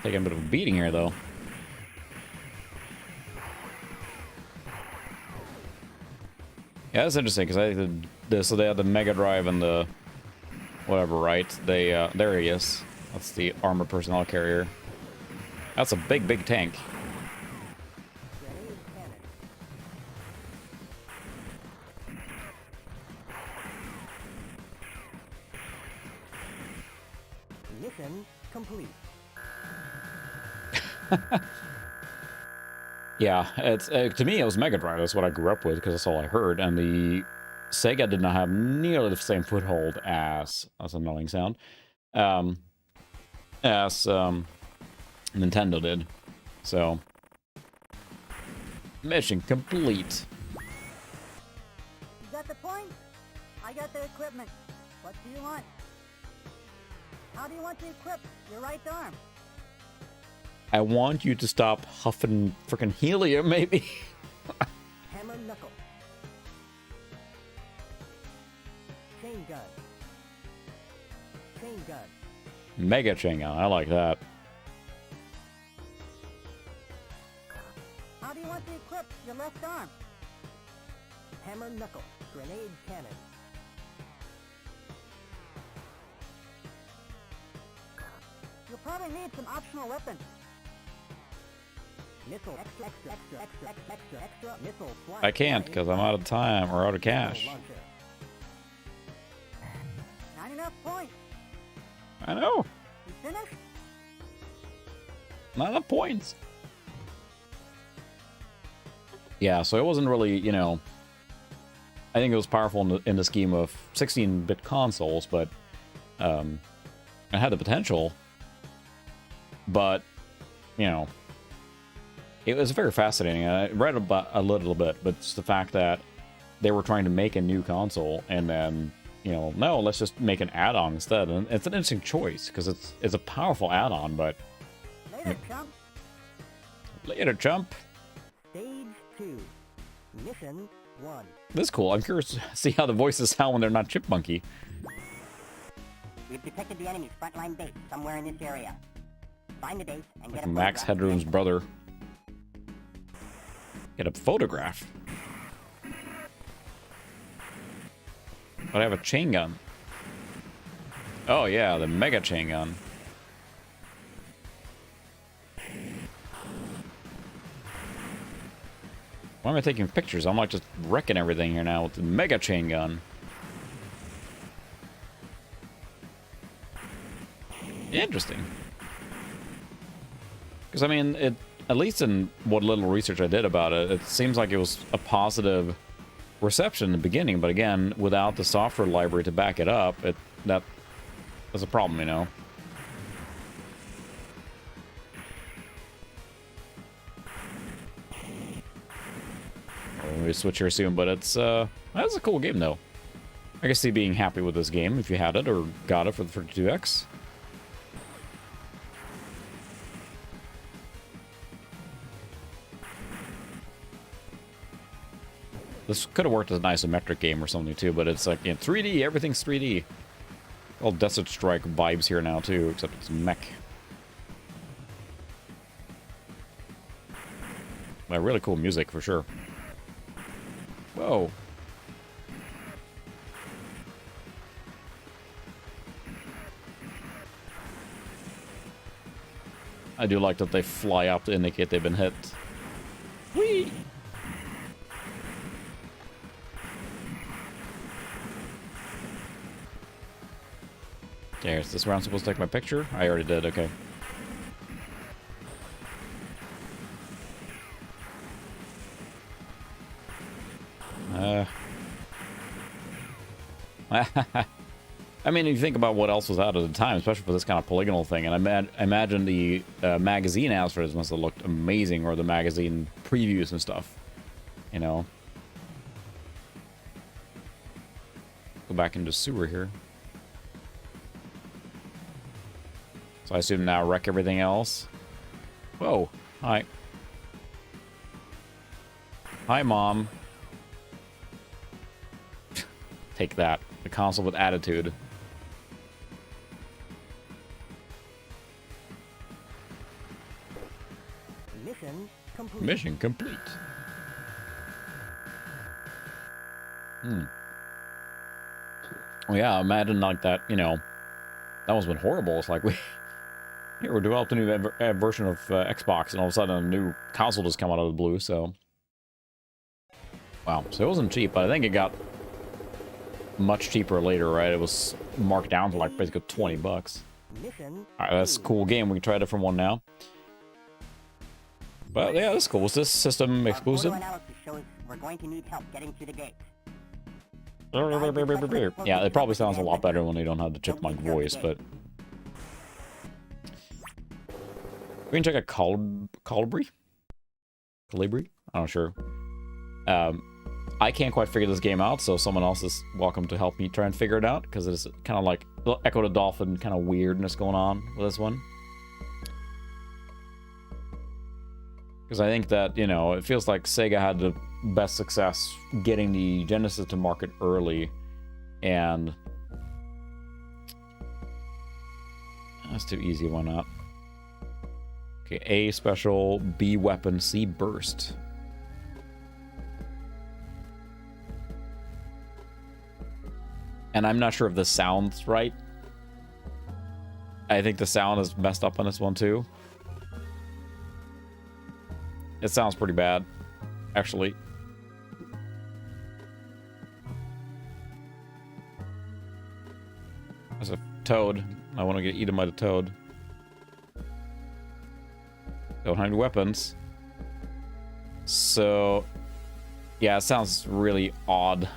Taking a bit of a beating here, though. Yeah, that's interesting because I did this. So they had the Mega Drive and the whatever, right? They there he is. That's the armored personnel carrier. That's a big, big tank. Mission complete. Yeah, it's to me it was Mega Drive. That's what I grew up with because that's all I heard. And the Sega did not have nearly the same foothold as that's an annoying sound, as Nintendo did. So mission complete. You got the point? I got the equipment. What do you want? How do you want to equip your right arm? I want you to stop huffing freaking helium, maybe. Hammer knuckle. Chain gun. Chain gun. Mega chain gun. I like that. How do you want to equip your left arm? Hammer knuckle. Grenade cannon. You'll probably need some optional weapons. Missile. Extra. Missile. I can't because I'm out of time or out of cash. Not enough points. I know. You finished? Not enough points. Yeah, so it wasn't really, you know, I think it was powerful in the scheme of 16-bit consoles, but it had the potential. But, you know, it was very fascinating. I read about a little bit, but it's the fact that they were trying to make a new console and then, you know, no, let's just make an add-on instead. And it's an interesting choice because it's a powerful add-on, but Later, chump. later, chump. Stage 2. Mission 1. This is cool. I'm curious to see how the voices sound when they're not chipmunky. We've detected the enemy's frontline base somewhere in this area. Find the base and get a Max Headroom's brother. Get a photograph. But I have a chain gun. Oh yeah, the mega chain gun. Why am I taking pictures? I'm like just wrecking everything here now with the mega chain gun. Interesting. Because I mean, at least in what little research I did about it, it seems like it was a positive reception in the beginning, but again, without the software library to back it up, that's a problem, you know. We switch here soon, but that's a cool game though. I can see being happy with this game if you had it or got it for the 32X. This could have worked as an isometric game or something too, but it's like in 3D, everything's 3D. All Desert Strike vibes here now too, except it's mech. Well, really cool music for sure. Whoa. I do like that they fly up to indicate they've been hit. Whee! Okay, is this where I'm supposed to take my picture? I already did, okay. I mean, if you think about what else was out at the time, especially for this kind of polygonal thing, and I imagine the magazine ads for this must have looked amazing, or the magazine previews and stuff, you know. Go back into sewer here. So I assume now wreck everything else. Whoa, hi. Hi, Mom. Take that. The console with attitude. Mission complete. Mission complete. Well, yeah, imagine like that, you know, that must have been horrible. It's like, we're developing a new version of Xbox, and all of a sudden a new console just come out of the blue, so. Wow, so it wasn't cheap, but I think it got much cheaper later, right? It was marked down to like basically 20 bucks. Alright, that's a cool game. We can try a different one now. But yeah, that's cool. Was this system exclusive? We're going to need help getting through the gate. Yeah, it probably sounds a lot better when they don't have the chipmunk voice, but... We can check a Colibri? I'm not sure. I can't quite figure this game out, so someone else is welcome to help me try and figure it out, because it's kind of like Echo the Dolphin kind of weirdness going on with this one. Because I think that, you know, it feels like Sega had the best success getting the Genesis to market early, and that's too easy, why not? Okay, A special, B weapon, C burst. And I'm not sure if this sounds right. I think the sound is messed up on this one too. It sounds pretty bad, actually. There's a toad. I want to get eaten by the toad. Don't have any weapons. So, yeah, it sounds really odd.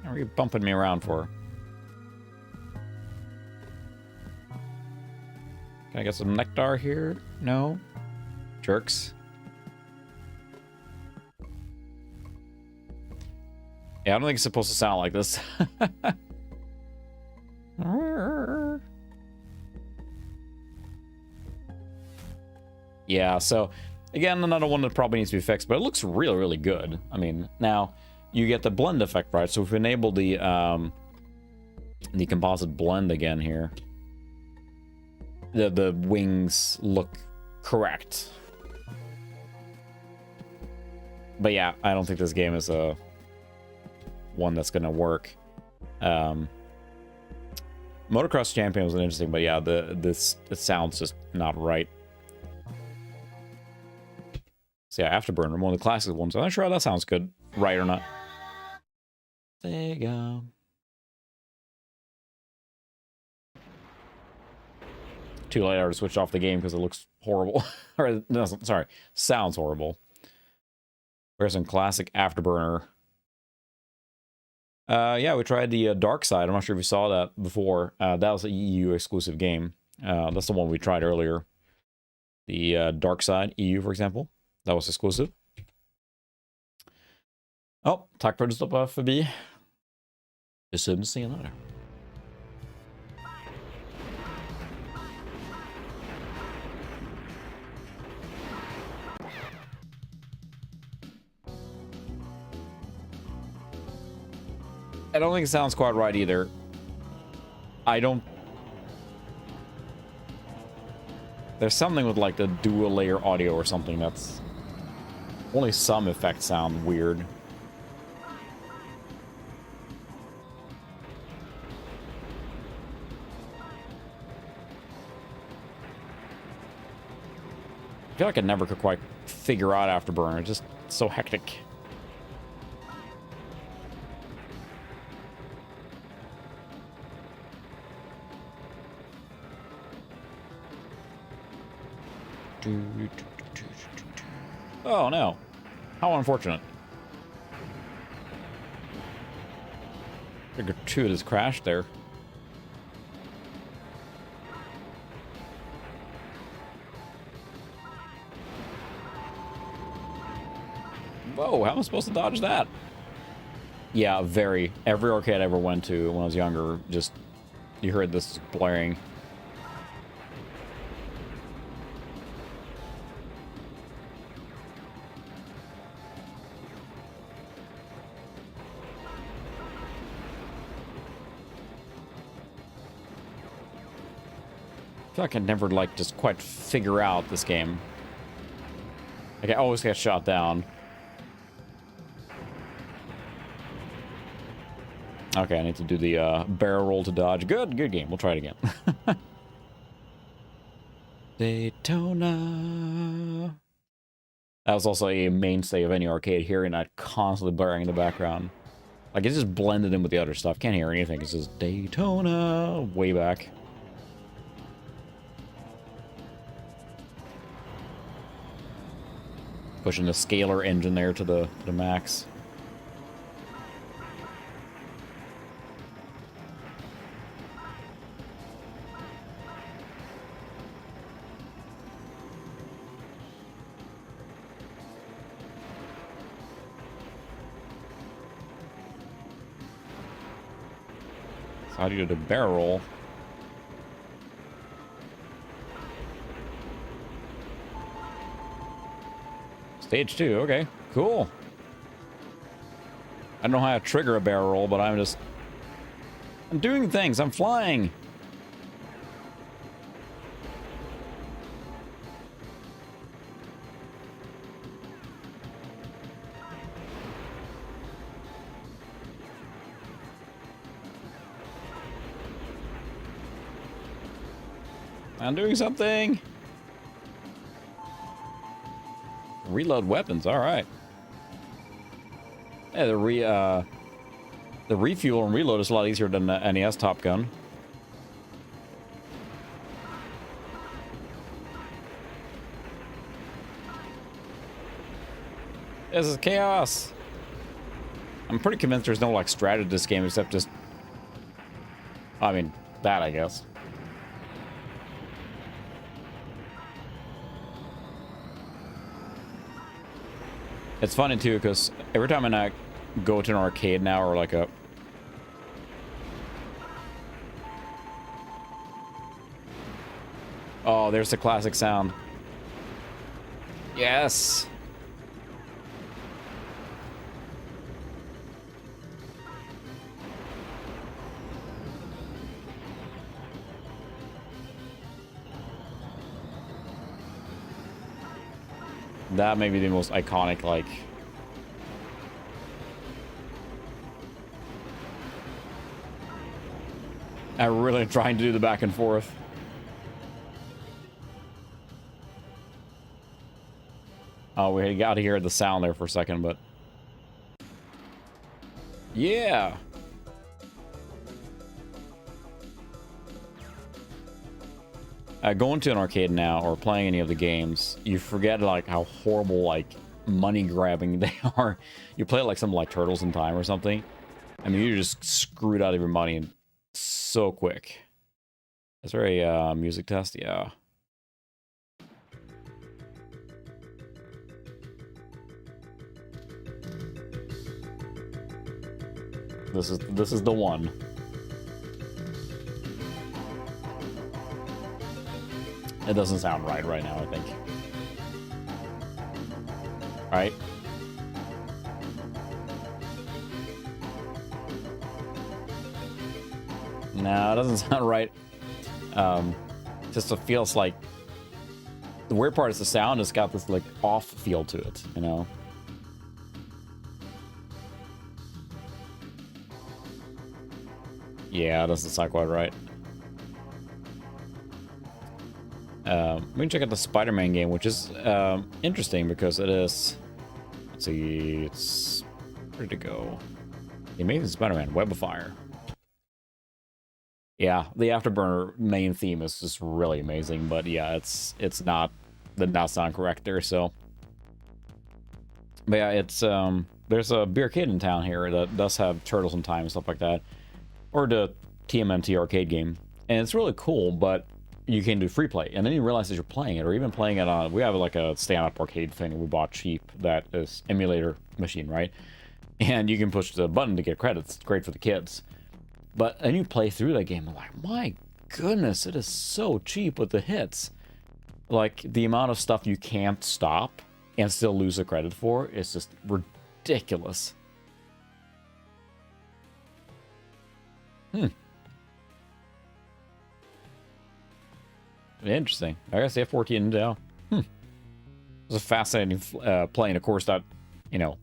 What are you bumping me around for? Can I get some nectar here? No? Jerks. Yeah, I don't think it's supposed to sound like this. Yeah, so again, another one that probably needs to be fixed, but it looks really, really good. I mean, now you get the blend effect, right? So if we enable the composite blend again here, the wings look correct. But yeah, I don't think this game is a one that's gonna work. Motocross Champion was interesting, but yeah, it sounds just not right. So yeah, Afterburner, one of the classic ones. I'm not sure how that sounds good, right or not. Sega. Too late, I already switched off the game because it looks horrible. Or no, sorry, sounds horrible. Where's some classic Afterburner? Yeah, we tried the Dark Side. I'm not sure if you saw that before. That was an EU exclusive game. That's the one we tried earlier. The Dark Side EU, for example. That was exclusive. Oh, tack för att du stoppade förbi. Vi syns senare. I don't think it sounds quite right either. There's something with like the dual layer audio or something that's... Only some effects sound weird. I feel like I never could quite figure out Afterburner. It's just so hectic. Oh no. How unfortunate. A gratuitous crash there. Whoa, how am I supposed to dodge that? Yeah, very. Every arcade I ever went to when I was younger, just, you heard this blaring. I feel like I never, like, just quite figure out this game. Like, I always get shot down. Okay, I need to do the barrel roll to dodge. Good game. We'll try it again. Daytona. That was also a mainstay of any arcade, hearing that constantly blaring in the background. Like, it's just blended in with the other stuff. Can't hear anything. It's just Daytona way back. Pushing the scalar engine there to the max. How do you do the barrel roll? Stage 2, okay, cool. I don't know how to trigger a barrel roll, but I'm doing things, I'm flying. I'm doing something. Reload weapons, all right. Yeah, the refuel and reload is a lot easier than the NES Top Gun. This is chaos. I'm pretty convinced there's no like strategy to this game except just, I mean, that I guess. It's funny too, because every time I go to an arcade now, or like a... Oh, there's the classic sound. Yes! That may be the most iconic, like... I'm really trying to do the back and forth. Oh, we got to hear the sound there for a second, but... Yeah! Going to an arcade now, or playing any of the games, you forget, like, how horrible, like, money-grabbing they are. You play like some, like, Turtles in Time or something. I mean, you're just screwed out of your money so quick. Is there a music test? Yeah. This is the one. It doesn't sound right now, I think. Right? No, it doesn't sound right. Just it feels like... The weird part is the sound has got this, like, off feel to it, you know? Yeah, it doesn't sound quite right. We can check out the Spider-Man game, which is interesting because it is... Let's see, it's... Where'd it go? The Amazing Spider-Man, Web of Fire. Yeah, the Afterburner main theme is just really amazing, but yeah, it's not did not sound correct there, so. But yeah, it's, there's a beer arcade in town here that does have Turtles in Time and stuff like that. Or the TMNT arcade game. And it's really cool, but you can do free play. And then you realize that you're playing it, or even playing it on, we have like a stand-up arcade thing we bought cheap that is emulator machine, right? And you can push the button to get credits. It's great for the kids. But then you play through that game, I'm like, my goodness, it is so cheap with the hits. Like, the amount of stuff you can't stop and still lose the credit for is just ridiculous. Interesting. I guess the F-14 now. It was a fascinating plane, of course, that, you know,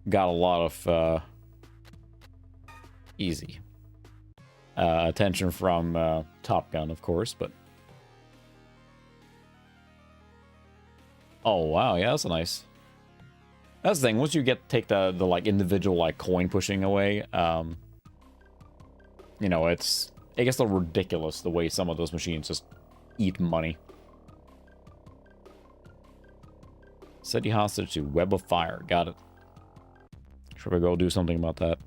got a lot of easy attention from Top Gun, of course, but oh wow, yeah, that's nice. That's the thing. Once you take the like individual like coin pushing away, you know, it gets a little ridiculous the way some of those machines just eat money. City hostage to Web of Fire. Got it. Should we go do something about that?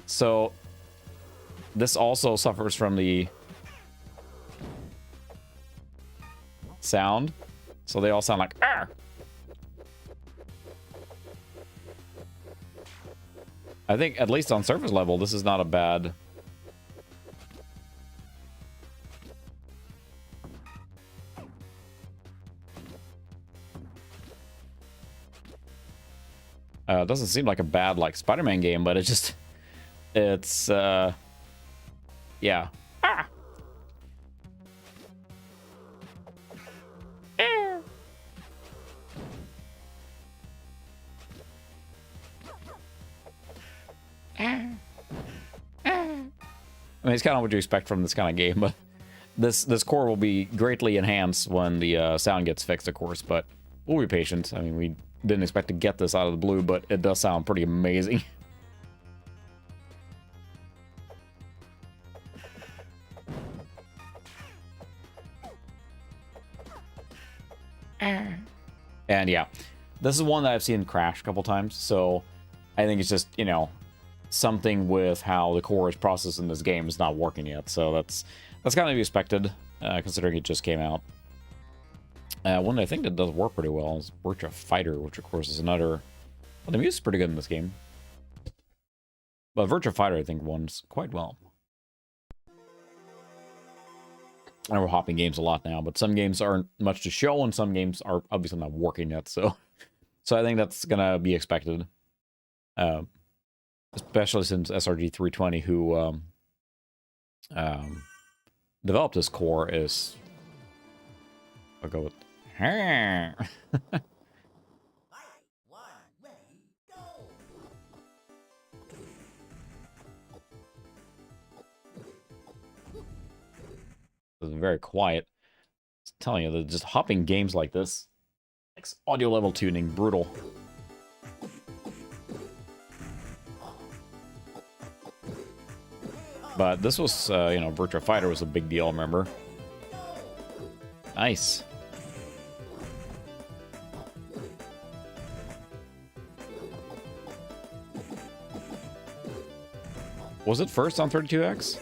So this also suffers from the sound. So they all sound like "Arr!" I think at least on surface level, this is not a bad. It doesn't seem like a bad like Spider-Man game, but it's yeah. Ah! I mean, it's kind of what you expect from this kind of game, but this core will be greatly enhanced when the sound gets fixed, of course, but we'll be patient. I mean, we didn't expect to get this out of the blue, but it does sound pretty amazing. And yeah, this is one that I've seen crash a couple times, so I think it's just, you know, something with how the core is processed in this game is not working yet, so that's kind of to be expected, considering it just came out. One that I think that does work pretty well is Virtua Fighter, which of course is another. Well, the music's pretty good in this game, but Virtua Fighter I think runs quite well. I know we're hopping games a lot now, but some games aren't much to show, and some games are obviously not working yet. So I think that's gonna be expected, especially since SRG 320, who developed this core, is. I'll go with. It's very quiet. It's telling you that just hopping games like this makes audio level tuning brutal. But this was, you know, Virtua Fighter was a big deal, remember? Nice. Was it first on 32X?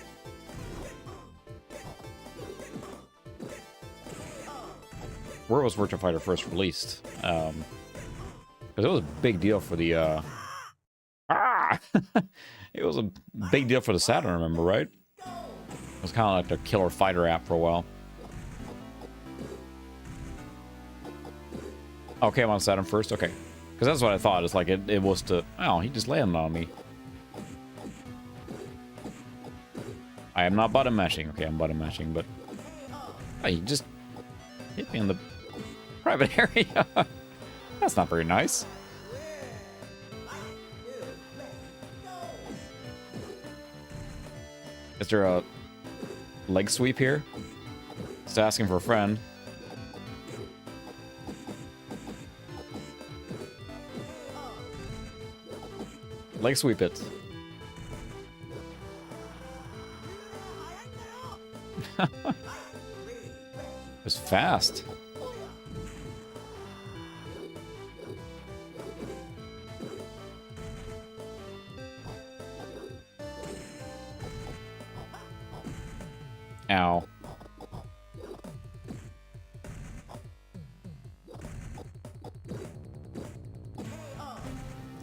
Where was Virtua Fighter first released? Because it was a big deal for the it was a big deal for the Saturn, remember, right? It was kind of like the killer fighter app for a while. Okay, I'm on Saturn first. Okay, because that's what I thought. It's like it was to. Oh, he just landed on me. I am not button mashing. Okay, I'm button mashing, but oh, you just hit me in the private area. That's not very nice. Is there a leg sweep here? Just asking for a friend. Leg sweep it. It's fast. Ow.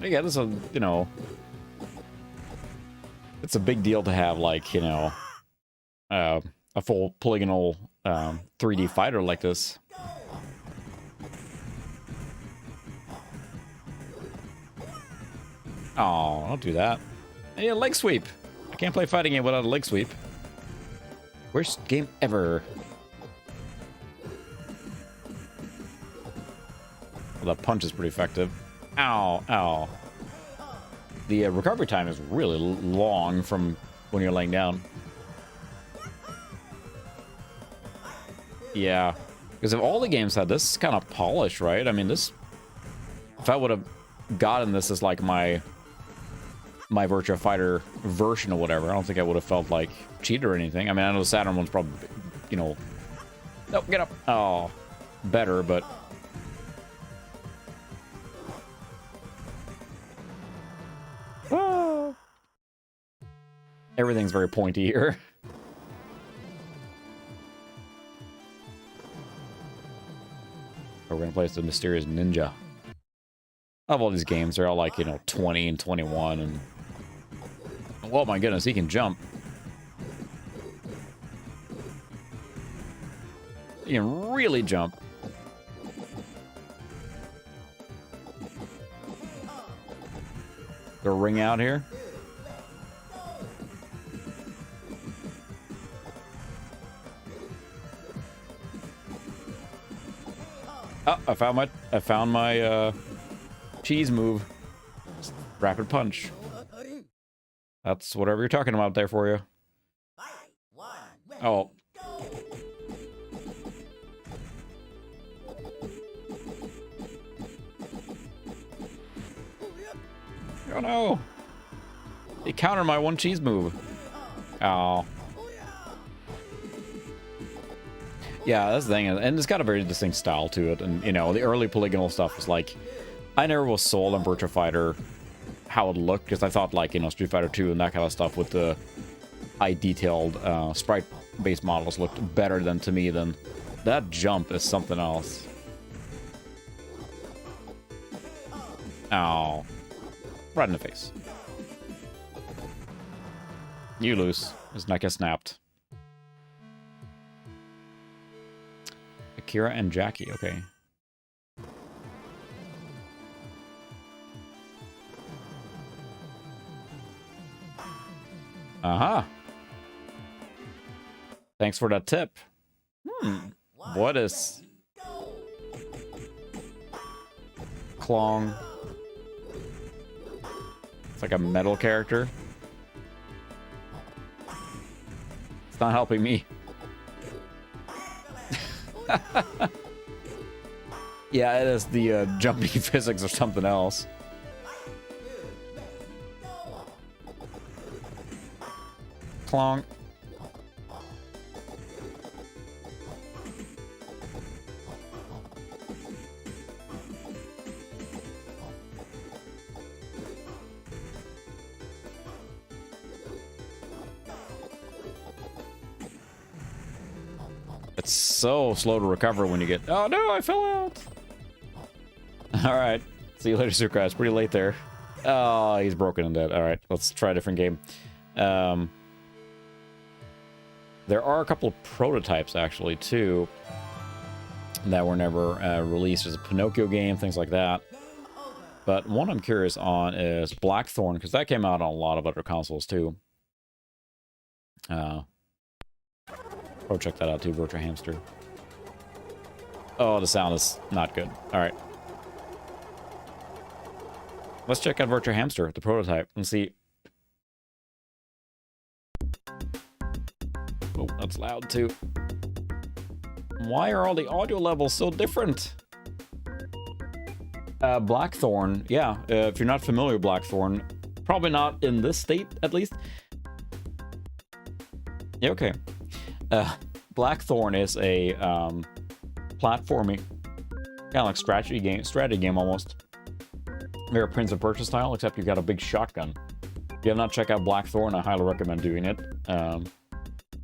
Yeah, this is a, you know, it's a big deal to have, like, you know, a full polygonal 3D fighter like this. Oh, don't do that. Hey, a leg sweep. I can't play fighting game without a leg sweep. Worst game ever. Well, that punch is pretty effective. Ow, ow. The recovery time is really long from when you're laying down. Yeah. Because if all the games had this, kind of polished, right? I mean, this... If I would have gotten this as, like, my Virtua Fighter version or whatever, I don't think I would have felt like cheated or anything. I mean, I know the Saturn one's probably, you know... Nope, get up! Oh, better, but... Oh. Everything's very pointy here. We're gonna play as the Mysterious Ninja. Of all these games, they're all like, you know, 20 and 21, and... Oh my goodness, he can jump. He can really jump. The ring out here. Oh, I found my cheese move. Rapid punch. That's whatever you're talking about there for you. Oh. Oh no! He countered my one cheese move. Oh. Yeah, that's the thing, and it's got a very distinct style to it, and, you know, the early polygonal stuff was like... I never was sold on Virtua Fighter how it looked, because I thought, like, you know, Street Fighter 2 and that kind of stuff with the high-detailed sprite-based models looked better than, to me, than... That jump is something else. Ow. Right in the face. You lose. His neck is snapped. Akira and Jackie, okay. Uh-huh. Thanks for that tip. What is... Klong. It's like a metal character. It's not helping me. Yeah, it is the jumping physics or something else. Clong. It's so slow to recover when you get... Oh no, I fell out! Alright. See you later, Sukai. It's pretty late there. Oh, he's broken and dead. Alright, let's try a different game. There are a couple of prototypes, actually, too, that were never released. There's a Pinocchio game, things like that. But one I'm curious on is Blackthorn, because that came out on a lot of other consoles, too. Oh, check that out, too, Virtua Hamster. Oh, the sound is not good. Alright. Let's check out Virtua Hamster, the prototype, and see... Oh, that's loud, too. Why are all the audio levels so different? Blackthorn, yeah. If you're not familiar with Blackthorn, probably not in this state, at least. Yeah, okay. Blackthorn is a platforming, kind of like strategy game almost. They're a Prince of Persia style, except you've got a big shotgun. If you have not checked out Blackthorn, I highly recommend doing it.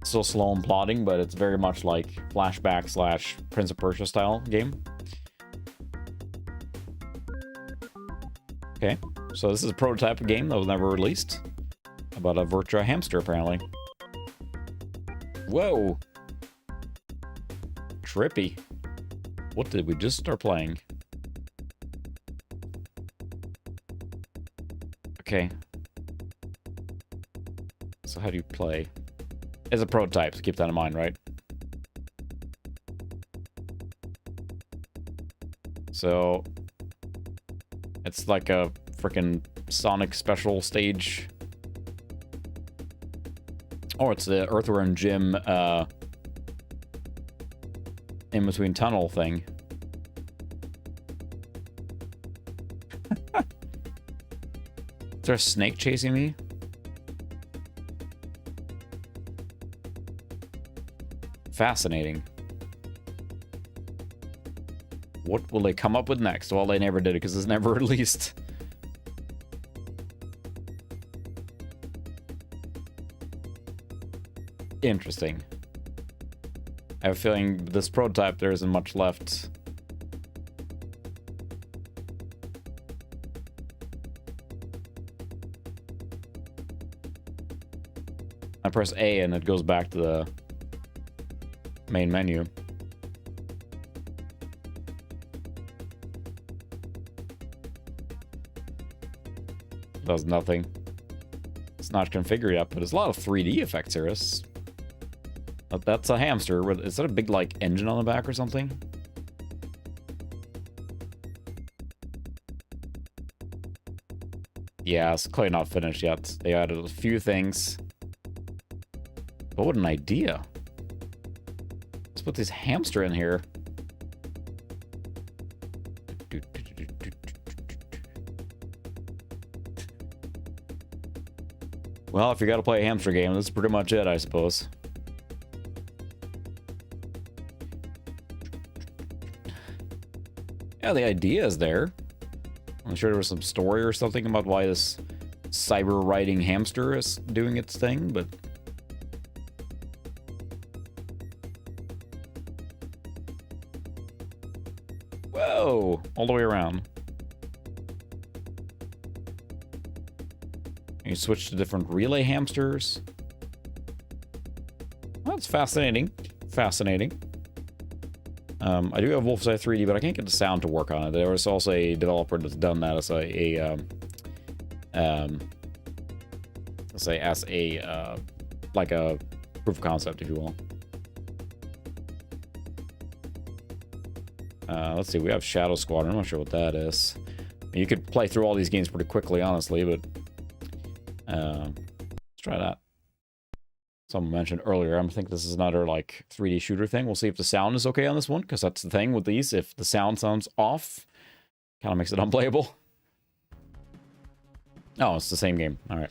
Still slow and plodding, but it's very much like flashback / Prince of Persia style game. Okay, so this is a prototype game that was never released. About a Virtua hamster, apparently. Whoa! Trippy. What did we just start playing? Okay. So how do you play? It's a prototype, so keep that in mind, right? So it's like a freaking Sonic special stage. Oh, it's the Earthworm Jim in between tunnel thing. Is there a snake chasing me? Fascinating. What will they come up with next? Well, they never did it because it's never released. Interesting. I have a feeling this prototype there isn't much left. I press A and it goes back to the main menu. Does nothing. It's not configured yet, but there's a lot of 3D effects here. That's a hamster. Is that a big, like, engine on the back or something? Yeah, it's clearly not finished yet. They added a few things. But what an idea. Let's put this hamster in here. Well, if you gotta play a hamster game, this is pretty much it, I suppose. Yeah, the idea is there. I'm sure there was some story or something about why this cyber riding hamster is doing its thing, but... Whoa! All the way around. You switch to different relay hamsters. Well, that's fascinating. Fascinating. I do have Wolfenstein 3D, but I can't get the sound to work on it. There was also a developer that's done that as let's say as a like a proof of concept, if you will. Let's see, we have Shadow Squadron. I'm not sure what that is. You could play through all these games pretty quickly, honestly, but let's try that. Someone mentioned earlier, I think this is another like 3D shooter thing. We'll see if the sound is okay on this one, because that's the thing with these. If the sound sounds off, kind of makes it unplayable. Oh, it's the same game. All right.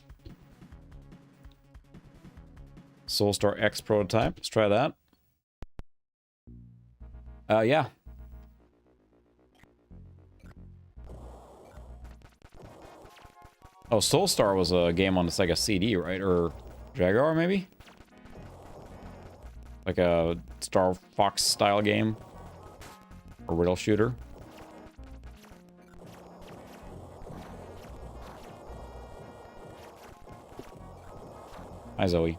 Soulstar X prototype. Let's try that. Yeah. Oh, Soulstar was a game on the Sega CD, right? Or Jaguar, maybe? Like a Star Fox style game? Or riddle shooter? Hi, Zoe.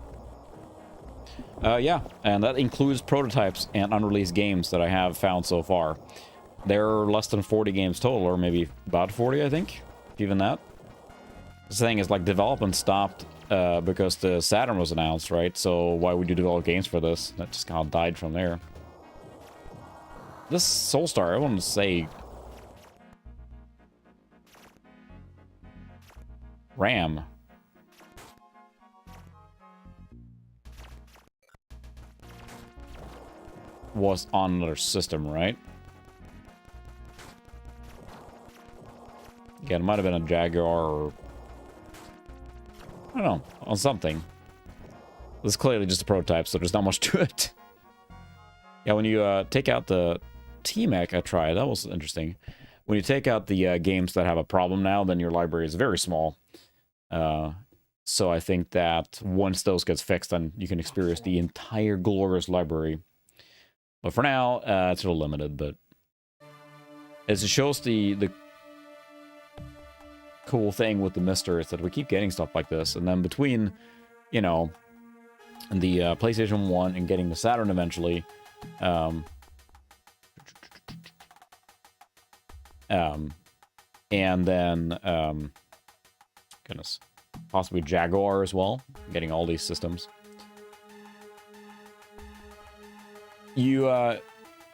Yeah, and that includes prototypes and unreleased games that I have found so far. There are less than 40 games total, or maybe about 40, I think. Even that. The thing is, like, development stopped because the Saturn was announced, right? So why would you develop games for this? That just kind of died from there. This Soulstar, I want to say... RAM. Was on another system, right? Yeah, it might have been a Jaguar or... I don't know, on something. This is clearly just a prototype, so there's not much to it. Yeah, when you take out the T-Mech I tried, that was interesting. When you take out the games that have a problem now, then your library is very small. So I think that once those gets fixed, then you can experience the entire glorious library. But for now, it's a little limited, but as it shows the cool thing with the MiSTer is that we keep getting stuff like this, and then between, you know, the PlayStation 1 and getting the Saturn eventually, and then, goodness, possibly Jaguar as well, getting all these systems. You, well,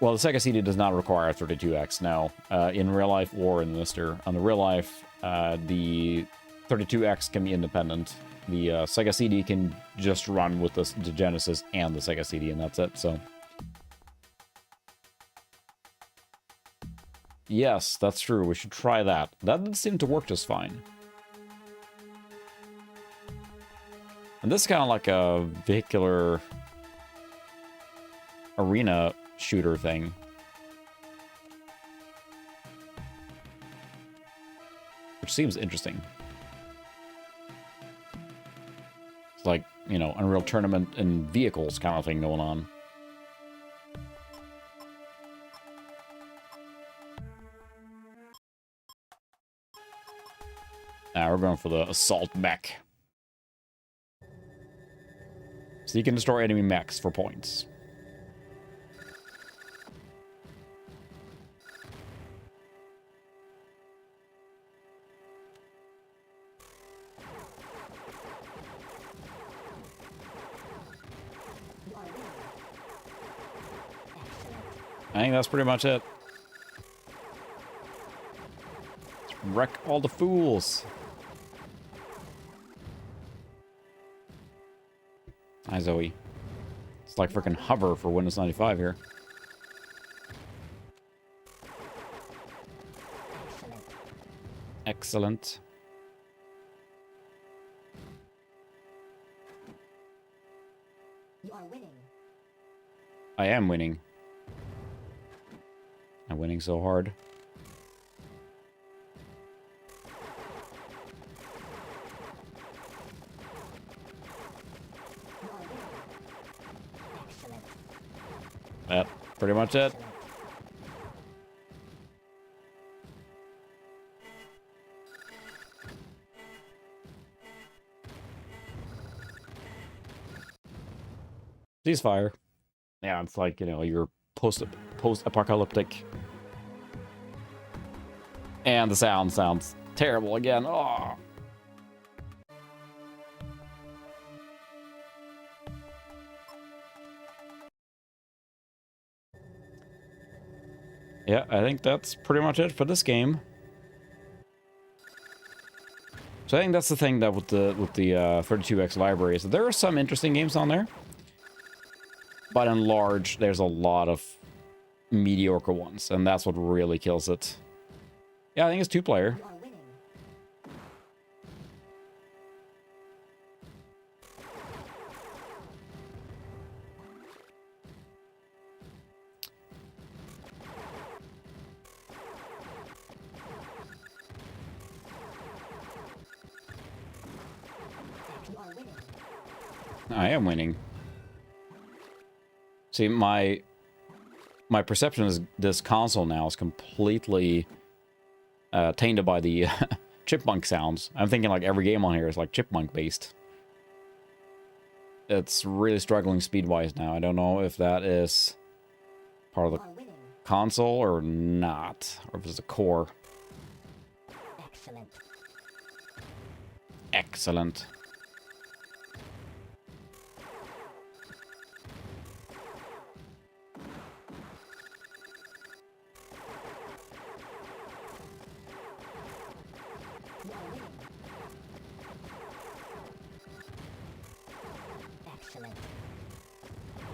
the Sega CD does not require 32X now, in real life or in the MiSTer. On the real life, the 32X can be independent. The Sega CD can just run with the Genesis and the Sega CD, and that's it, so. Yes, that's true. We should try that. That did seem to work just fine. And this is kind of like a vehicular arena shooter thing. Which seems interesting. It's like, you know, Unreal Tournament and vehicles kind of thing going on. Now we're going for the assault mech. So you can destroy enemy mechs for points. I think that's pretty much it. Let's wreck all the fools. Hi, Zoe. It's like freaking hover for Windows 95 here. Excellent. You are winning. I am winning. I'm winning so hard. That's pretty much it. Ceasefire. Yeah, it's like, you know, you're post-apocalyptic. And the sound sounds terrible again. Oh. Yeah, I think that's pretty much it for this game. So I think that's the thing that with the 32X library is that there are some interesting games on there, but in large, there's a lot of mediocre ones, and that's what really kills it. Yeah, I think it's 2-player. I am winning. See, my perception is this console now is completely tainted by the chipmunk sounds. I'm thinking like every game on here is like chipmunk based. It's really struggling speed-wise now. I don't know if that is part of the console or not, or if it's a core. Excellent. Excellent.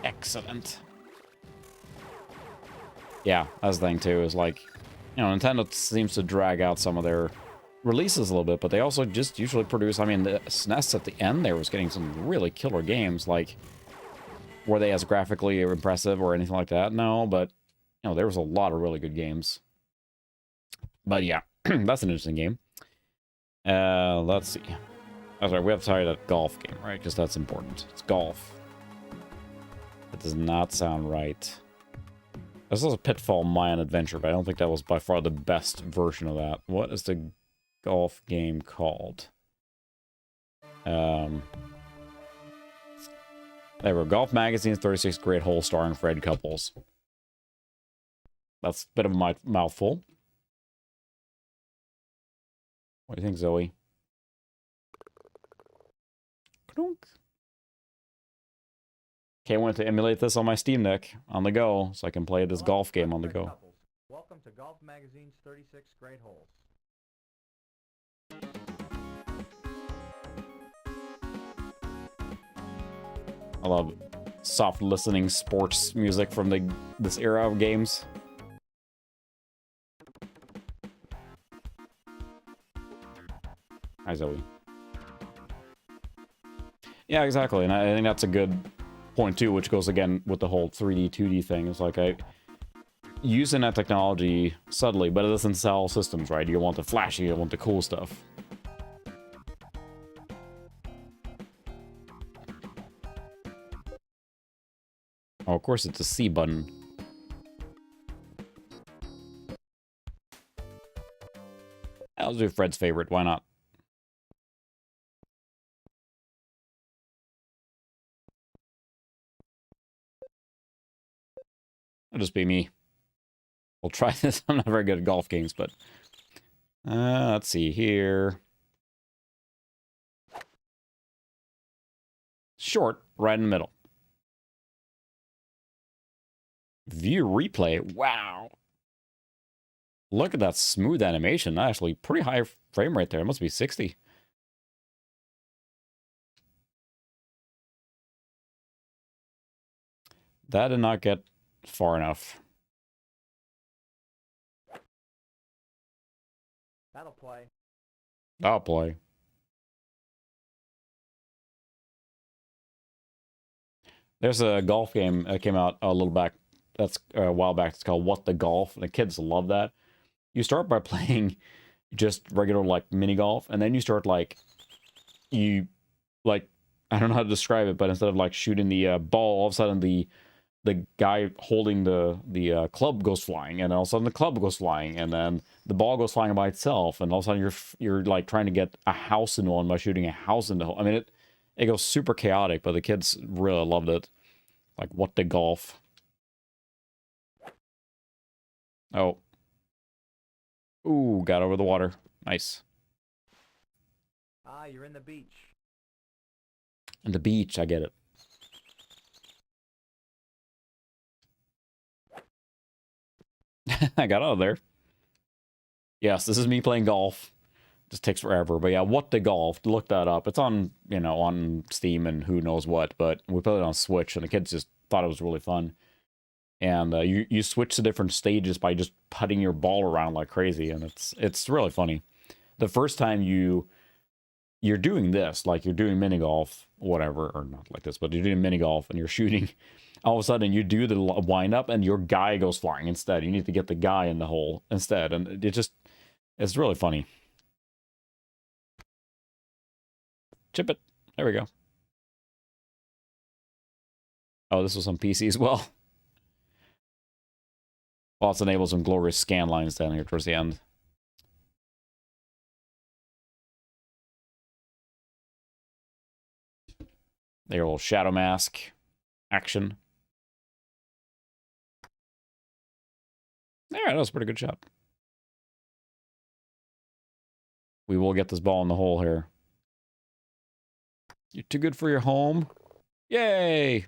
Excellent. Yeah, that's the thing too, is like, you know, Nintendo seems to drag out some of their releases a little bit, but they also just usually produce, I mean, the SNES at the end there was getting some really killer games, like, were they as graphically impressive or anything like that? No, but, you know, there was a lot of really good games. But yeah, that's an interesting game. Let's see. Oh, sorry, we have to try that golf game, right? Because that's important. It's golf. That does not sound right. This was a Pitfall Mayan Adventure, but I don't think that was by far the best version of that. What is the golf game called? There were Golf Magazine's 36 Great Hole starring Fred Couples. That's a bit of a mouthful. What do you think, Zoe? Can't wait to emulate this on my Steam Deck on the go, so I can play this golf game on the go. Welcome to Golf Magazine's 36 Great Holes. I love soft listening sports music from this era of games. Hi, Zoe. Yeah, exactly, and I think that's a good point too, which goes again with the whole 3D, 2D thing. It's like using that technology subtly, but it doesn't sell systems, right? You want the flashy, you want the cool stuff. Oh, of course, it's a C button. I'll do Fred's favorite. Why not? It'll just be me. We'll try this. I'm not very good at golf games, but let's see here. Short, right in the middle. View replay. Wow. Look at that smooth animation. Actually, pretty high frame rate there. It must be 60. That did not get far enough. That'll play. I'll play. There's a golf game that came out a little back. That's a while back. It's called What the Golf. And the kids love that. You start by playing just regular like mini golf, and then you start like I don't know how to describe it, but instead of like shooting the ball, all of a sudden the guy holding the club goes flying, and all of a sudden the club goes flying, and then the ball goes flying by itself, and all of a sudden you're like trying to get a house in one by shooting a house in the hole. I mean, it goes super chaotic, but the kids really loved it. Like What the Golf. Oh. Ooh, got over the water. Nice. Ah, you're in the beach. And the beach, I get it. I got out of there. Yes, this is me playing golf. Just takes forever. But yeah, What the Golf? Look that up. It's on, you know, on Steam and who knows what. But we played it on Switch, and the kids just thought it was really fun. And you switch to different stages by just putting your ball around like crazy, and it's really funny. The first time you're doing this, like you're doing mini golf, whatever, or not like this, but you're doing mini golf and you're shooting. All of a sudden, you do the wind up, and your guy goes flying instead. You need to get the guy in the hole instead, and it's really funny. Chip it. There we go. Oh, this was on PC as well. Also enables some glorious scan lines down here towards the end. There, a little shadow mask action. There, that was a pretty good shot. We will get this ball in the hole here. You're too good for your home. Yay!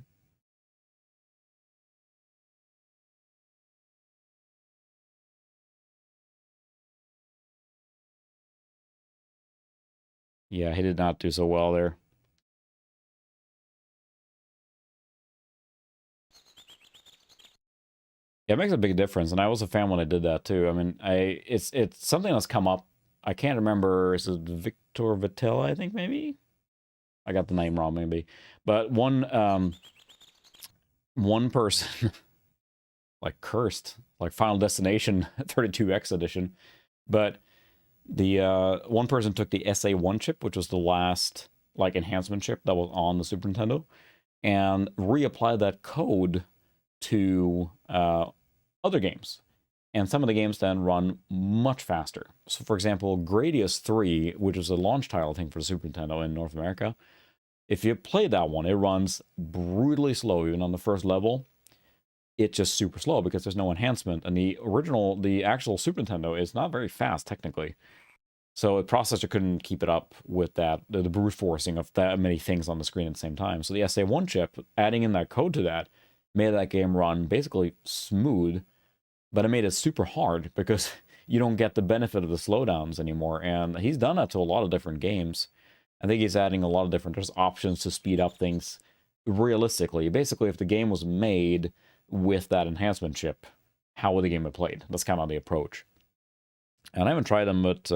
Yeah, he did not do so well there. Yeah, it makes a big difference, and I was a fan when I did that too. I mean, it's something that's come up I can't remember. Is it Victor Vitella, I think, maybe? I got the name wrong, maybe. But one person, like cursed, like Final Destination 32X edition. But the one person took the SA1 chip, which was the last like enhancement chip that was on the Super Nintendo, and reapplied that code to other games. And some of the games then run much faster. So, for example, Gradius 3, which was a launch title, I think, for the Super Nintendo in North America, if you play that one, it runs brutally slow, even on the first level. It's just super slow because there's no enhancement. And the actual Super Nintendo is not very fast, technically. So the processor couldn't keep it up with that, the brute forcing of that many things on the screen at the same time. So the SA1 chip, adding in that code to that, made that game run basically smooth, but it made it super hard because you don't get the benefit of the slowdowns anymore. And he's done that to a lot of different games. I think he's adding a lot of different options to speed up things realistically. Basically, if the game was made with that enhancement chip, how would the game have played? That's kind of the approach. And I haven't tried them, but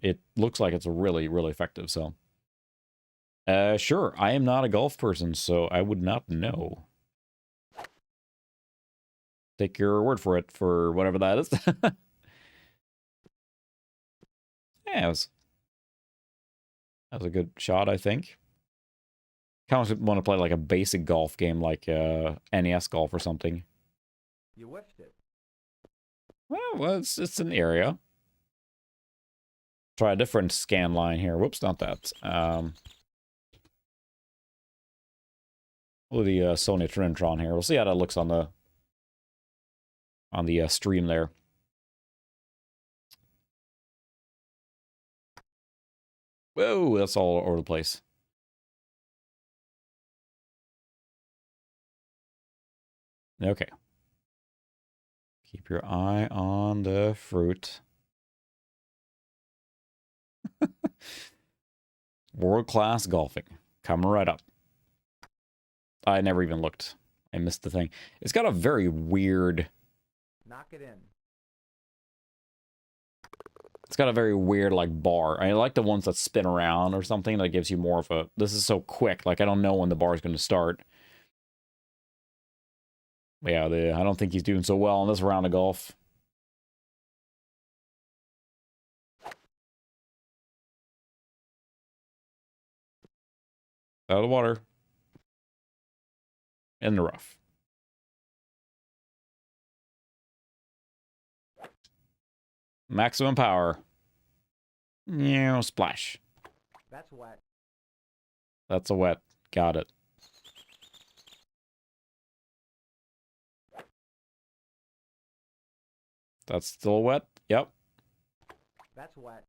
it looks like it's really, really effective. So, sure, I am not a golf person, so I would not know. Take your word for it, for whatever that is. Yeah, that was a good shot, I think. Kind of want to play like a basic golf game, like NES golf or something. You whiffed it. Well, it's an area. Try a different scan line here. Whoops, not that. We'll do the Sony Trinitron here. We'll see how that looks on the stream there. Whoa, that's all over the place. Okay. Keep your eye on the fruit. World-class golfing. Coming right up. I never even looked. I missed the thing. It's got a very weird... Knock it in. It's got a very weird, like, bar. I like the ones that spin around or something that gives you more of a... This is so quick. Like, I don't know when the bar is going to start. But yeah, I don't think he's doing so well on this round of golf. Out of the water. In the rough. Maximum power. Yeah, splash. That's wet. That's a wet. Got it. That's still wet. Yep. That's wet.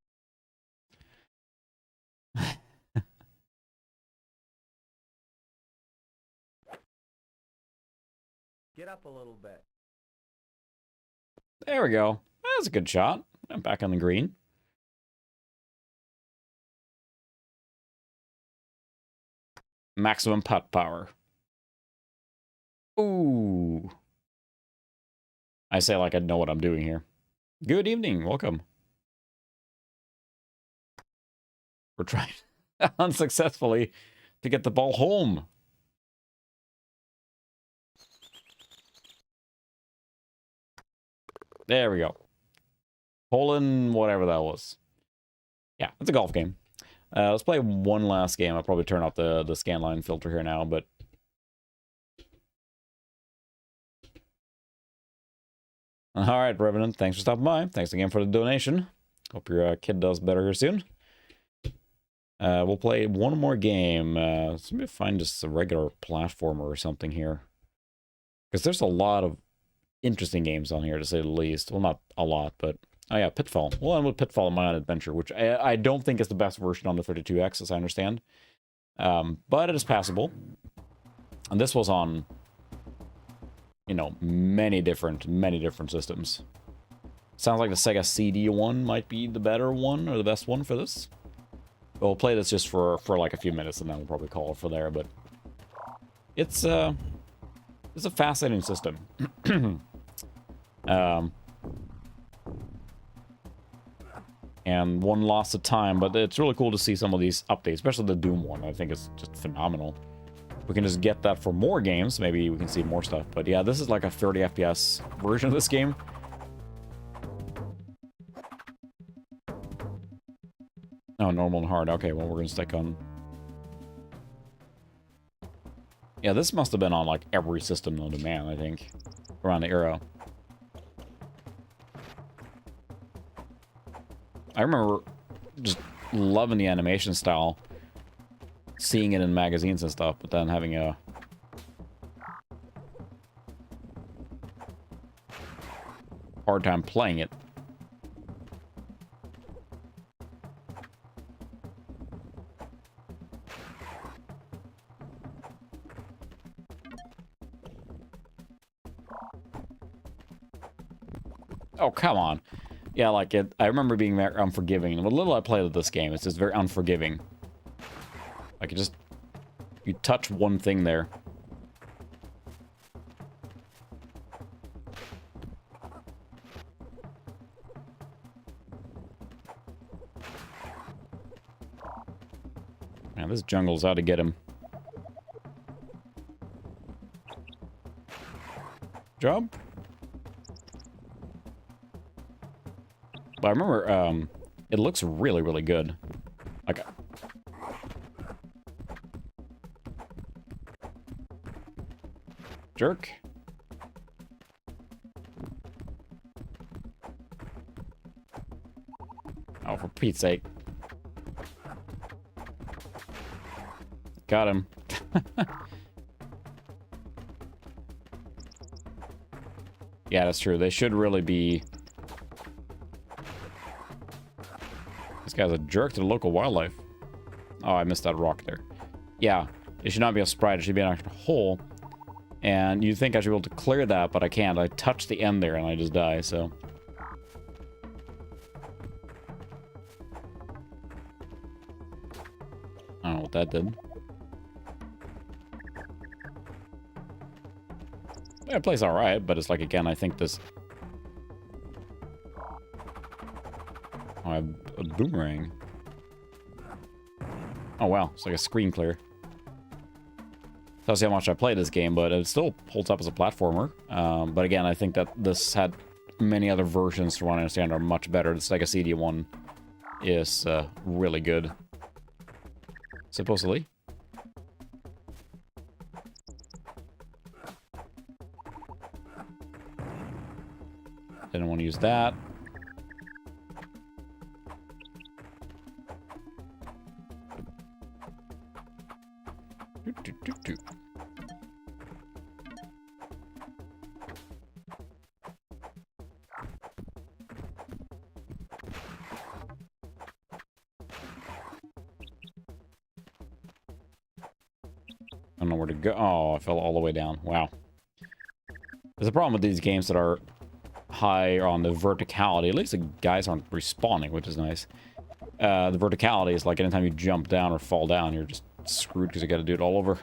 Get up a little bit. There we go. That's a good shot. I'm back on the green. Maximum putt power. Ooh. I say like I know what I'm doing here. Good evening. Welcome. We're trying unsuccessfully to get the ball home. There we go. Hole in whatever that was. Yeah, it's a golf game. Let's play one last game. I'll probably turn off the scanline filter here now, but... Alright, Revenant, thanks for stopping by. Thanks again for the donation. Hope your kid does better here soon. We'll play one more game. Let's maybe find just a regular platformer or something here. Because there's a lot of interesting games on here, to say the least. Well, not a lot, but... Oh yeah, Pitfall. We'll end with Pitfall in My Own Adventure, which I don't think is the best version on the 32X, as I understand. But it is passable. And this was on, you know, many different systems. Sounds like the Sega CD one might be the better one, or the best one for this. But we'll play this just for like a few minutes, and then we'll probably call it for there, but... It's a fascinating system. and one loss of time, but it's really cool to see some of these updates, especially the Doom one. I think it's just phenomenal. We can just get that for more games. Maybe we can see more stuff. But yeah, this is like a 30 FPS version of this game. Oh, normal and hard. Okay, well, we're going to stick on... Yeah, this must have been on like every system known to man, I think, around the era. I remember just loving the animation style, seeing it in magazines and stuff, but then having a hard time playing it. Oh, come on. Yeah, like it. I remember being very unforgiving. The little I played of this game, it's just very unforgiving. Like it just, you touch one thing there. Man, this jungle's out to get him. Jump. But I remember, it looks really, really good. Like, jerk. Oh, for Pete's sake. Got him. Yeah, that's true. They should really be... This guy's a jerk to the local wildlife. Oh, I missed that rock there. Yeah, it should not be a sprite. It should be an actual hole. And you'd think I should be able to clear that, but I can't. I touched the end there and I just die, so... I don't know what that did. Yeah, it plays alright, but it's like, again, I think this... Oh, I have a boomerang. Oh, wow. It's like a screen clear. Tells you how much I played this game, but it still holds up as a platformer. But again, I think that this had many other versions from what I understand are much better. The Sega CD one is really good. Supposedly. Didn't want to use that. I don't know where to go. Oh, I fell all the way down. Wow. There's a problem with these games that are high on the verticality. At least the guys aren't respawning, which is nice. The verticality is like anytime you jump down or fall down, you're just screwed because you got to do it all over.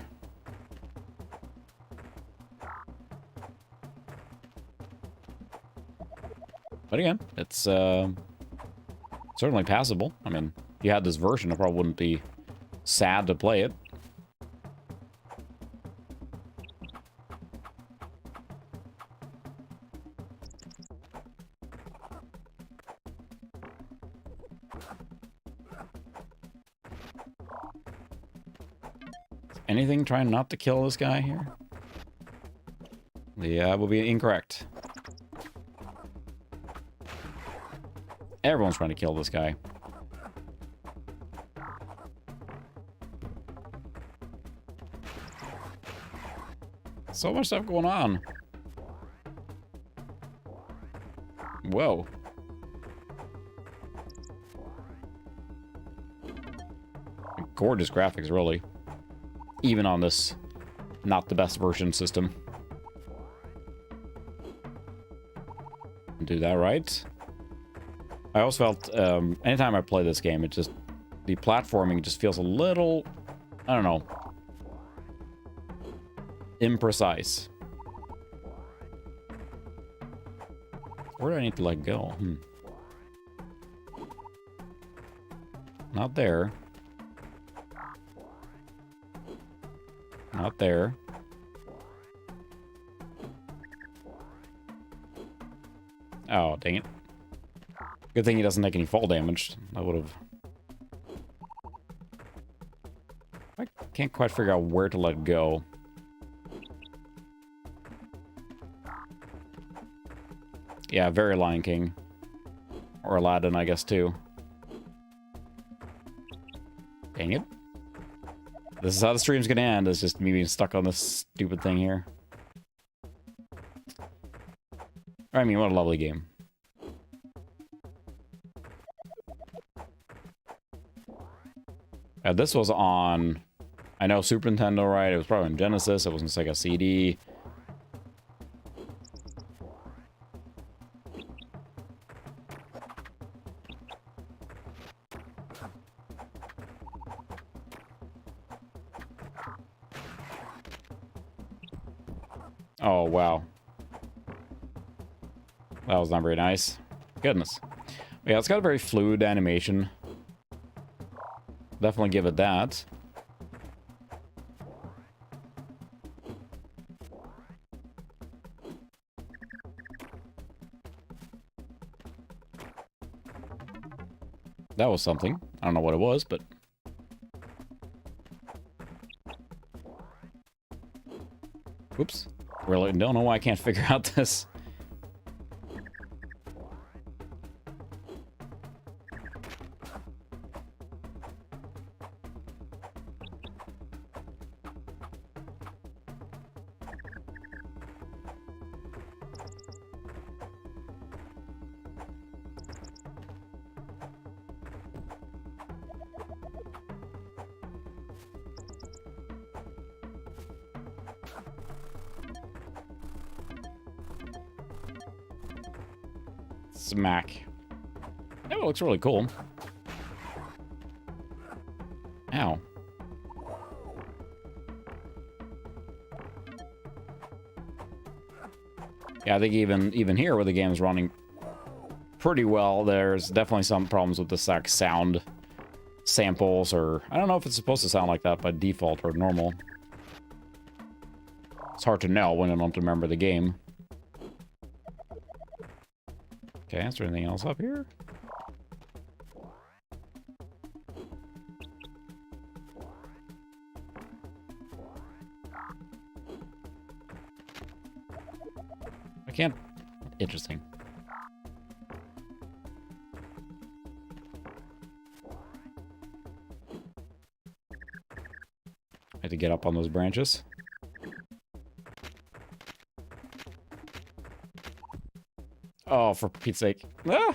But again, it's certainly passable. I mean, if you had this version, it probably wouldn't be sad to play it. Anything trying not to kill this guy here? Yeah, will be incorrect. Everyone's trying to kill this guy. So much stuff going on. Whoa. Gorgeous graphics, really. Even on this not the best version system. Do that right. I also felt anytime I play this game, it just, the platforming just feels a little, I don't know, imprecise. Where do I need to let go? Not there. Not there. Oh, dang it. Good thing he doesn't take any fall damage. I would have... I can't quite figure out where to let go. Yeah, very Lion King. Or Aladdin, I guess, too. Dang it. This is how the stream's gonna end. It's just me being stuck on this stupid thing here. I mean, what a lovely game. This was on... I know Super Nintendo, right? It was probably on Genesis. It wasn't Sega CD. Oh, wow. That was not very nice. Goodness. Yeah, it's got a very fluid animation. Definitely give it that. That was something. I don't know what it was, but... Oops. Really don't know why I can't figure out this. Smack. Oh, it looks really cool. Ow. Yeah, I think even here where the game's running pretty well, there's definitely some problems with the sound samples, or I don't know if it's supposed to sound like that by default or normal. It's hard to know when I don't remember the game. Okay, is there anything else up here? I can't... Interesting. I had to get up on those branches. Oh, for Pete's sake. Ah!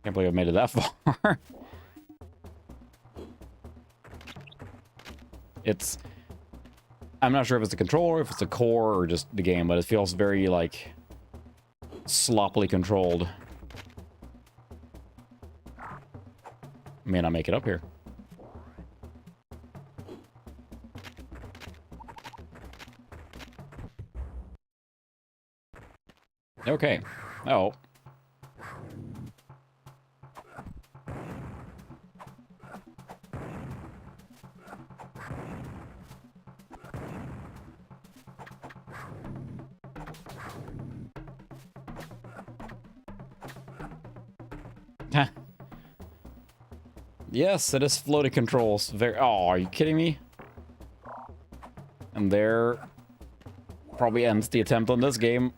Can't believe I made it that far. It's... I'm not sure if it's the controller, if it's the core, or just the game, but it feels very, like, sloppily controlled. May not make it up here. Okay. Oh. Yes, it is floating controls. Very. Oh, are you kidding me? And there probably ends the attempt on this game.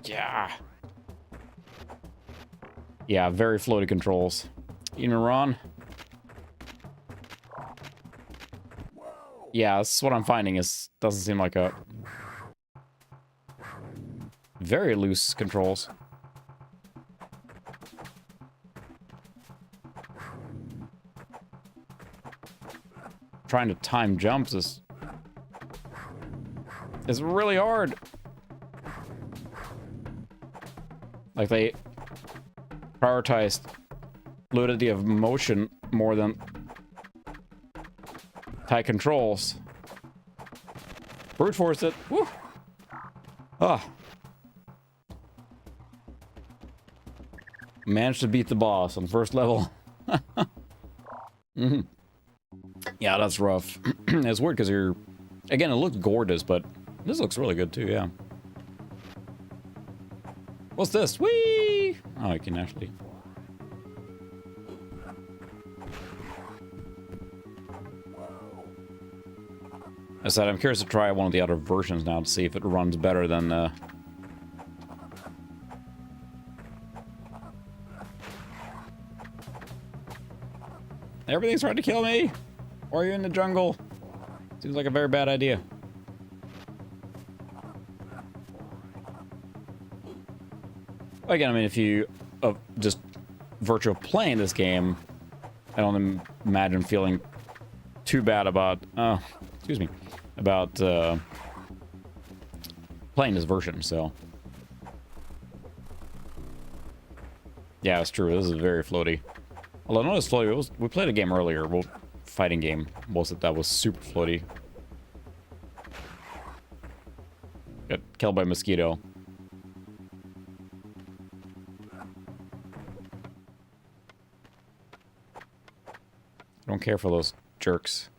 Yeah. Yeah, very floaty controls. Even Ron? Yeah, that's what I'm finding is doesn't seem like a very loose controls. Trying to time jumps is really hard. Like they prioritized fluidity of motion more than tight controls. Brute force it. Woo. Ah. Managed to beat the boss on the first level. Mm-hmm. Yeah, that's rough. It's weird because you're... Again, it looks gorgeous, but this looks really good too, yeah. What's this? Whee! Oh, I can actually... I said I'm curious to try one of the other versions now to see if it runs better than... Everything's trying to kill me! Or are you in the jungle? Seems like a very bad idea. Again, I mean, if you just virtual playing this game, I don't imagine feeling too bad about, excuse me, about playing this version, so. Yeah, it's true, this is very floaty. Although not as floaty, we played a game earlier, fighting game, was it that was super floaty. Got killed by a mosquito. I don't care for those jerks.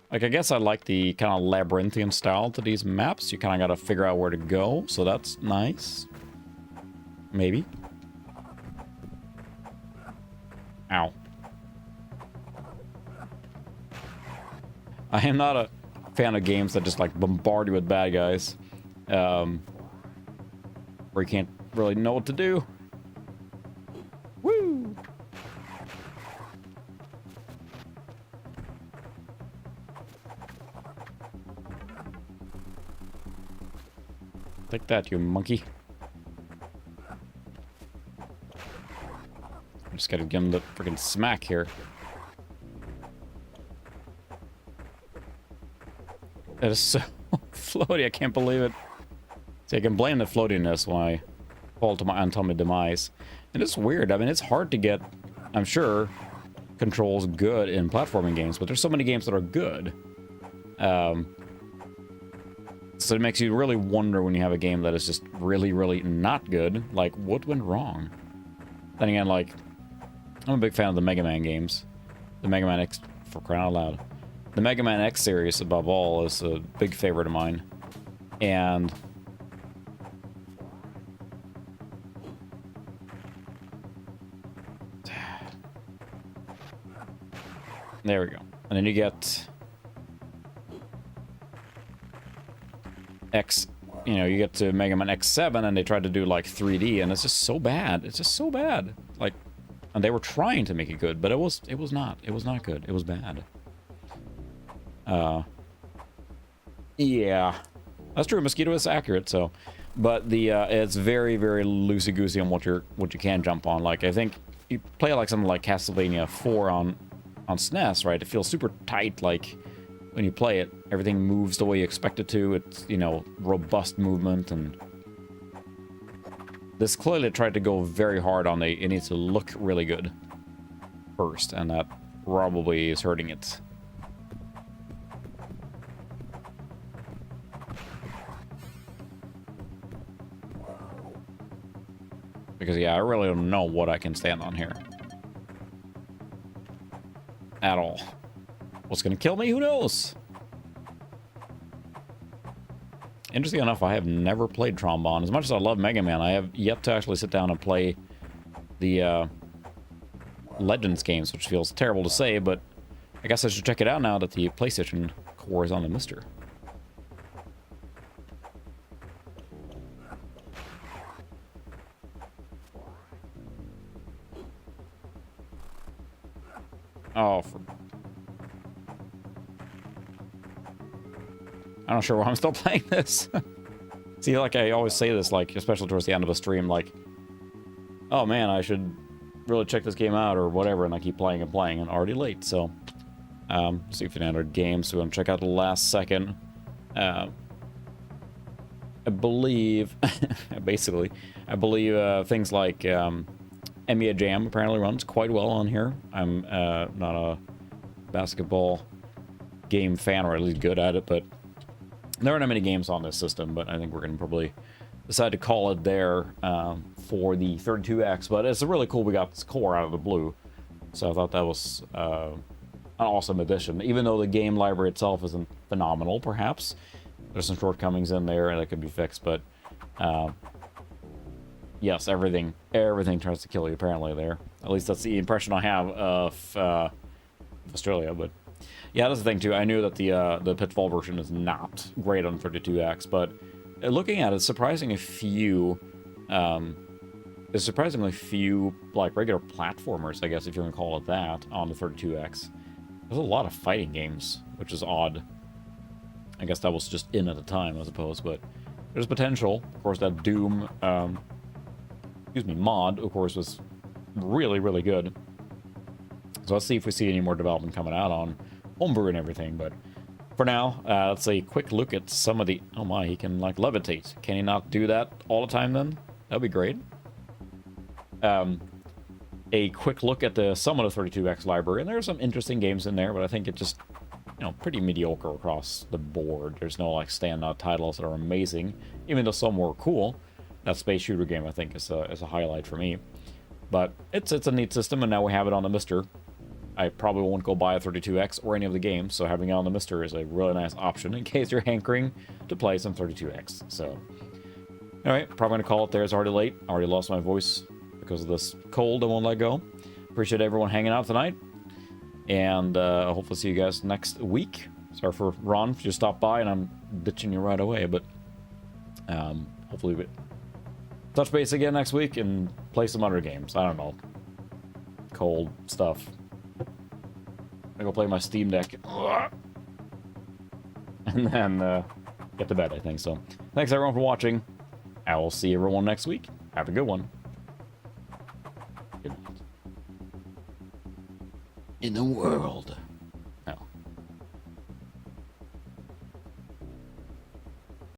Like, I guess I like the kind of labyrinthian style to these maps. You kind of got to figure out where to go, so that's nice. Maybe. Ow. I am not a fan of games that just, like, bombard you with bad guys. Where you can't really know what to do. Woo! Take that, you monkey. I just gotta give him the freaking smack here. That is so floaty, I can't believe it. See, I can blame the floatiness when I fall to my untimely demise. And it's weird, I mean, it's hard to get, I'm sure, controls good in platforming games, but there's so many games that are good. So it makes you really wonder when you have a game that is just really, really not good. Like, what went wrong? Then again, like, I'm a big fan of the Mega Man games. The Mega Man X, for crying out loud. The Mega Man X series, above all, is a big favorite of mine. And... there we go. And then you get... X, you know, you get to Mega Man X7 and they tried to do like 3D and it's just so bad. It's just so bad. Like, and they were trying to make it good, but it was not. It was not good. It was bad. Yeah. That's true. Mosquito is accurate, so. But the it's very, very loosey-goosey on what you can jump on. Like, I think you play like something like Castlevania 4 on SNES, right? It feels super tight, like when you play it, everything moves the way you expect it to. It's, you know, robust movement, and this clearly tried to go very hard on it needs to look really good first, and that probably is hurting it. Because, yeah, I really don't know what I can stand on here. At all. What's gonna kill me? Who knows? Interesting enough, I have never played Trombone. As much as I love Mega Man, I have yet to actually sit down and play the Legends games, which feels terrible to say, but I guess I should check it out now that the PlayStation core is on the MiSTer. Oh, I'm not sure why I'm still playing this. See, like, I always say this, like, especially towards the end of a stream, like, oh man, I should really check this game out or whatever, and I keep playing and playing, and already late, so. See if you enter games, so we're gonna check out the last second. I believe, basically, I believe things like EMEA Jam apparently runs quite well on here. I'm not a basketball game fan, or at least good at it, but There aren't that many games on this system, but I think we're going to probably decide to call it there for the 32X. But it's really cool we got this core out of the blue. So I thought that was an awesome addition. Even though the game library itself isn't phenomenal, perhaps. There's some shortcomings in there that could be fixed, but yes, everything tries to kill you apparently there. At least that's the impression I have of Australia, but yeah, that's the thing too. I knew that the Pitfall version is not great on 32X, but looking at it, surprisingly few like regular platformers, I guess if you want to call it that, on the 32X. There's a lot of fighting games, which is odd. I guess that was just in at the time, I suppose, but there's potential. Of course, that Doom, mod, of course, was really, really good. So let's see if we see any more development coming out on Homebrew and everything, but for now, let's a quick look at some of the... Oh my, he can, like, levitate. Can he not do that all the time, then? That'd be great. A quick look at some of the 32X library, and there are some interesting games in there, but I think it just... pretty mediocre across the board. There's no, like, standout titles that are amazing, even though some were cool. That space shooter game, I think, is a highlight for me. But it's a neat system, and now we have it on the MiSTer. I probably won't go buy a 32X or any of the games, so having it on the MiSTer is a really nice option in case you're hankering to play some 32X. So, alright, probably going to call it there. It's already late. I already lost my voice because of this cold I won't let go. Appreciate everyone hanging out tonight. And hopefully see you guys next week. Sorry for Ron if you just stopped by and I'm ditching you right away, but hopefully we touch base again next week and play some other games. I don't know. Cold stuff. I'm gonna go play my Steam Deck. And then get to bed, I think. So thanks everyone for watching. I will see everyone next week. Have a good one. Good night. In the world